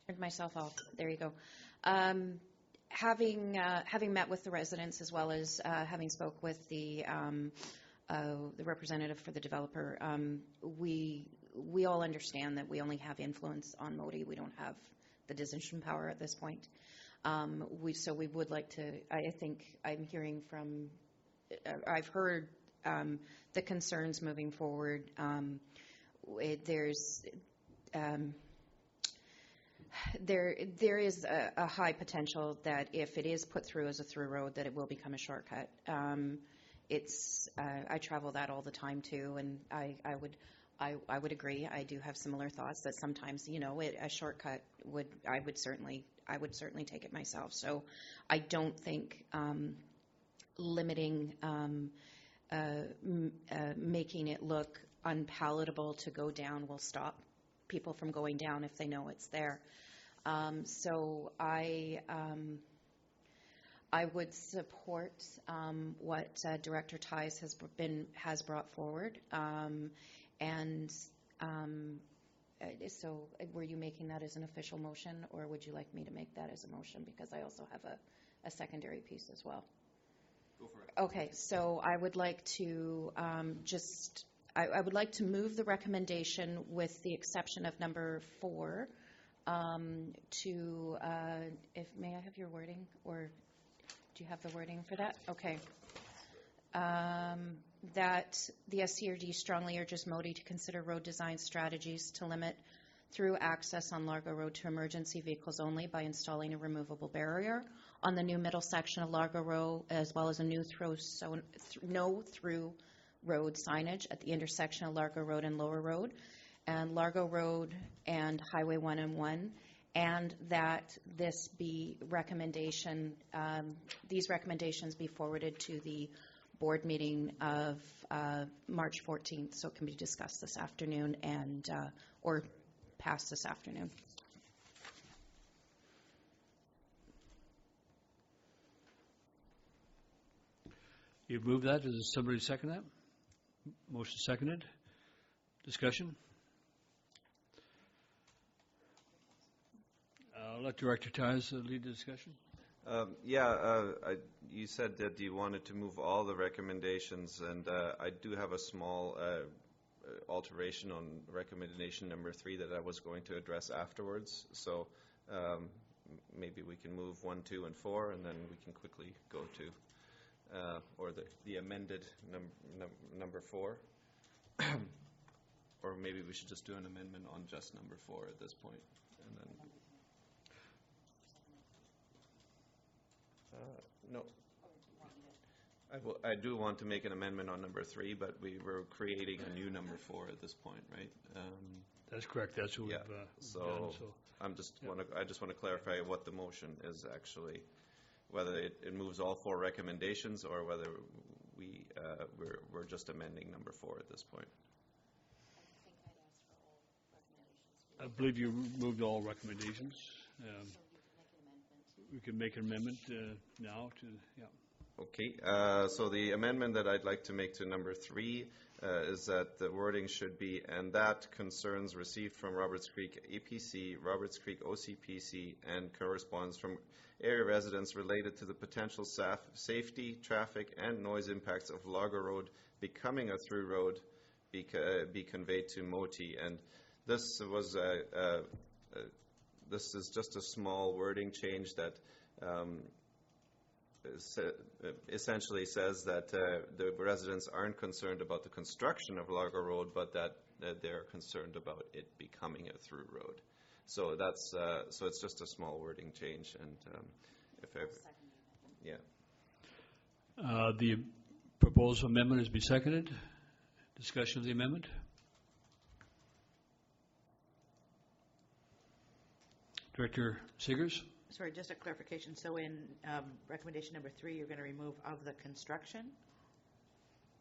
Turned myself off. There you go. Having met with the residents, as well as having spoke with the representative for the developer, we all understand that we only have influence on Moti. We don't have the decision power at this point. So we would like to. I think I'm hearing from. I've heard the concerns moving forward. There is a high potential that if it is put through as a through road, that it will become a shortcut. I travel that all the time too, and I would agree. I do have similar thoughts that sometimes, a shortcut I would certainly take it myself. So I don't think limiting, making it look unpalatable to go down will stop people from going down if they know it's there. So I would support what Director Ties has brought forward. So were you making that as an official motion, or would you like me to make that as a motion? Because I also have a secondary piece as well. Go for it. Okay, so I would like to I would like to move the recommendation with the exception of number 4 may I have your wording, or do you have the wording for that? Okay. That the SCRD strongly urges Modi to consider road design strategies to limit through access on Largo Road to emergency vehicles only by installing a removable barrier on the new middle section of Largo Road, as well as a no through road signage at the intersection of Largo Road and Lower Road, and Largo Road and Highway 1 and that this be these recommendations be forwarded to the board meeting of March 14th, so it can be discussed this afternoon and or passed this afternoon. You've moved that. Does somebody second that? Motion seconded. Discussion? I'll let Director Ties lead the discussion. You said that you wanted to move all the recommendations, and I do have a small alteration on recommendation number 3 that I was going to address afterwards. So maybe we can move 1, 2, and 4, and then we can quickly go to or the amended number 4. Or maybe we should just do an amendment on just number 4 at this point, and then. No. I do want to make an amendment on number 3, but we were creating a new number 4 at this point, right? That's correct. That's what we've done. So I just want to clarify what the motion is actually, whether it moves all 4 recommendations or whether we're just amending number 4 at this point. I believe you moved all recommendations. We can make an amendment now to, Okay, so the amendment that I'd like to make to number 3 is that the wording should be, and that concerns received from Roberts Creek APC, Roberts Creek OCPC, and corresponds from area residents related to the potential safety, traffic, and noise impacts of Largo Road becoming a through road be conveyed to MOTI. And this was this is just a small wording change that essentially says that the residents aren't concerned about the construction of Largo Road, but that they're concerned about it becoming a through road. So that's so it's just a small wording change, and if ever, the proposed amendment has been seconded. Discussion of the amendment. Director Seegers? Sorry, just a clarification. So in recommendation number 3, you're going to remove of the construction?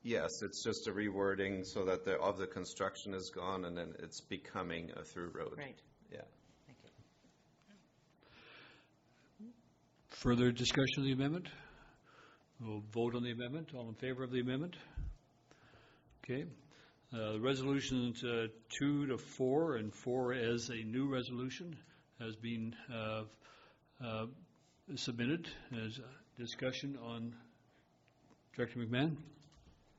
Yes, it's just a rewording so that the of the construction is gone and then it's becoming a through road. Right. Yeah. Thank you. Further discussion of the amendment? We'll vote on the amendment. All in favor of the amendment? Okay. Resolutions 2 to 4 and 4 as a new resolution has been submitted as a discussion on. Director McMahon?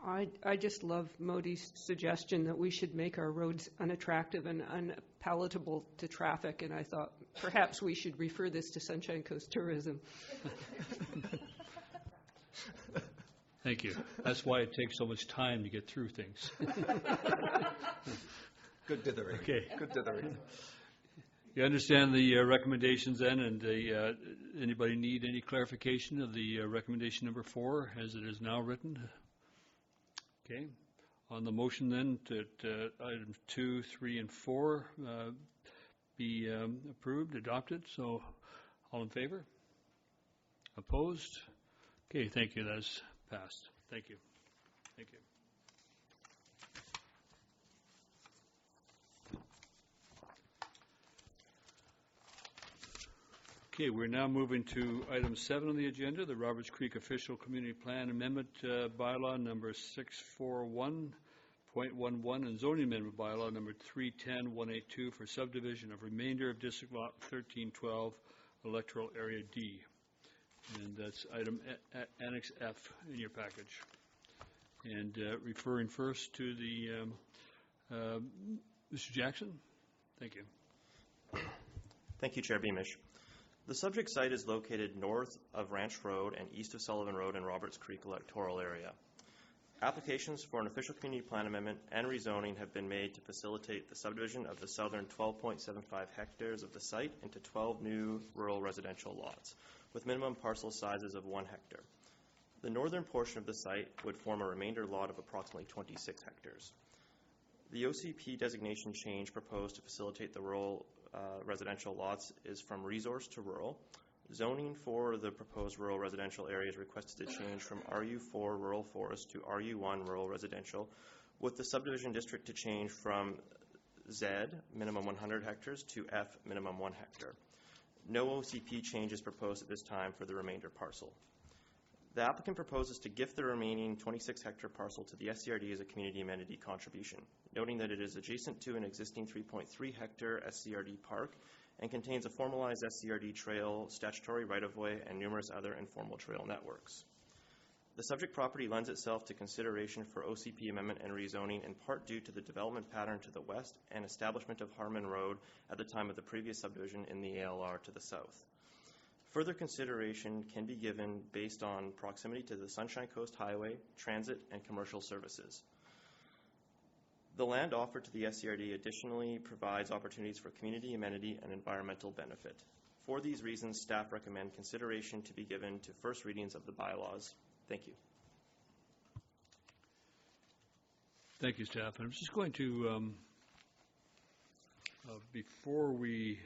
I just love Modi's suggestion that we should make our roads unattractive and unpalatable to traffic, and I thought perhaps we should refer this to Sunshine Coast Tourism. Thank you. That's why it takes so much time to get through things. Good dithering. Okay. Good dithering. You understand the recommendations then, and anybody need any clarification of the recommendation number 4 as it is now written? Okay. On the motion then that items 2, 3, and 4 be approved, adopted. So all in favor? Opposed? Okay, thank you. That's passed. Thank you. Thank you. Okay, we're now moving to item 7 on the agenda, the Roberts Creek Official Community Plan Amendment Bylaw number 641.11 and zoning amendment bylaw number 310182 for subdivision of remainder of District Lot 1312, Electoral Area D. And that's item Annex F in your package. And referring first to the Mr. Jackson. Thank you. Thank you, Chair Beamish. The subject site is located north of Ranch Road and east of Sullivan Road in Roberts Creek electoral area. Applications for an official community plan amendment and rezoning have been made to facilitate the subdivision of the southern 12.75 hectares of the site into 12 new rural residential lots, with minimum parcel sizes of 1 hectare. The northern portion of the site would form a remainder lot of approximately 26 hectares. The OCP designation change proposed to facilitate the rural residential lots is from resource to rural. Zoning for the proposed rural residential area is requested to change from RU4 rural forest to RU1 rural residential, with the subdivision district to change from Z, minimum 100 hectares, to F, minimum 1 hectare. No OCP change is proposed at this time for the remainder parcel. The applicant proposes to gift the remaining 26-hectare parcel to the SCRD as a community amenity contribution, noting that it is adjacent to an existing 3.3-hectare SCRD park and contains a formalized SCRD trail, statutory right-of-way, and numerous other informal trail networks. The subject property lends itself to consideration for OCP amendment and rezoning in part due to the development pattern to the west and establishment of Harmon Road at the time of the previous subdivision in the ALR to the south. Further consideration can be given based on proximity to the Sunshine Coast Highway, transit, and commercial services. The land offered to the SCRD additionally provides opportunities for community amenity and environmental benefit. For these reasons, staff recommend consideration to be given to first readings of the bylaws. Thank you. Thank you, staff. And I'm just going to, before we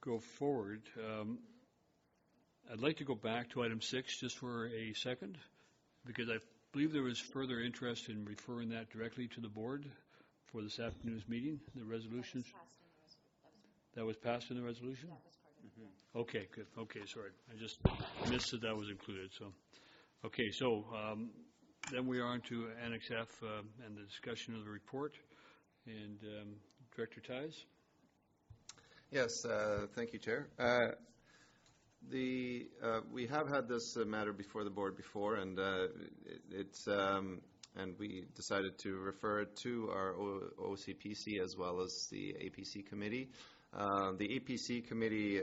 go forward, I'd like to go back to item 6 just for a second, because I believe there was further interest in referring that directly to the board for this afternoon's meeting, the resolutions. That was passed in the resolution? Okay, good. Okay, sorry. I just missed that was included. So, okay, so then we are on to Annex F and the discussion of the report. And Director Ties? Yes, thank you, Chair. We have had this matter before the board before, and and we decided to refer it to our OCPC as well as the APC committee. The APC committee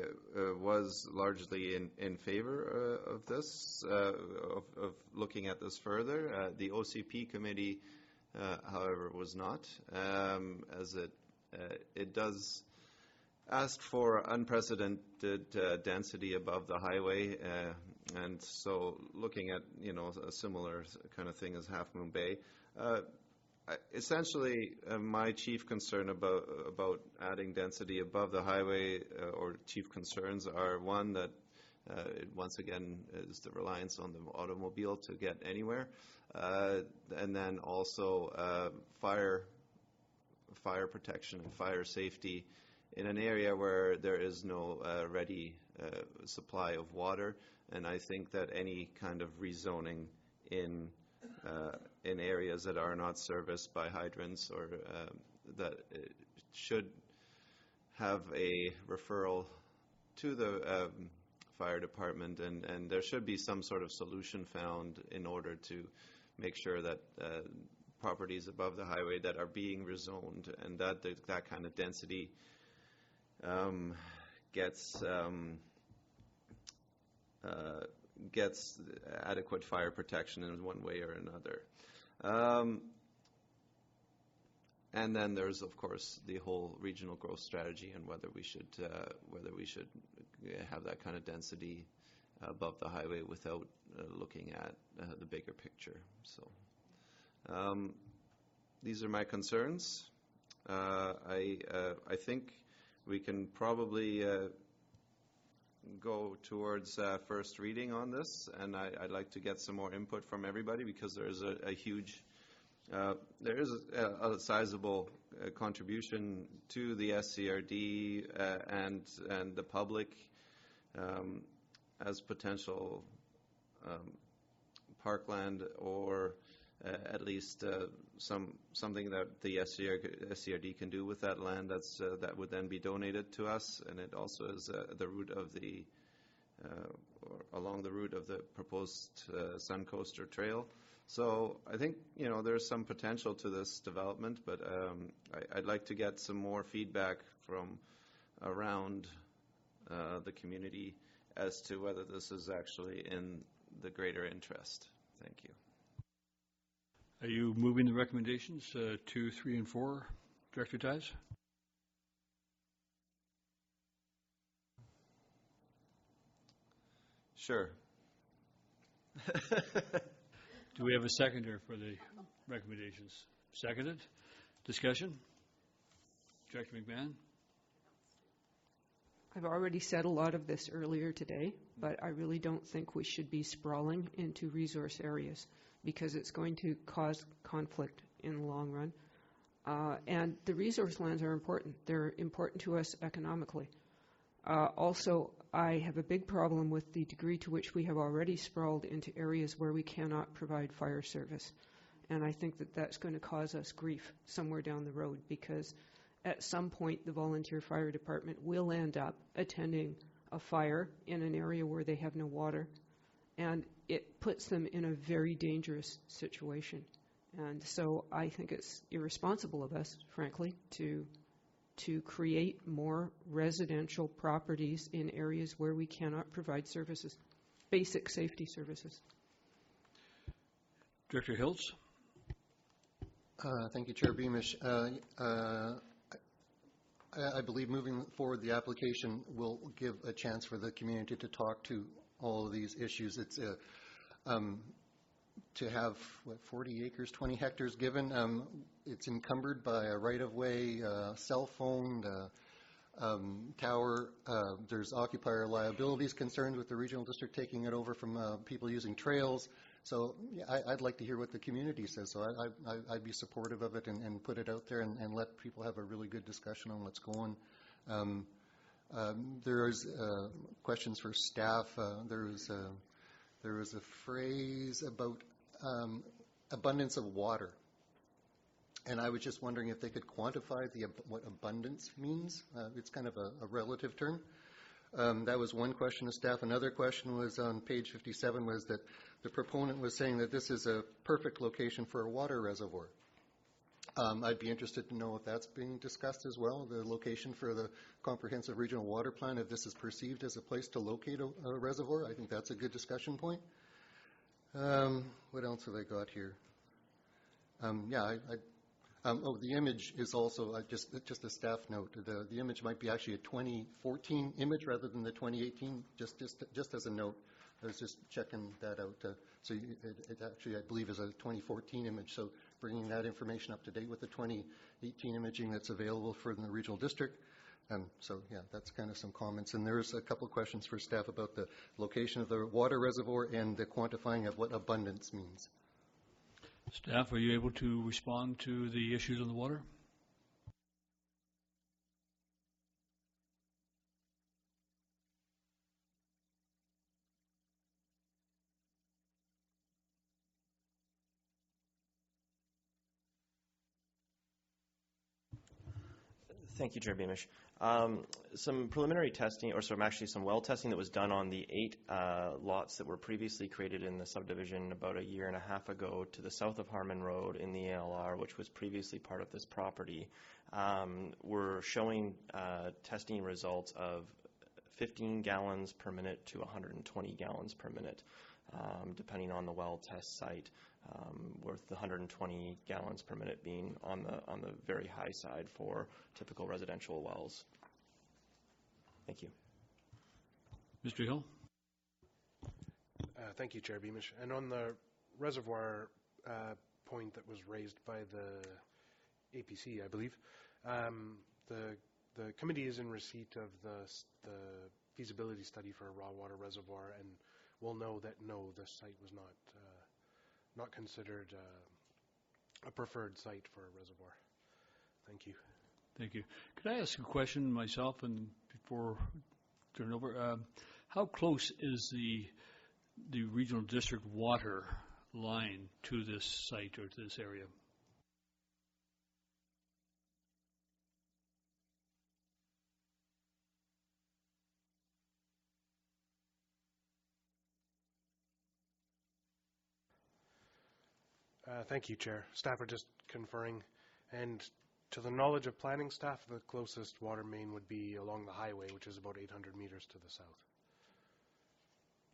was largely in favor of this, of looking at this further. The OCP committee, however, was not, as it does ask for unprecedented density above the highway, and so looking at a similar kind of thing as Half Moon Bay. Essentially, my chief concern about adding density above the highway, or chief concerns, are one, that once again is the reliance on the automobile to get anywhere, and then also fire protection and fire safety in an area where there is no ready supply of water. And I think that any kind of rezoning in areas that are not serviced by hydrants, or that should have a referral to the fire department, and there should be some sort of solution found in order to make sure that properties above the highway that are being rezoned and that kind of density gets adequate fire protection in one way or another. And then there's, of course, the whole regional growth strategy and whether we should have that kind of density above the highway without looking at the bigger picture. So these are my concerns. I think we can probably go towards first reading on this, and I'd like to get some more input from everybody, because there is a huge, there is a sizable contribution to the SCRD and the public as potential parkland, or at least something that the SCRD can do with that land that would then be donated to us, and it also is the route of the or along the route of the proposed Suncoaster Trail. So I think there's some potential to this development, but I'd like to get some more feedback from around the community as to whether this is actually in the greater interest. Thank you. Are you moving the recommendations 2, 3, and 4, Director Ties? Sure. Do we have a seconder for the recommendations? Seconded. Discussion? Director McMahon? I've already said a lot of this earlier today, but I really don't think we should be sprawling into resource areas because it's going to cause conflict in the long run. And the resource lands are important. They're important to us economically. Also, I have a big problem with the degree to which we have already sprawled into areas where we cannot provide fire service. And I think that that's going to cause us grief somewhere down the road because at some point the volunteer fire department will end up attending a fire in an area where they have no water. And it puts them in a very dangerous situation. And so I think it's irresponsible of us, frankly, to create more residential properties in areas where we cannot provide services, basic safety services. Director Hiltz? Thank you, Chair Beamish. I believe moving forward, the application will give a chance for the community to talk to all of these issues. It's to have, 40 acres, 20 hectares given. It's encumbered by a right-of-way, cell phone, tower. There's occupier liabilities concerns with the regional district taking it over from people using trails. So I'd like to hear what the community says. So I'd be supportive of it and put it out there and let people have a really good discussion on what's going. There's questions for staff. There was a phrase about abundance of water. And I was just wondering if they could quantify what abundance means. It's kind of a relative term. That was one question of staff. Another question was on page 57 was that the proponent was saying that this is a perfect location for a water reservoir. I'd be interested to know if that's being discussed as well, the location for the comprehensive regional water plan, if this is perceived as a place to locate a reservoir. I think that's a good discussion point. What else have I got here? The image is also just a staff note. The image might be actually a 2014 image rather than the 2018. Just as a note, I was just checking that out. So it actually, I believe, is a 2014 image. So bringing that information up to date with the 2018 imaging that's available for the regional district. So yeah, that's kind of some comments. And there's a couple of questions for staff about the location of the water reservoir and the quantifying of what abundance means. Staff, are you able to respond to the issues on the water? Thank you, Chair Beamish. Some preliminary testing, or some well testing that was done on the 8 lots that were previously created in the subdivision about a year and a half ago to the south of Harmon Road in the ALR, which was previously part of this property, were showing testing results of 15 gallons per minute to 120 gallons per minute, depending on the well test site. With the 120 gallons per minute being on the very high side for typical residential wells. Thank you. Mr. Hill? Thank you, Chair Beamish. And on the reservoir point that was raised by the APC, I believe, the committee is in receipt of the feasibility study for a raw water reservoir, and will know that no, this site was not considered a preferred site for a reservoir. Thank you. Thank you. Could I ask a question myself and before turn over? How close is the regional district water line to this site or to this area? Thank you, Chair. Staff are just conferring. And to the knowledge of planning staff, the closest water main would be along the highway, which is about 800 meters to the south.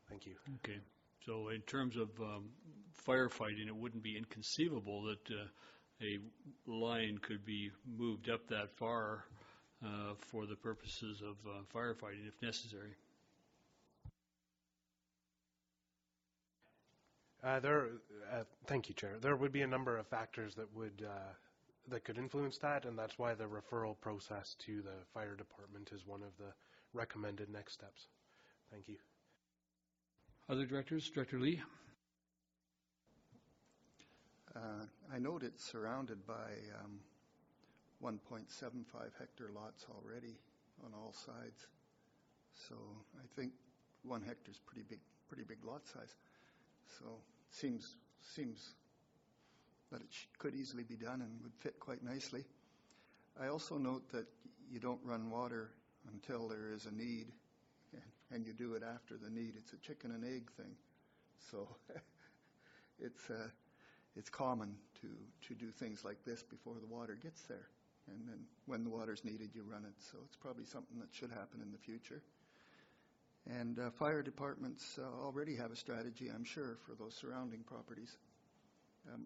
Thank you. Okay. So in terms of firefighting, it wouldn't be inconceivable that a line could be moved up that far for the purposes of firefighting if necessary. Thank you, Chair. There would be a number of factors that could influence that, and that's why the referral process to the fire department is one of the recommended next steps. Thank you. Other directors? Director Lee? I note it's surrounded by 1.75 hectare lots already on all sides. So I think 1 hectare is pretty big lot size. So it seems that it could easily be done and would fit quite nicely. I also note that you don't run water until there is a need, and you do it after the need. It's a chicken and egg thing. So it's common to do things like this before the water gets there. And then when the water's needed, you run it. So it's probably something that should happen in the future. And fire departments already have a strategy, I'm sure, for those surrounding properties.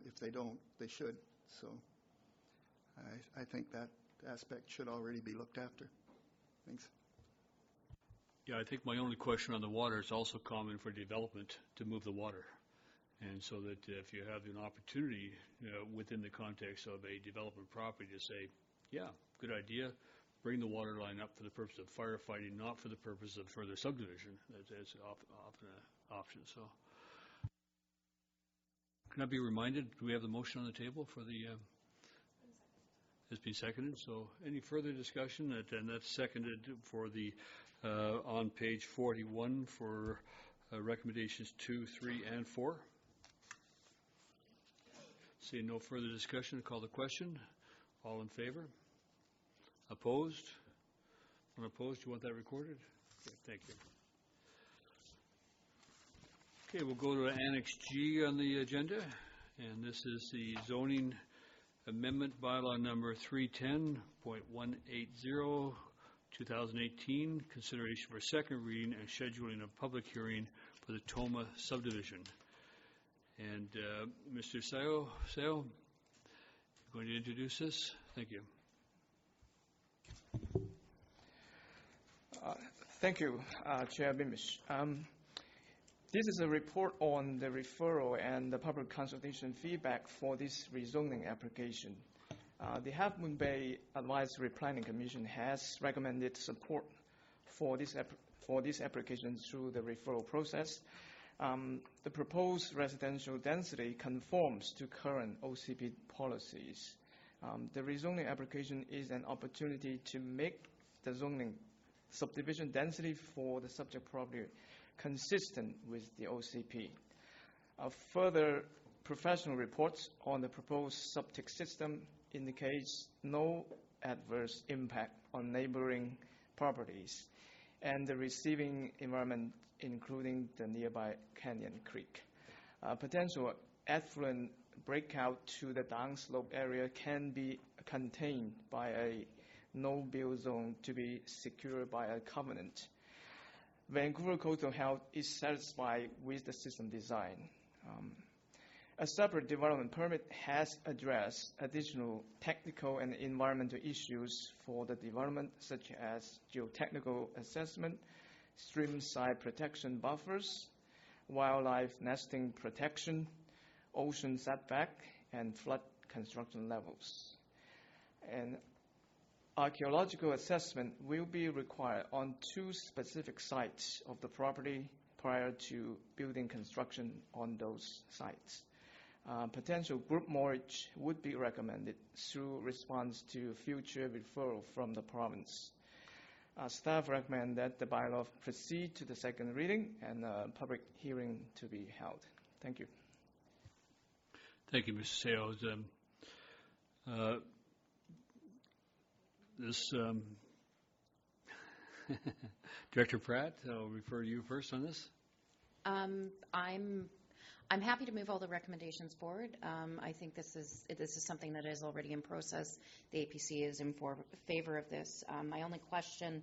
If they don't, they should. So I think that aspect should already be looked after. Thanks. Yeah, I think my only question on the water is also common for development to move the water. And so that if you have an opportunity within the context of a development property to say, yeah, good idea, bring the water line up for the purpose of firefighting, not for the purpose of further subdivision. That's often an option. So, can I be reminded, do we have the motion on the table for the, it's been seconded, so any further discussion? And that's seconded for the, on page 41 for recommendations 2, 3, and 4. Seeing no further discussion, call the question. All in favor? Opposed? Unopposed? Do you want that recorded? Okay, thank you. Okay, we'll go to Annex G on the agenda, and this is the zoning amendment bylaw number 310.180, 2018, consideration for second reading and scheduling a public hearing for the Toma subdivision. And Mr. Sayo, you're going to introduce this? Thank you. Thank you, Chair Beamish. This is a report on the referral and the public consultation feedback for this rezoning application. The Half Moon Bay Advisory Planning Commission has recommended support for this application through the referral process. The proposed residential density conforms to current OCP policies. The rezoning application is an opportunity to make the zoning subdivision density for the subject property consistent with the OCP. Further professional reports on the proposed septic system indicates no adverse impact on neighboring properties and the receiving environment, including the nearby Canyon Creek. Potential effluent breakout to the downslope area can be contained by a no-build zone to be secured by a covenant. Vancouver Coastal Health is satisfied with the system design. A separate development permit has addressed additional technical and environmental issues for the development, such as geotechnical assessment, stream side protection buffers, wildlife nesting protection, ocean setback, and flood construction levels. And archaeological assessment will be required on 2 specific sites of the property prior to building construction on those sites. Potential group mortgage would be recommended through response to future referral from the province. Staff recommend that the bylaw proceed to the second reading and a public hearing to be held. Thank you. Thank you, Mr. Sales. Director Pratt, I'll refer to you first on this. I'm happy to move all the recommendations forward. I think this is something that is already in process. The APC is in favor of this. My only question,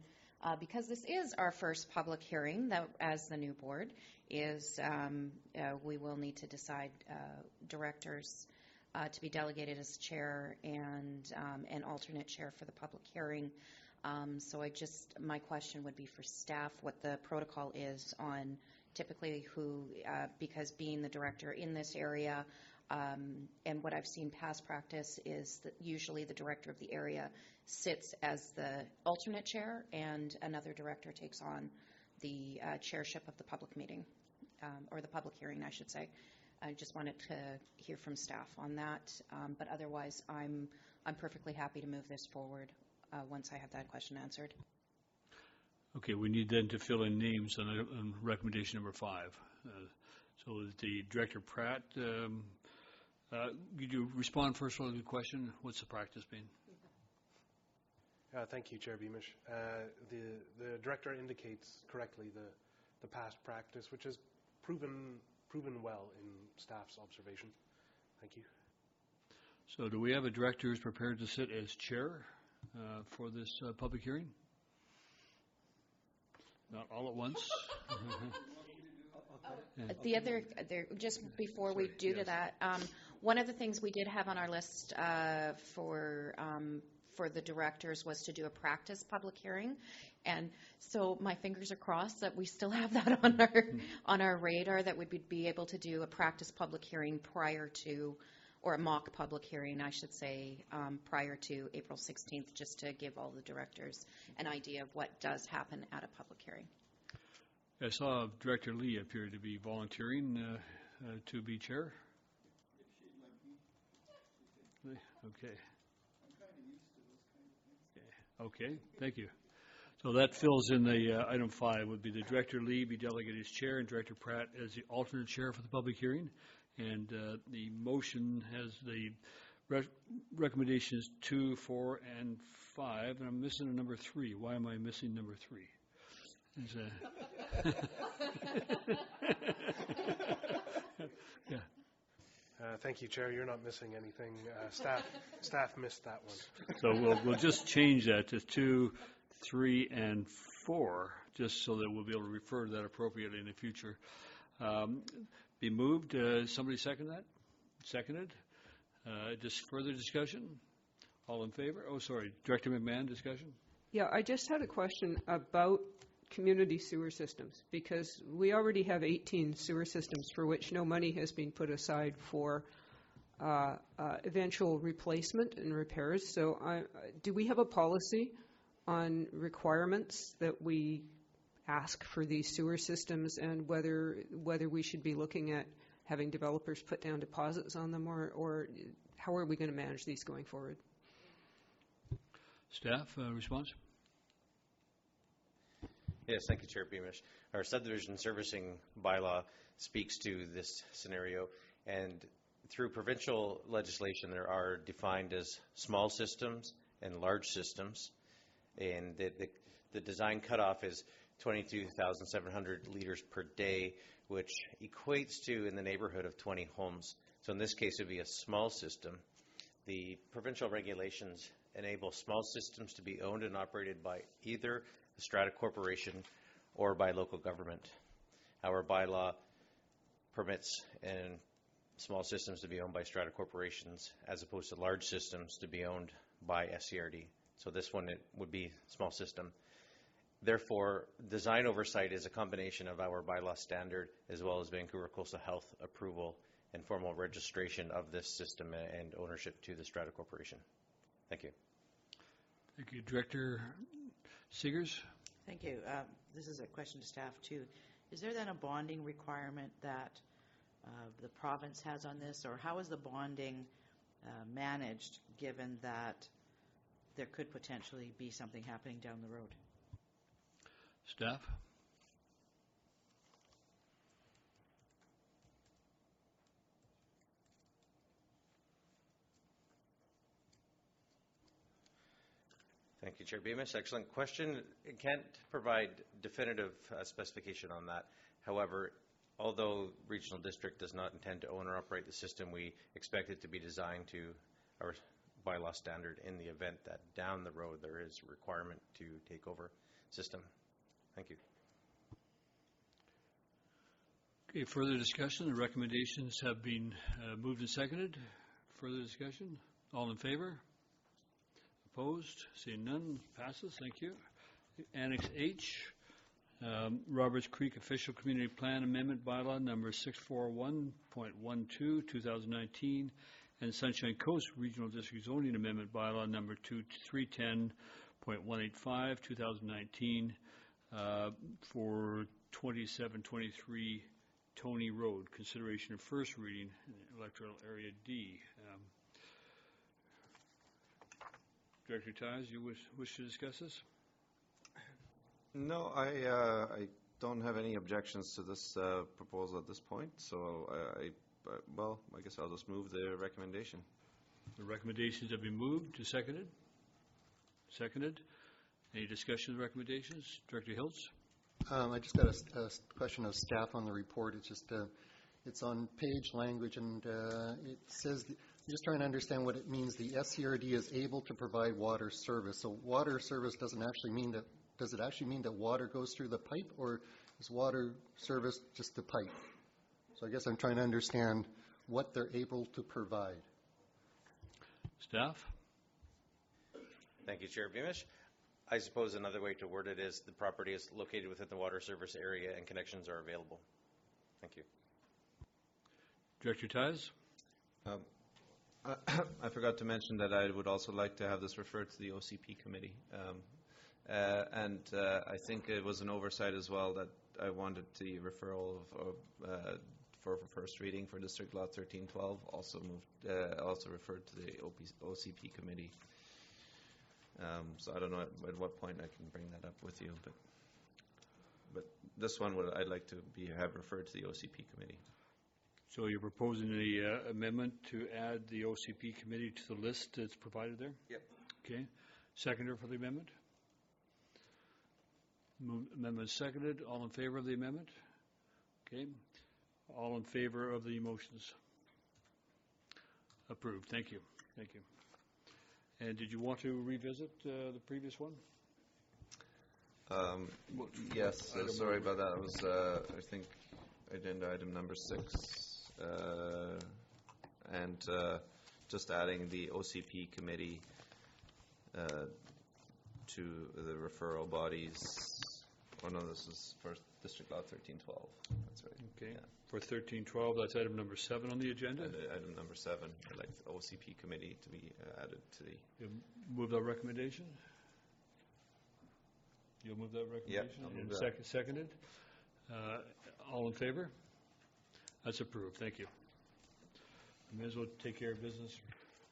because this is our first public hearing that, as the new board, is we will need to decide directors to be delegated as chair and an alternate chair for the public hearing. So my question would be for staff, what the protocol is on typically who, because being the director in this area, and what I've seen past practice is that usually the director of the area sits as the alternate chair and another director takes on the chairship of the public meeting, or the public hearing, I should say. I just wanted to hear from staff on that, but otherwise I'm perfectly happy to move this forward once I have that question answered. Okay, we need then to fill in names on recommendation number 5. So the Director Pratt, could you respond first of all to the question? What's the practice been? Thank you, Chair Beamish. The director indicates correctly the past practice, which has proven well in staff's observation. Thank you. So do we have a director who's prepared to sit as chair for this public hearing? Not all at once. The other, just before we do to that, one of the things we did have on our list for the directors was to do a practice public hearing, and so my fingers are crossed that we still have that on our radar, that we would be able to do a practice public hearing prior to, or a mock public hearing, I should say, prior to April 16th, just to give all the directors an idea of what does happen at a public hearing. I saw Director Lee appear to be volunteering to be chair. Okay. Okay, thank you. So that fills in the item 5, would be the Director Lee be delegated as chair and Director Pratt as the alternate chair for the public hearing. And the motion has the recommendations 2, 4, and 5, and I'm missing a number 3. Why am I missing number 3? Yeah. Thank you, Chair. You're not missing anything. Staff missed that one. So we'll just change that to 2, 3, and 4, just so that we'll be able to refer to that appropriately in the future. Be moved. Somebody second that? Seconded. Just further discussion? All in favor? Oh, sorry. Director McMahon, discussion? Yeah, I just had a question about community sewer systems, because we already have 18 sewer systems for which no money has been put aside for eventual replacement and repairs. So do we have a policy on requirements that we ask for these sewer systems, and whether we should be looking at having developers put down deposits on them, or how are we going to manage these going forward? Staff, response? Yes, thank you, Chair Beamish. Our subdivision servicing bylaw speaks to this scenario, and through provincial legislation there are defined as small systems and large systems, and the design cutoff is 22,700 liters per day, which equates to in the neighborhood of 20 homes. So in this case it would be a small system. The provincial regulations enable small systems to be owned and operated by either the strata corporation or by local government. Our bylaw permits small systems to be owned by strata corporations as opposed to large systems to be owned by SCRD. So this one, it would be small system. Therefore, design oversight is a combination of our bylaw standard as well as Vancouver Coastal Health approval and formal registration of this system and ownership to the strata corporation. Thank you. Thank you. Director Seegers? Thank you. This is a question to staff too. Is there then a bonding requirement that the province has on this, or how is the bonding managed given that there could potentially be something happening down the road? Staff? Thank you, Chair Beamish. Excellent question. I can't provide definitive specification on that. However, although Regional District does not intend to own or operate the system, we expect it to be designed to our bylaw standard in the event that down the road there is a requirement to take over system. Thank you. Okay, further discussion. The recommendations have been moved and seconded. Further discussion? All in favor? Opposed? Seeing none, passes. Thank you. Annex H, Roberts Creek Official Community Plan Amendment Bylaw number 641.12, 2019, and Sunshine Coast Regional District Zoning Amendment Bylaw number 310.185, 2019, for 2723 Tony Road. Consideration of first reading, electoral area D. Director Ties, you wish to discuss this? No, I don't have any objections to this proposal at this point, so I guess I'll just move the recommendation. The recommendations have been moved to seconded. Seconded. Any discussion of the recommendations? Director Hiltz? I just got a question of staff on the report. It's just it's on page language, and it says, I'm just trying to understand what it means. The SCRD is able to provide water service. So water service doesn't actually mean that, does it actually mean that water goes through the pipe, or is water service just the pipe? So I guess I'm trying to understand what they're able to provide. Staff? Thank you, Chair Beamish. I suppose another way to word it is the property is located within the water service area and connections are available. Thank you. Director Ties? I forgot to mention that I would also like to have this referred to the OCP committee. I think it was an oversight as well that I wanted the referral for first reading for District Law 1312 also referred to the OCP committee. So I don't know at what point I can bring that up with you, but this one I'd like to have referred to the OCP committee. So you're proposing the amendment to add the OCP committee to the list that's provided there? Yep. Okay. Seconder for the amendment? Amendment seconded. All in favor of the amendment? Okay. All in favor of the motions? Approved. Thank you. Thank you. And did you want to revisit the previous one? Yes. Sorry about that. It was, I think, agenda item number 6. Just adding the OCP committee to the referral bodies. Oh no, this is for District Law 1312. That's right. Okay. Yeah. For 1312, that's item number 7 on the agenda. Item number 7. I'd like the OCP committee to be added to the. You'll move that recommendation? You'll move that recommendation? Yep, I'll move that. Seconded. All in favor? That's approved. Thank you. We may as well take care of business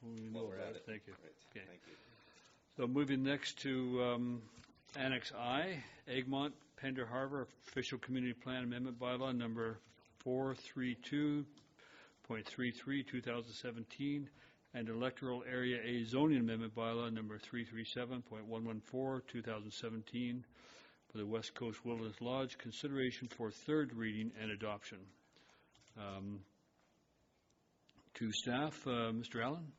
when we know about it. Thank you. Right. Okay. Thank you. So moving next to Annex I, Egmont Pender Harbor Official Community Plan Amendment Bylaw number 432.33, 2017, and Electoral Area A Zoning Amendment Bylaw number 337.114, 2017, for the West Coast Wilderness Lodge, consideration for third reading and adoption. To staff, Mr. Allen?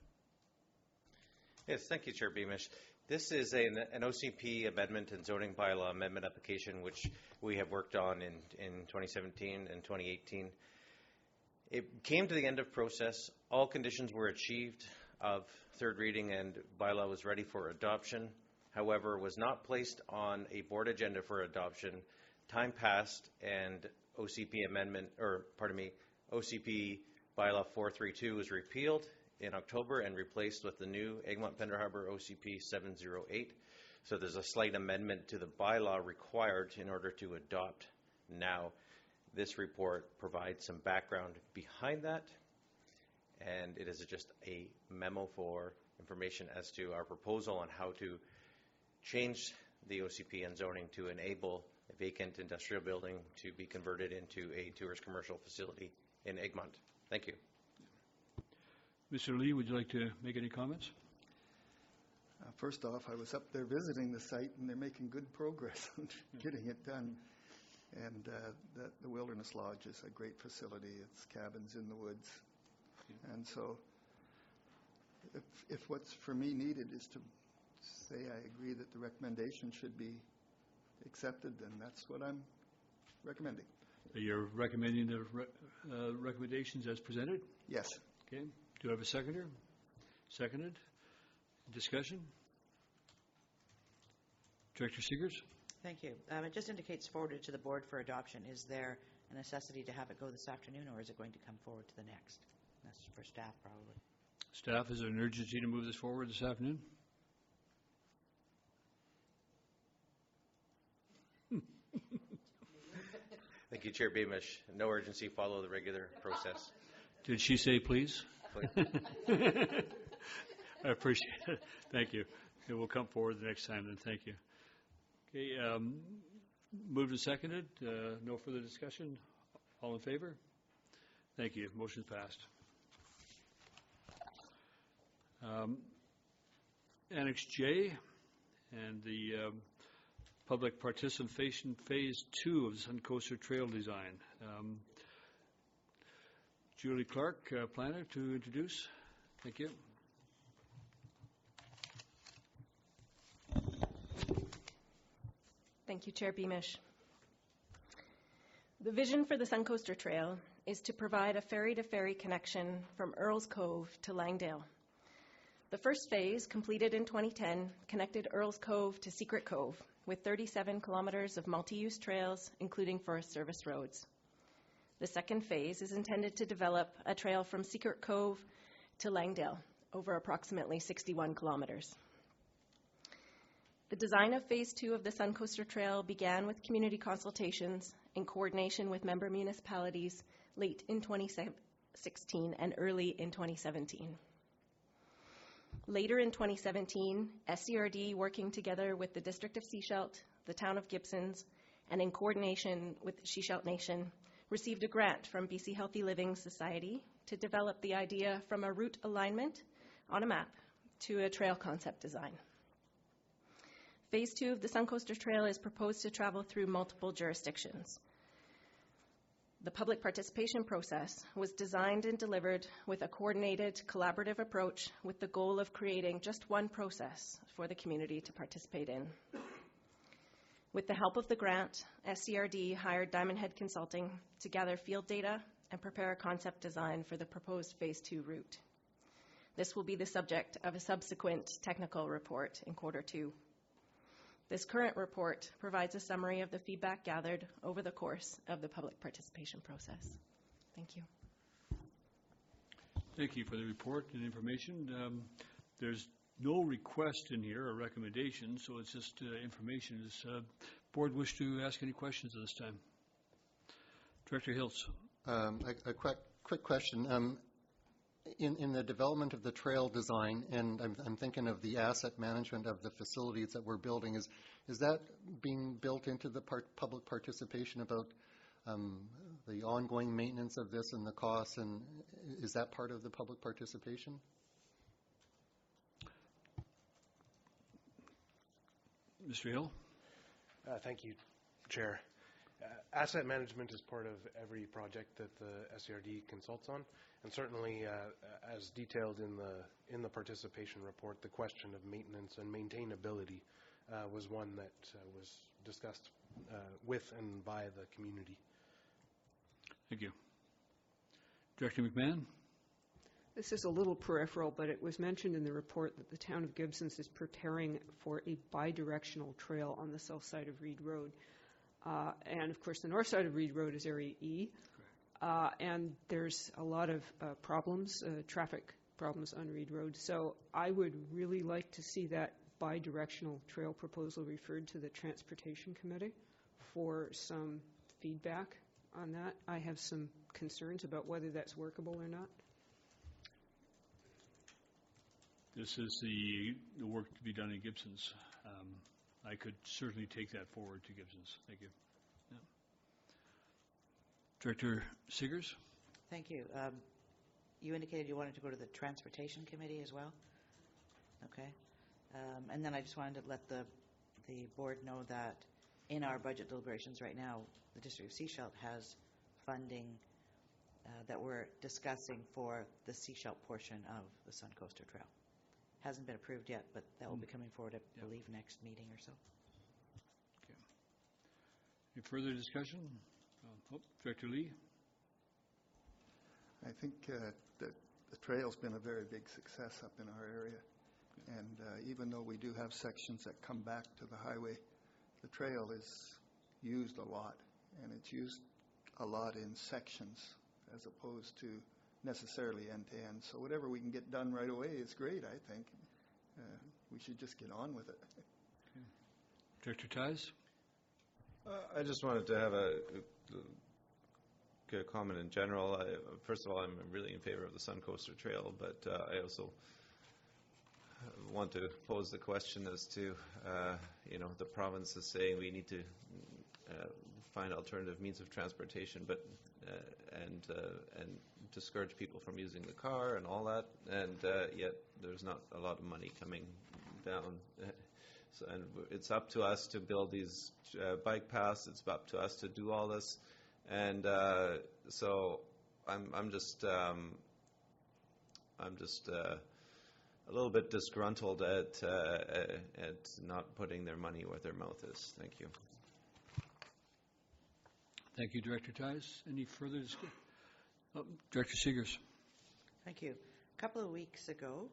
Yes, thank you, Chair Beamish. This is an OCP amendment and zoning bylaw amendment application which we have worked on in 2017 and 2018. It came to the end of process. All conditions were achieved of third reading and bylaw was ready for adoption. However, was not placed on a board agenda for adoption. Time passed and OCP bylaw 432 was repealed in October and replaced with the new Egmont Pender Harbor OCP 708. So there's a slight amendment to the bylaw required in order to adopt now. This report provides some background behind that, and it is just a memo for information as to our proposal on how to change the OCP and zoning to enable vacant industrial building to be converted into a tourist commercial facility in Egmont. Thank you. Mr. Lee, would you like to make any comments? First off, I was up there visiting the site, and they're making good progress on getting it done. And the Wilderness Lodge is a great facility. It's cabins in the woods. And so if what's for me needed is to say I agree that the recommendation should be accepted, then that's what I'm recommending. So you're recommending the recommendations as presented? Yes. Okay. Do I have a seconder? Seconded. Discussion? Director Seegers? Thank you. It just indicates forwarded to the board for adoption. Is there a necessity to have it go this afternoon, or is it going to come forward to the next? That's for staff, probably. Staff, is there an urgency to move this forward this afternoon? Thank you, Chair Beamish. No urgency. Follow the regular process. Did she say please? I appreciate it. Thank you. It will come forward the next time then. Thank you. Okay. Moved and seconded. No further discussion. All in favor? Thank you. Motion passed. Annex J and the public participation phase 2 of the Suncoast Trail design. Julie Clark, planner, to introduce. Thank you. Thank you, Chair Beamish. The vision for the Suncoaster Trail is to provide a ferry-to-ferry connection from Earls Cove to Langdale. The first phase, completed in 2010, connected Earls Cove to Secret Cove with 37 kilometers of multi-use trails, including Forest Service roads. The second phase is intended to develop a trail from Secret Cove to Langdale over approximately 61 kilometers. The design of Phase 2 of the Suncoaster Trail began with community consultations in coordination with member municipalities late in 2016 and early in 2017. Later in 2017, SCRD, working together with the District of Sechelt, the Town of Gibsons, and in coordination with Sechelt Nation, received a grant from BC Healthy Living Society to develop the idea from a route alignment on a map to a trail concept design. Phase 2 of the Suncoaster Trail is proposed to travel through multiple jurisdictions. The public participation process was designed and delivered with a coordinated, collaborative approach with the goal of creating just one process for the community to participate in. With the help of the grant, SCRD hired Diamond Head Consulting to gather field data and prepare a concept design for the proposed Phase 2 route. This will be the subject of a subsequent technical report in Q2. This current report provides a summary of the feedback gathered over the course of the public participation process. Thank you. Thank you for the report and information. There's no request in here or recommendation, so it's just information. Does board wish to ask any questions at this time? Director Hiltz. A quick question. In the development of the trail design, and I'm thinking of the asset management of the facilities that we're building, is that being built into the public participation about the ongoing maintenance of this and the costs, and is that part of the public participation? Mr. Hill? Thank you, Chair. Asset management is part of every project that the SCRD consults on, and certainly, as detailed in the participation report, the question of maintenance and maintainability was one that was discussed with and by the community. Thank you. Director McMahon? This is a little peripheral, but it was mentioned in the report that the Town of Gibsons is preparing for a bi-directional trail on the south side of Reed Road. And of course, the north side of Reed Road is Area E. And there's a lot of problems, traffic problems on Reed Road. So I would really like to see that bi-directional trail proposal referred to the Transportation Committee for some feedback on that. I have some concerns about whether that's workable or not. This is the work to be done in Gibsons. I could certainly take that forward to Gibson's. Thank you. Yeah. Director Seegers? Thank you. You indicated you wanted to go to the Transportation Committee as well? Okay. And then I just wanted to let the board know that in our budget deliberations right now, the District of Sechelt has funding that we're discussing for the Sechelt portion of the Sun Coaster Trail. Hasn't been approved yet, but that will be coming forward, I believe, next meeting or so. Okay. Any further discussion? Director Lee? I think that the trail's been a very big success up in our area. And even though we do have sections that come back to the highway, the trail is used a lot. And it's used a lot in sections as opposed to necessarily end-to-end. So whatever we can get done right away is great, I think. We should just get on with it. Okay. Director Ties? I just wanted to have a comment in general. First of all, I'm really in favor of the Sun Coaster Trail, but I also want to pose the question as to, the province is saying we need to find alternative means of transportation, but and discourage people from using the car and all that, and yet there's not a lot of money coming down. So, and it's up to us to build these bike paths. It's up to us to do all this, and so I'm just a little bit disgruntled at not putting their money where their mouth is. Thank you. Thank you, Director Ties. Any further discussion? Director Seegers. Thank you. A couple of weeks ago,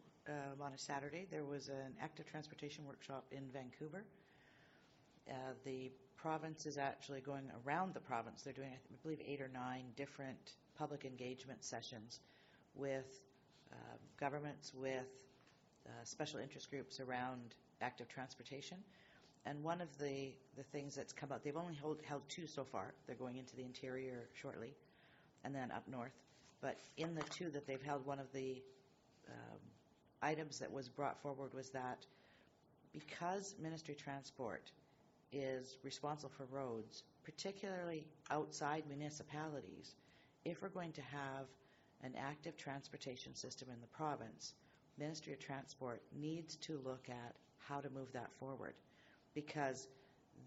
on a Saturday, there was an active transportation workshop in Vancouver. The province is actually going around the province. They're doing, I believe, 8 or 9 different public engagement sessions with governments, with special interest groups around active transportation. And one of the things that's come out, they've only held 2 so far. They're going into the interior shortly and then up north. But in the 2 that they've held, one of the items that was brought forward was that because Ministry of Transport is responsible for roads, particularly outside municipalities, if we're going to have an active transportation system in the province, Ministry of Transport needs to look at how to move that forward, because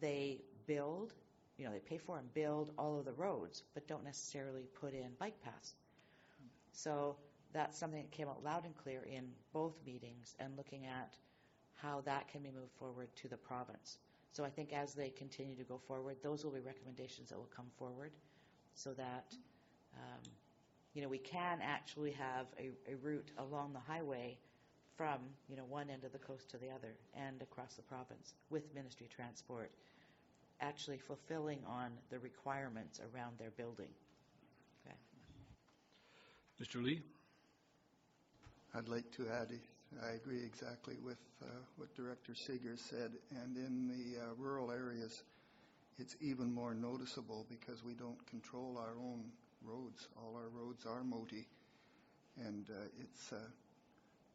they build, they pay for and build all of the roads, but don't necessarily put in bike paths. So that's something that came out loud and clear in both meetings, and looking at how that can be moved forward to the province. So I think as they continue to go forward, those will be recommendations that will come forward, so that we can actually have a route along the highway from one end of the coast to the other and across the province, with Ministry of Transport actually fulfilling on the requirements around their building. Okay. Mr. Lee? I'd like to add, I agree exactly with what Director Seegers said, and in the rural areas, it's even more noticeable because we don't control our own roads. All our roads are MOTI, and it's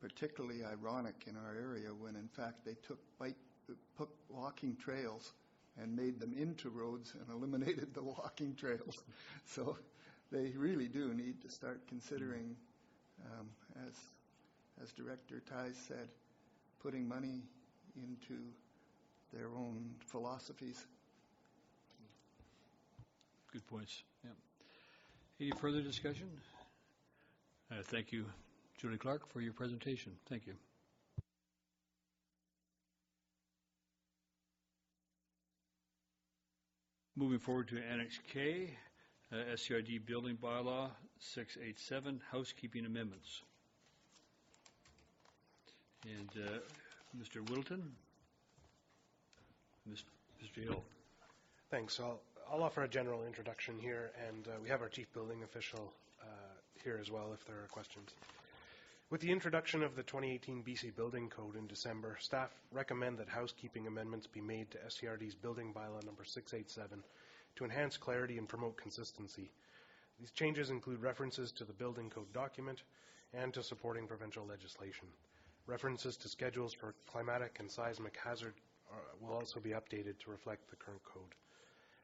particularly ironic in our area when, in fact, they took walking trails and made them into roads and eliminated the walking trails. So they really do need to start considering, as Director Ties said, putting money into their own philosophies. Good points. Yeah. Any further discussion? Thank you, Julie Clark, for your presentation. Thank you. Moving forward to Annex K, SCRD Building Bylaw 687, Housekeeping Amendments. And Mr. Whittleton? Mr. Hill. Thanks. I'll offer a general introduction here, and we have our Chief Building Official here as well if there are questions. With the introduction of the 2018 BC Building Code in December, staff recommend that housekeeping amendments be made to SCRD's Building Bylaw number 687 to enhance clarity and promote consistency. These changes include references to the Building Code document and to supporting provincial legislation. References to schedules for climatic and seismic hazard will also be updated to reflect the current code.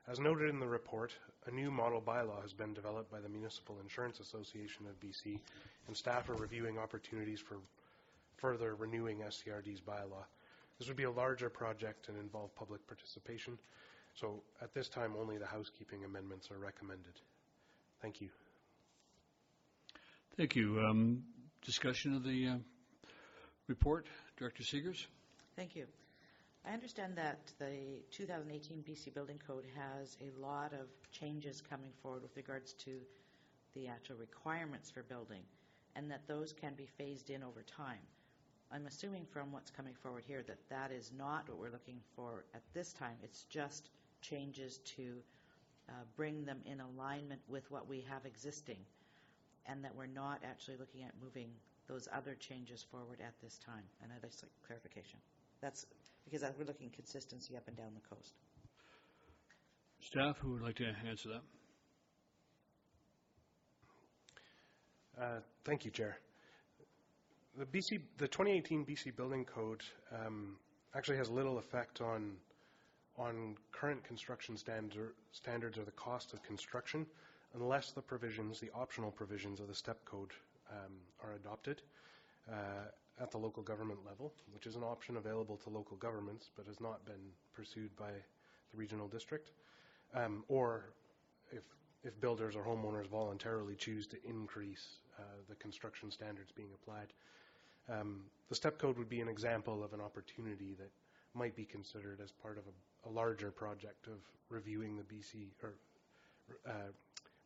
As noted in the report, a new model bylaw has been developed by the Municipal Insurance Association of BC, and staff are reviewing opportunities for further renewing SCRD's bylaw. This would be a larger project and involve public participation, so at this time only the housekeeping amendments are recommended. Thank you. Thank you. Discussion of the report. Director Seegers. Thank you. I understand that the 2018 BC Building Code has a lot of changes coming forward with regards to the actual requirements for building, and that those can be phased in over time. I'm assuming from what's coming forward here that that is not what we're looking for at this time. It's just changes to bring them in alignment with what we have existing, and that we're not actually looking at moving those other changes forward at this time. And I'd like clarification. That's because we're looking consistency up and down the coast. Staff, who would like to answer that? Thank you, Chair. The 2018 BC Building Code actually has little effect on current construction standards or the cost of construction, unless the provisions, the optional provisions of the STEP code are adopted at the local government level, which is an option available to local governments but has not been pursued by the regional district, or if builders or homeowners voluntarily choose to increase the construction standards being applied. The STEP code would be an example of an opportunity that might be considered as part of a larger project of reviewing the BC or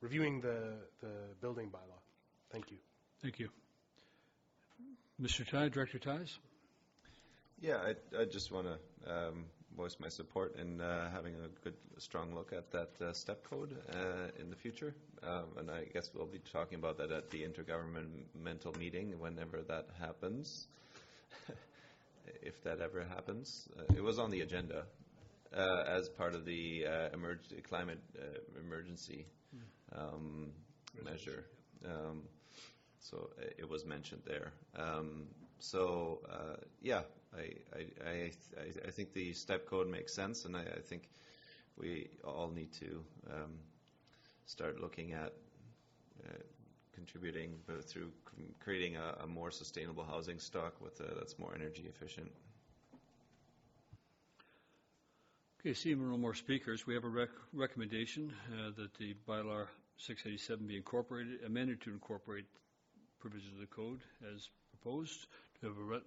reviewing the building bylaw. Thank you. Thank you. Mr. Tighe, Director Tighe. Yeah, I just want to voice my support in having a strong look at that STEP code in the future. And I guess we'll be talking about that at the intergovernmental meeting whenever that happens, if that ever happens. It was on the agenda as part of the climate emergency measure. So it was mentioned there. Yeah, I think the STEP code makes sense, and I think we all need to start looking at contributing through creating a more sustainable housing stock that's more energy efficient. Okay, seeing no more speakers, we have a recommendation that the bylaw 687 be amended to incorporate provisions of the code as proposed. Do we have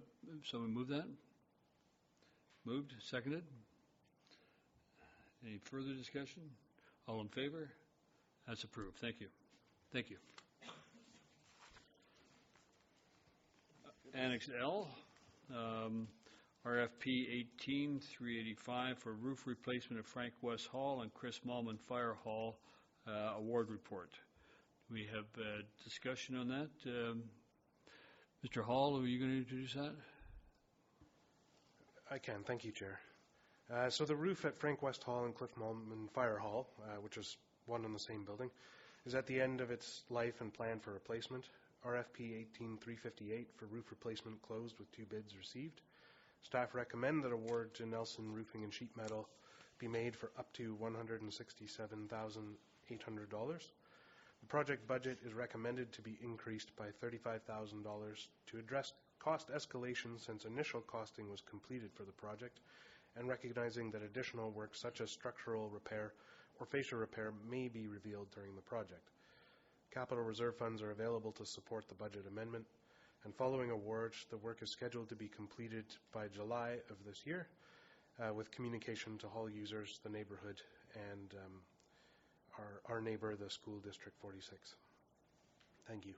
someone move that? Moved, seconded. Any further discussion? All in favor? That's approved. Thank you. Thank you. Annex L, RFP 18-385 for roof replacement of Frank West Hall and Chris Malman Fire Hall award report. We have discussion on that. Mr. Hall, are you going to introduce that? I can. Thank you, Chair. So the roof at Frank West Hall and Cliff Malman Fire Hall, which is one in the same building, is at the end of its life and planned for replacement. RFP 18-358 for roof replacement closed with 2 bids received. Staff recommend that award to Nelson Roofing and Sheet Metal be made for up to $167,800. The project budget is recommended to be increased by $35,000 to address cost escalation since initial costing was completed for the project, and recognizing that additional work such as structural repair or fascia repair may be revealed during the project. Capital reserve funds are available to support the budget amendment, and following award, the work is scheduled to be completed by July of this year, with communication to hall users, the neighborhood, and our neighbor, the School District 46. Thank you.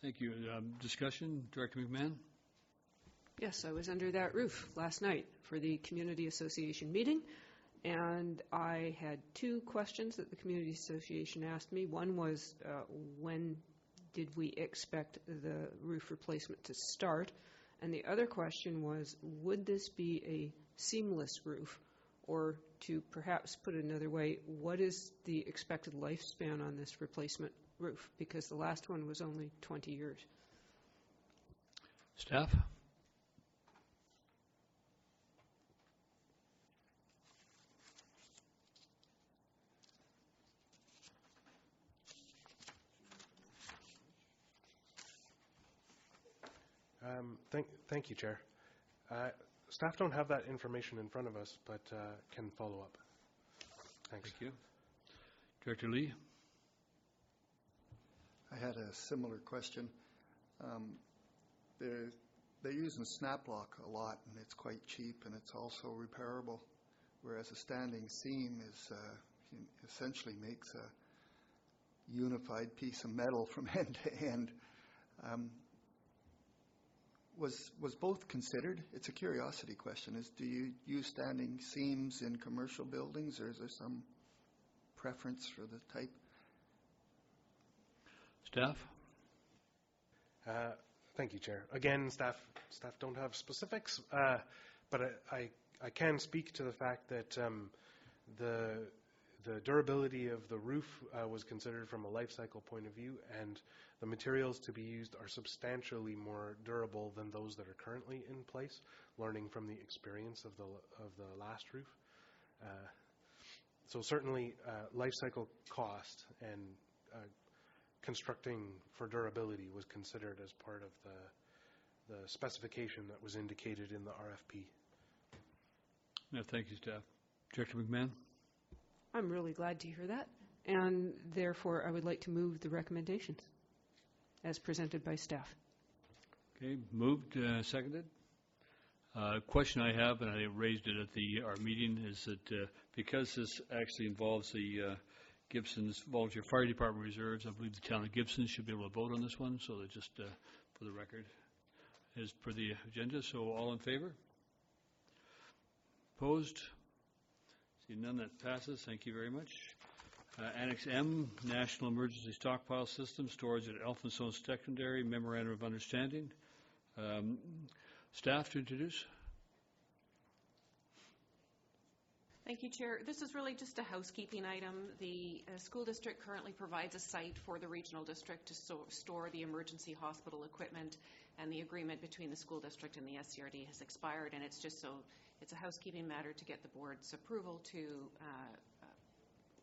Thank you. Discussion, Director McMahon? Yes, I was under that roof last night for the Community Association meeting, and I had 2 questions that the Community Association asked me. One was, when did we expect the roof replacement to start? And the other question was, would this be a seamless roof? Or to perhaps put it another way, what is the expected lifespan on this replacement roof? Because the last one was only 20 years. Staff? Thank you, Chair. Staff don't have that information in front of us, but can follow up. Thanks. Thank you. Director Lee? I had a similar question. They're using snap lock a lot, and it's quite cheap, and it's also repairable, whereas a standing seam is essentially makes a unified piece of metal from end to end. Was both considered? It's a curiosity question. Do you use standing seams in commercial buildings, or is there some preference for the type? Staff? Thank you, Chair. Again, staff don't have specifics, but I can speak to the fact that the durability of the roof was considered from a life cycle point of view, and the materials to be used are substantially more durable than those that are currently in place, learning from the experience of the last roof. So certainly life cycle cost and constructing for durability was considered as part of the specification that was indicated in the RFP. No, thank you, staff. Director McMahon? I'm really glad to hear that, and therefore I would like to move the recommendations as presented by staff. Okay, moved, seconded. Question I have, and I raised it at our meeting, is that because this actually involves the Gibson's Volunteer Fire Department reserves, I believe the town of Gibson should be able to vote on this one, so that just for the record, as per the agenda. So all in favor? Opposed? See none, that passes. Thank you very much. Annex M, National Emergency Stockpile System, storage at Elphinstone Secondary, Memorandum of Understanding. Staff to introduce. Thank you, Chair. This is really just a housekeeping item. The school district currently provides a site for the regional district to store the emergency hospital equipment, and the agreement between the school district and the SCRD has expired, and it's a housekeeping matter to get the board's approval to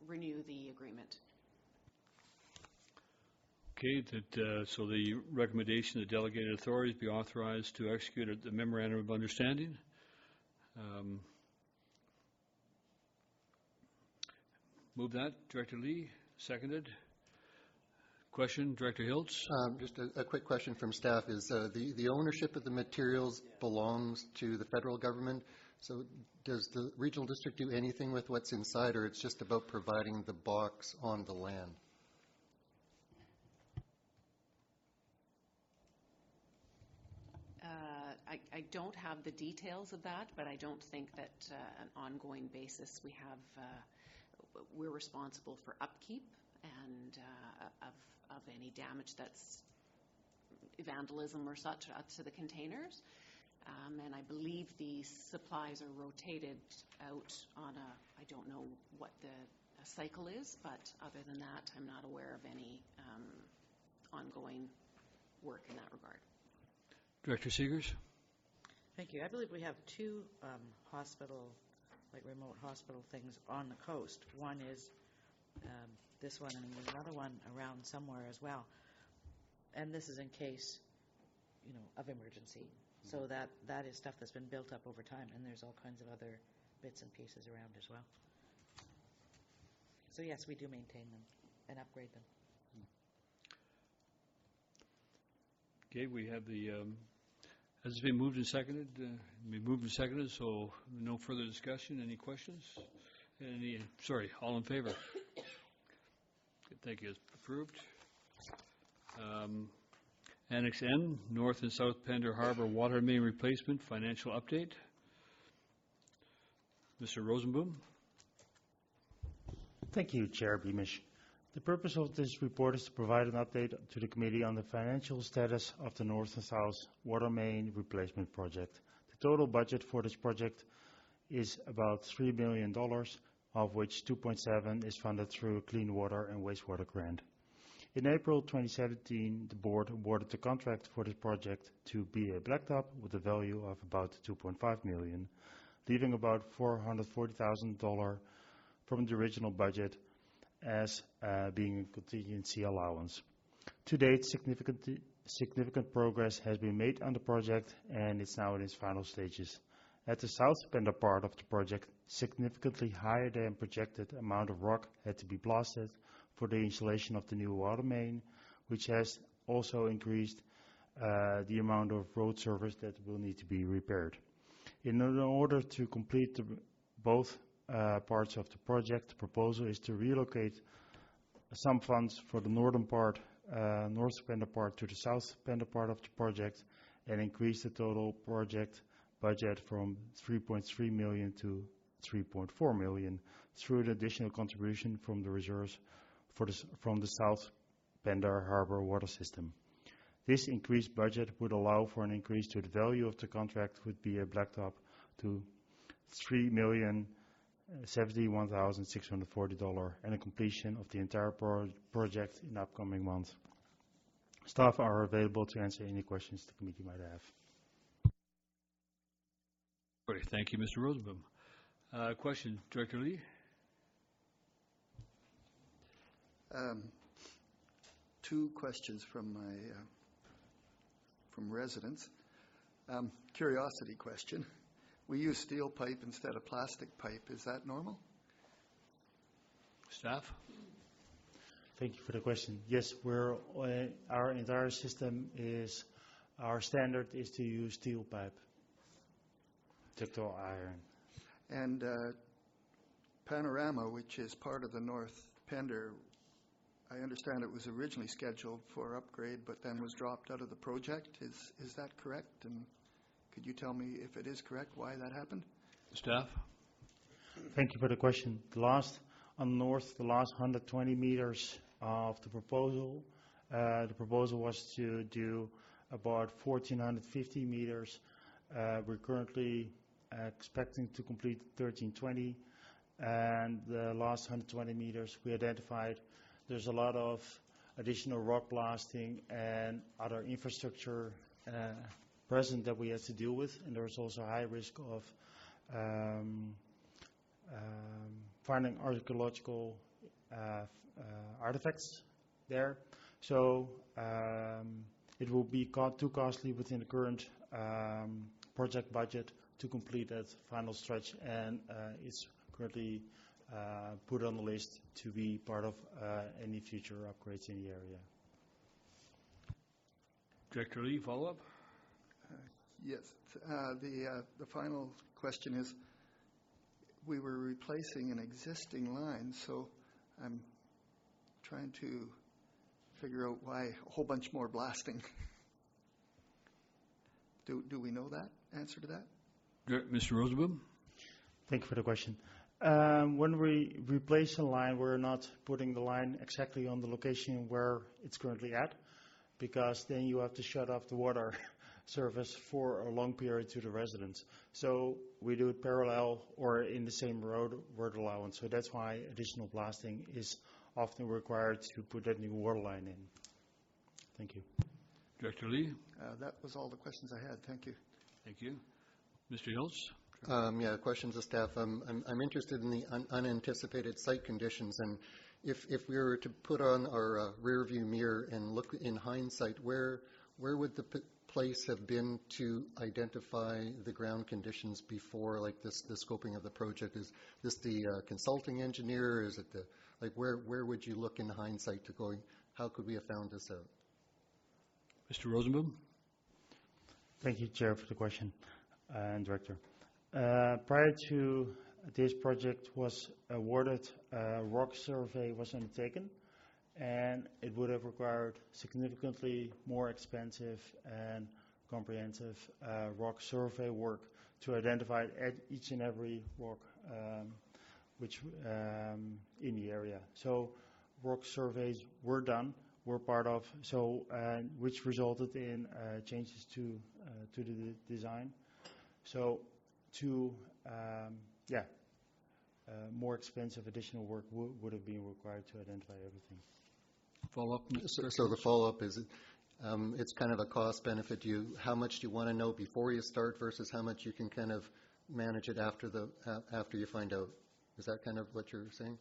renew the agreement. Okay, so the recommendation, the delegated authorities be authorized to execute the Memorandum of Understanding. Move that. Director Lee, seconded. Question, Director Hiltz. Just a quick question from staff is the ownership of the materials belongs to the federal government. So does the regional district do anything with what's inside, or it's just about providing the box on the land? I don't have the details of that, but I don't think that an ongoing basis we're responsible for upkeep and of any damage that's vandalism or such to the containers. And I believe these supplies are rotated out on I don't know what the cycle is, but other than that, I'm not aware of any ongoing work in that regard. Director Seegers. Thank you. I believe we have two remote hospital things on the coast. One is this one, and there's another one around somewhere as well. And this is in case, of emergency. So that is stuff that's been built up over time, and there's all kinds of other bits and pieces around as well. So yes, we do maintain them and upgrade them. Okay, we have has it been moved and seconded? So no further discussion. Any questions? All in favor? Good, thank you. It's approved. Annex N, North and South Pender Harbor Water Main Replacement, Financial Update. Mr. Rosenboom. Thank you, Chair Beamish. The purpose of this report is to provide an update to the committee on the financial status of the North and South Water Main Replacement Project. The total budget for this project is about $3 million, of which 2.7 is funded through a Clean Water and Wastewater grant. In April 2017, the board awarded the contract for this project to BA Blacktop with a value of about $2.5 million, leaving about $440,000 from the original budget as being a contingency allowance. To date, significant progress has been made on the project, and it's now in its final stages. At the south Pender part of the project, significantly higher than projected amount of rock had to be blasted for the installation of the new water main, which has also increased the amount of road surface that will need to be repaired. In order to complete both parts of the project, the proposal is to relocate some funds for the northern part, north Pender part, to the south Pender part of the project, and increase the total project budget from 3.3 million to 3.4 million through an additional contribution from the reserves from the South Pender Harbor water system. This increased budget would allow for an increase to the value of the contract with BA Blacktop to $3,071,640 and a completion of the entire project in the upcoming months. Staff are available to answer any questions the committee might have. Great, thank you, Mr. Rosenbaum. Question, Director Lee? Two questions from residents. Curiosity question. We use steel pipe instead of plastic pipe. Is that normal? Staff? Thank you for the question. Yes, our entire system is, our standard is to use steel pipe, ductile iron. And Panorama, which is part of the North Pender, I understand it was originally scheduled for upgrade, but then was dropped out of the project. Is that correct? And could you tell me, if it is correct, why that happened? Staff? Thank you for the question. The last 120 meters of the proposal was to do about 1,450 meters. We're currently expecting to complete 1,320, and the last 120 meters we identified there's a lot of additional rock blasting and other infrastructure present that we have to deal with, and there's also a high risk of finding archaeological artifacts there. So it will be too costly within the current project budget to complete that final stretch, and it's currently put on the list to be part of any future upgrades in the area. Director Lee, follow-up? Yes. The final question is, we were replacing an existing line, so I'm trying to figure out why a whole bunch more blasting. Do we know that answer to that? Mr. Rosenbaum? Thank you for the question. When we replace a line, we're not putting the line exactly on the location where it's currently at, because then you have to shut off the water service for a long period to the residents. So we do it parallel or in the same road allowance. So that's why additional blasting is often required to put that new water line in. Thank you. Director Lee? That was all the questions I had. Thank you. Thank you. Mr. Hills? Questions of staff. I'm interested in the unanticipated site conditions, and if we were to put on our rear view mirror and look in hindsight, where would the place have been to identify the ground conditions before, like the scoping of the project? Is this the consulting engineer? Is it where would you look in hindsight to go, how could we have found this out? Mr. Rosenbaum? Thank you, Chair, for the question, and Director. Prior to this project was awarded, a rock survey was undertaken, and it would have required significantly more expensive and comprehensive rock survey work to identify each and every rock which in the area. So rock surveys were done, were part of, which resulted in changes to the design. So more expensive additional work would have been required to identify everything. Follow-up? So the follow-up is, it's kind of a cost benefit. How much do you want to know before you start versus how much you can kind of manage it after you find out? Is that kind of what you're saying?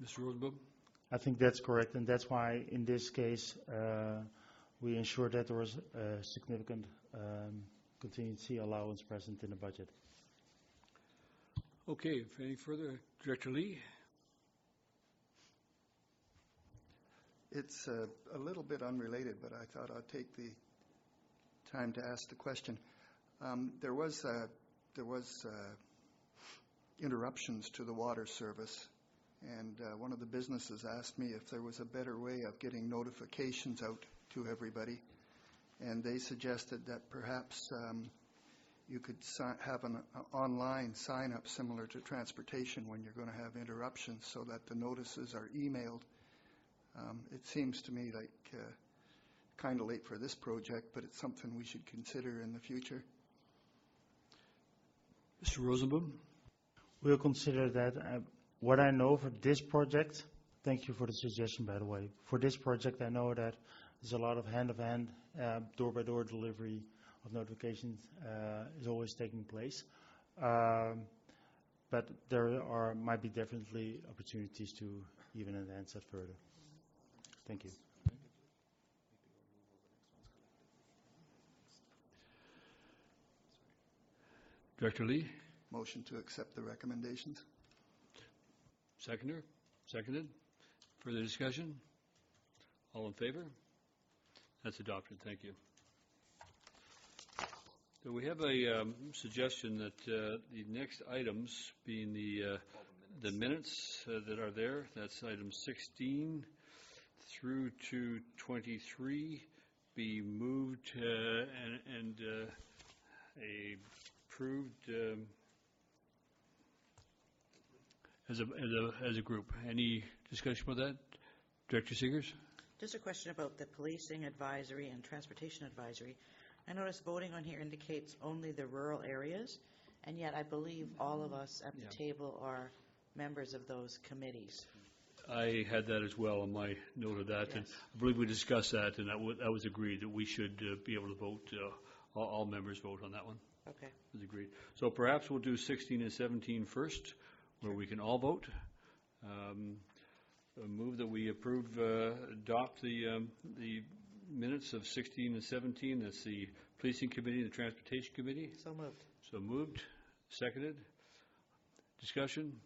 Mr. Rosenbaum? I think that's correct, and that's why in this case we ensured that there was a significant contingency allowance present in the budget. Okay, if any further, Director Lee? It's a little bit unrelated, but I thought I'd take the time to ask the question. There was interruptions to the water service, and one of the businesses asked me if there was a better way of getting notifications out to everybody, and they suggested that perhaps you could have an online sign-up similar to transportation when you're going to have interruptions so that the notices are emailed. It seems to me like kind of late for this project, but it's something we should consider in the future. Mr. Rosenboom? We'll consider that. What I know for this project, thank you for the suggestion, by the way. For this project, I know that there's a lot of hand-of-hand, door-by-door delivery of notifications is always taking place. But there might be definitely opportunities to even enhance that further. Thank you. Director Lee? Motion to accept the recommendations. Seconder? Seconded. Further discussion? All in favor? That's adopted. Thank you. So we have a suggestion that the next items, being the minutes that are there, that's items 16 through to 23, be moved and approved as a group. Any discussion about that? Director Seegers? Just a question about the policing advisory and transportation advisory. I notice voting on here indicates only the rural areas, and yet I believe all of us at the table are members of those committees. I had that as well on my note of that, and I believe we discussed that, and that was agreed that we should be able to vote, all members vote on that one. Okay. It was agreed. So perhaps we'll do 16 and 17 first, where we can all vote. Move that we adopt the minutes of 16 and 17. That's the Policing Committee and the Transportation Committee. So moved. So moved. Seconded. Discussion.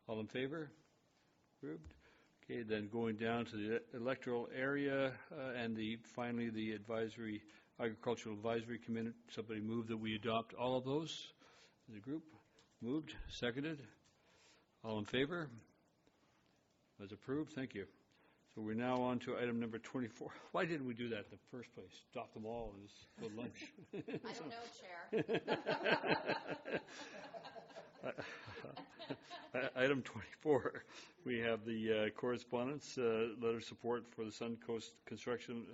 All in favor? Approved. Okay, then going down to the electoral area and finally the Agricultural Advisory Committee. Somebody move that we adopt all of those as a group. Moved. Seconded. All in favor? That's approved. Thank you. So we're now on to item number 24. Why didn't we do that in the first place? Adopt them all and just go to lunch. I don't know, Chair. Item 24, we have the correspondence, letter of support for the Sun Coast Construction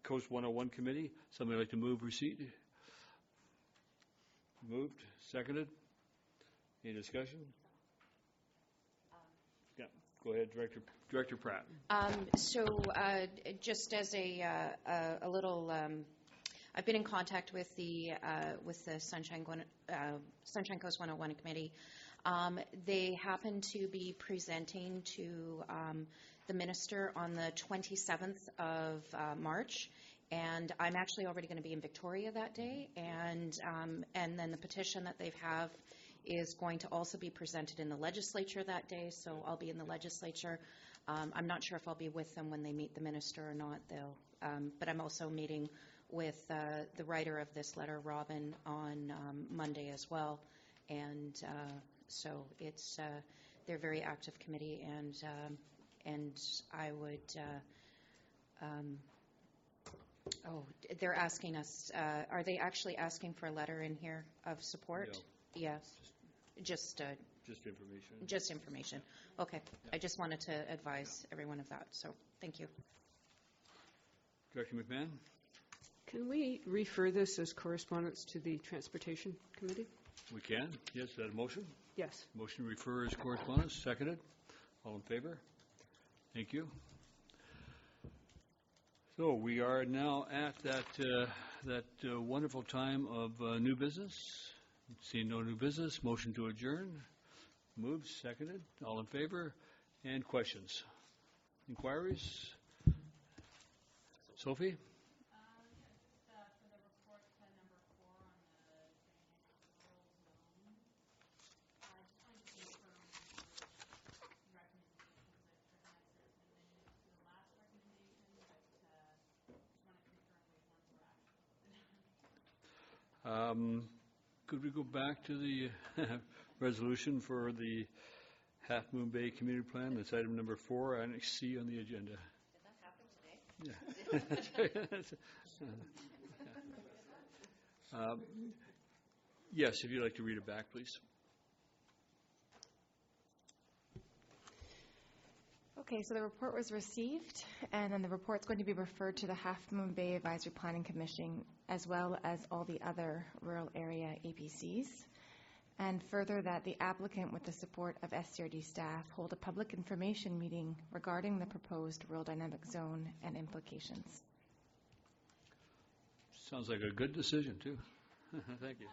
Coast 101 Committee. Somebody like to move receipt? Moved. Seconded. Any discussion? Yeah. Go ahead, Director Pratt. Just as a little, I've been in contact with the Sunshine Coast 101 Committee. They happen to be presenting to the minister on the 27th of March, and I'm actually already going to be in Victoria that day, and then the petition that they have is going to also be presented in the legislature that day, so I'll be in the legislature. I'm not sure if I'll be with them when they meet the minister or not, though. But I'm also meeting with the writer of this letter, Robin, on Monday as well. And so they're a very active committee, and I would. They're asking us. Are they actually asking for a letter in here of support? No. Yes. Just information. Just information. Okay. Yeah. I just wanted to advise everyone of that. So thank you. Director McMahon? Can we refer this as correspondence to the Transportation Committee? We can. Yes. Is that a motion? Yes. Motion to refer as correspondence. Seconded. All in favor? Thank you. So we are now at that wonderful time of new business. Seeing no new business, motion to adjourn. Moved, seconded. All in favor? And questions? inquiries? Sophie? Could we go back to the resolution for the Half Moon Bay Community Plan? That's item number 4, Annex C on the agenda. Did that happen today? Yeah. Yes, if you'd like to read it back, please. Okay, so the report was received, and then the report's going to be referred to the Half Moon Bay Advisory Planning Commission, as well as all the other rural area APCs. And further, that the applicant, with the support of SCRD staff, hold a public information meeting regarding the proposed rural dynamic zone and implications. Sounds like a good decision, too. Thank you.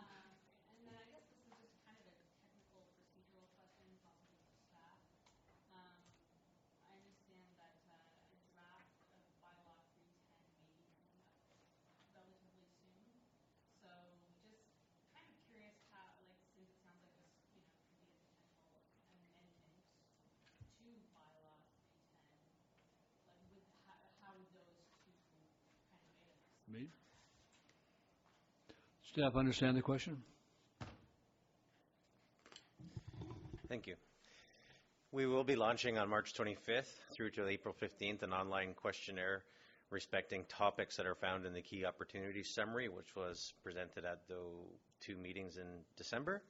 Mead? Staff understand the question? Thank you. We will be launching on March 25th through to April 15th an online questionnaire respecting topics that are found in the key opportunities summary, which was presented at the 2 meetings in December.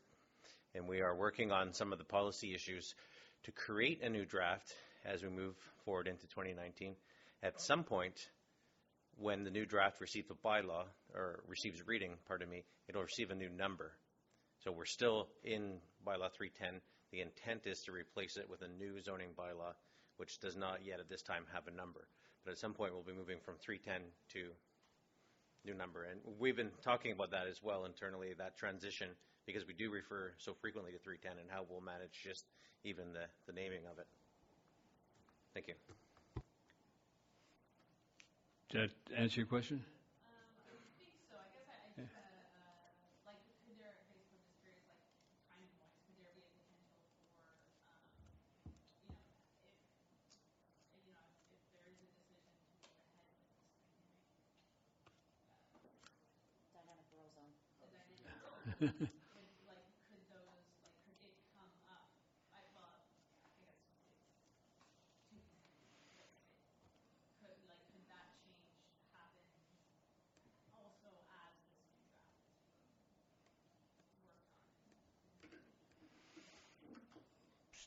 And we are working on some of the policy issues to create a new draft as we move forward into 2019. At some point, when the new draft receives a bylaw, or receives reading, pardon me, it'll receive a new number. So we're still in bylaw 310. The intent is to replace it with a new zoning bylaw, which does not yet at this time have a number. But at some point we'll be moving from 310 to new number. And we've been talking about that as well internally, that transition, because we do refer so frequently to 310 and how we'll manage just even the naming of it. Thank you. Did that answer your question? Dynamic rural zone.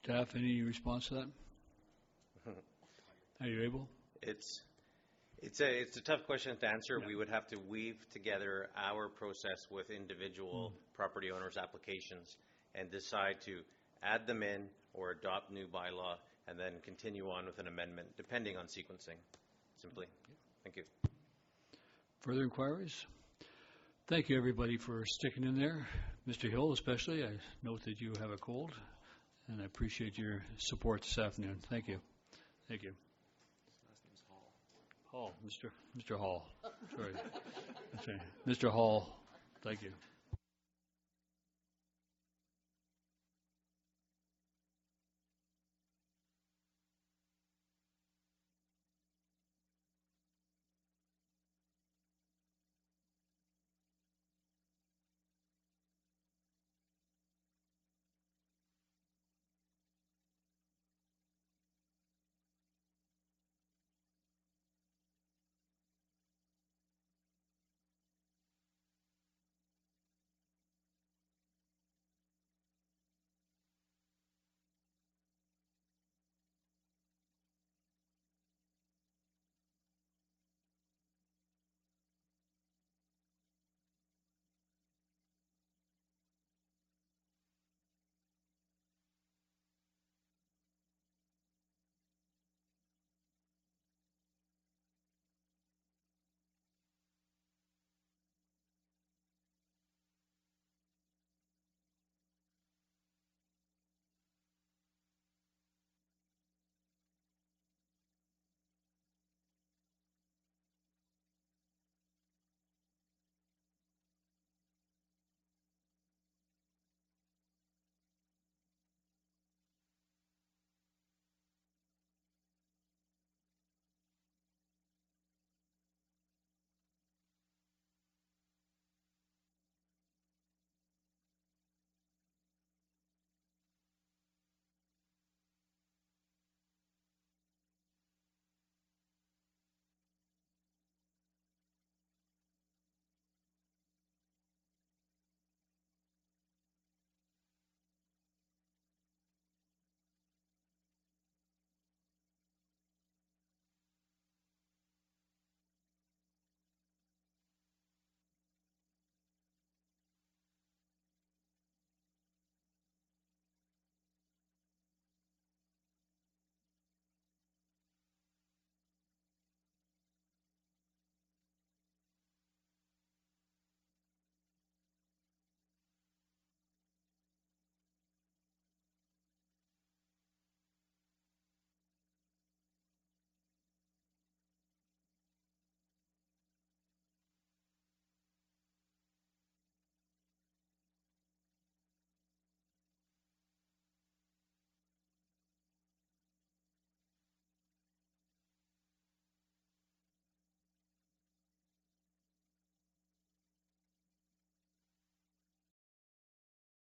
Staff, any response to that? Are you able? It's a tough question to answer. Yeah. We would have to weave together our process with individual property owners' applications and decide to add them in or adopt new bylaw and then continue on with an amendment, depending on sequencing, simply. Thank you. Further inquiries? Thank you, everybody, for sticking in there. Mr. Hill, especially, I note that you have a cold, and I appreciate your support this afternoon. Thank you. Thank you. Hall, Mr. Hall. Sorry. Mr. Hall, thank you.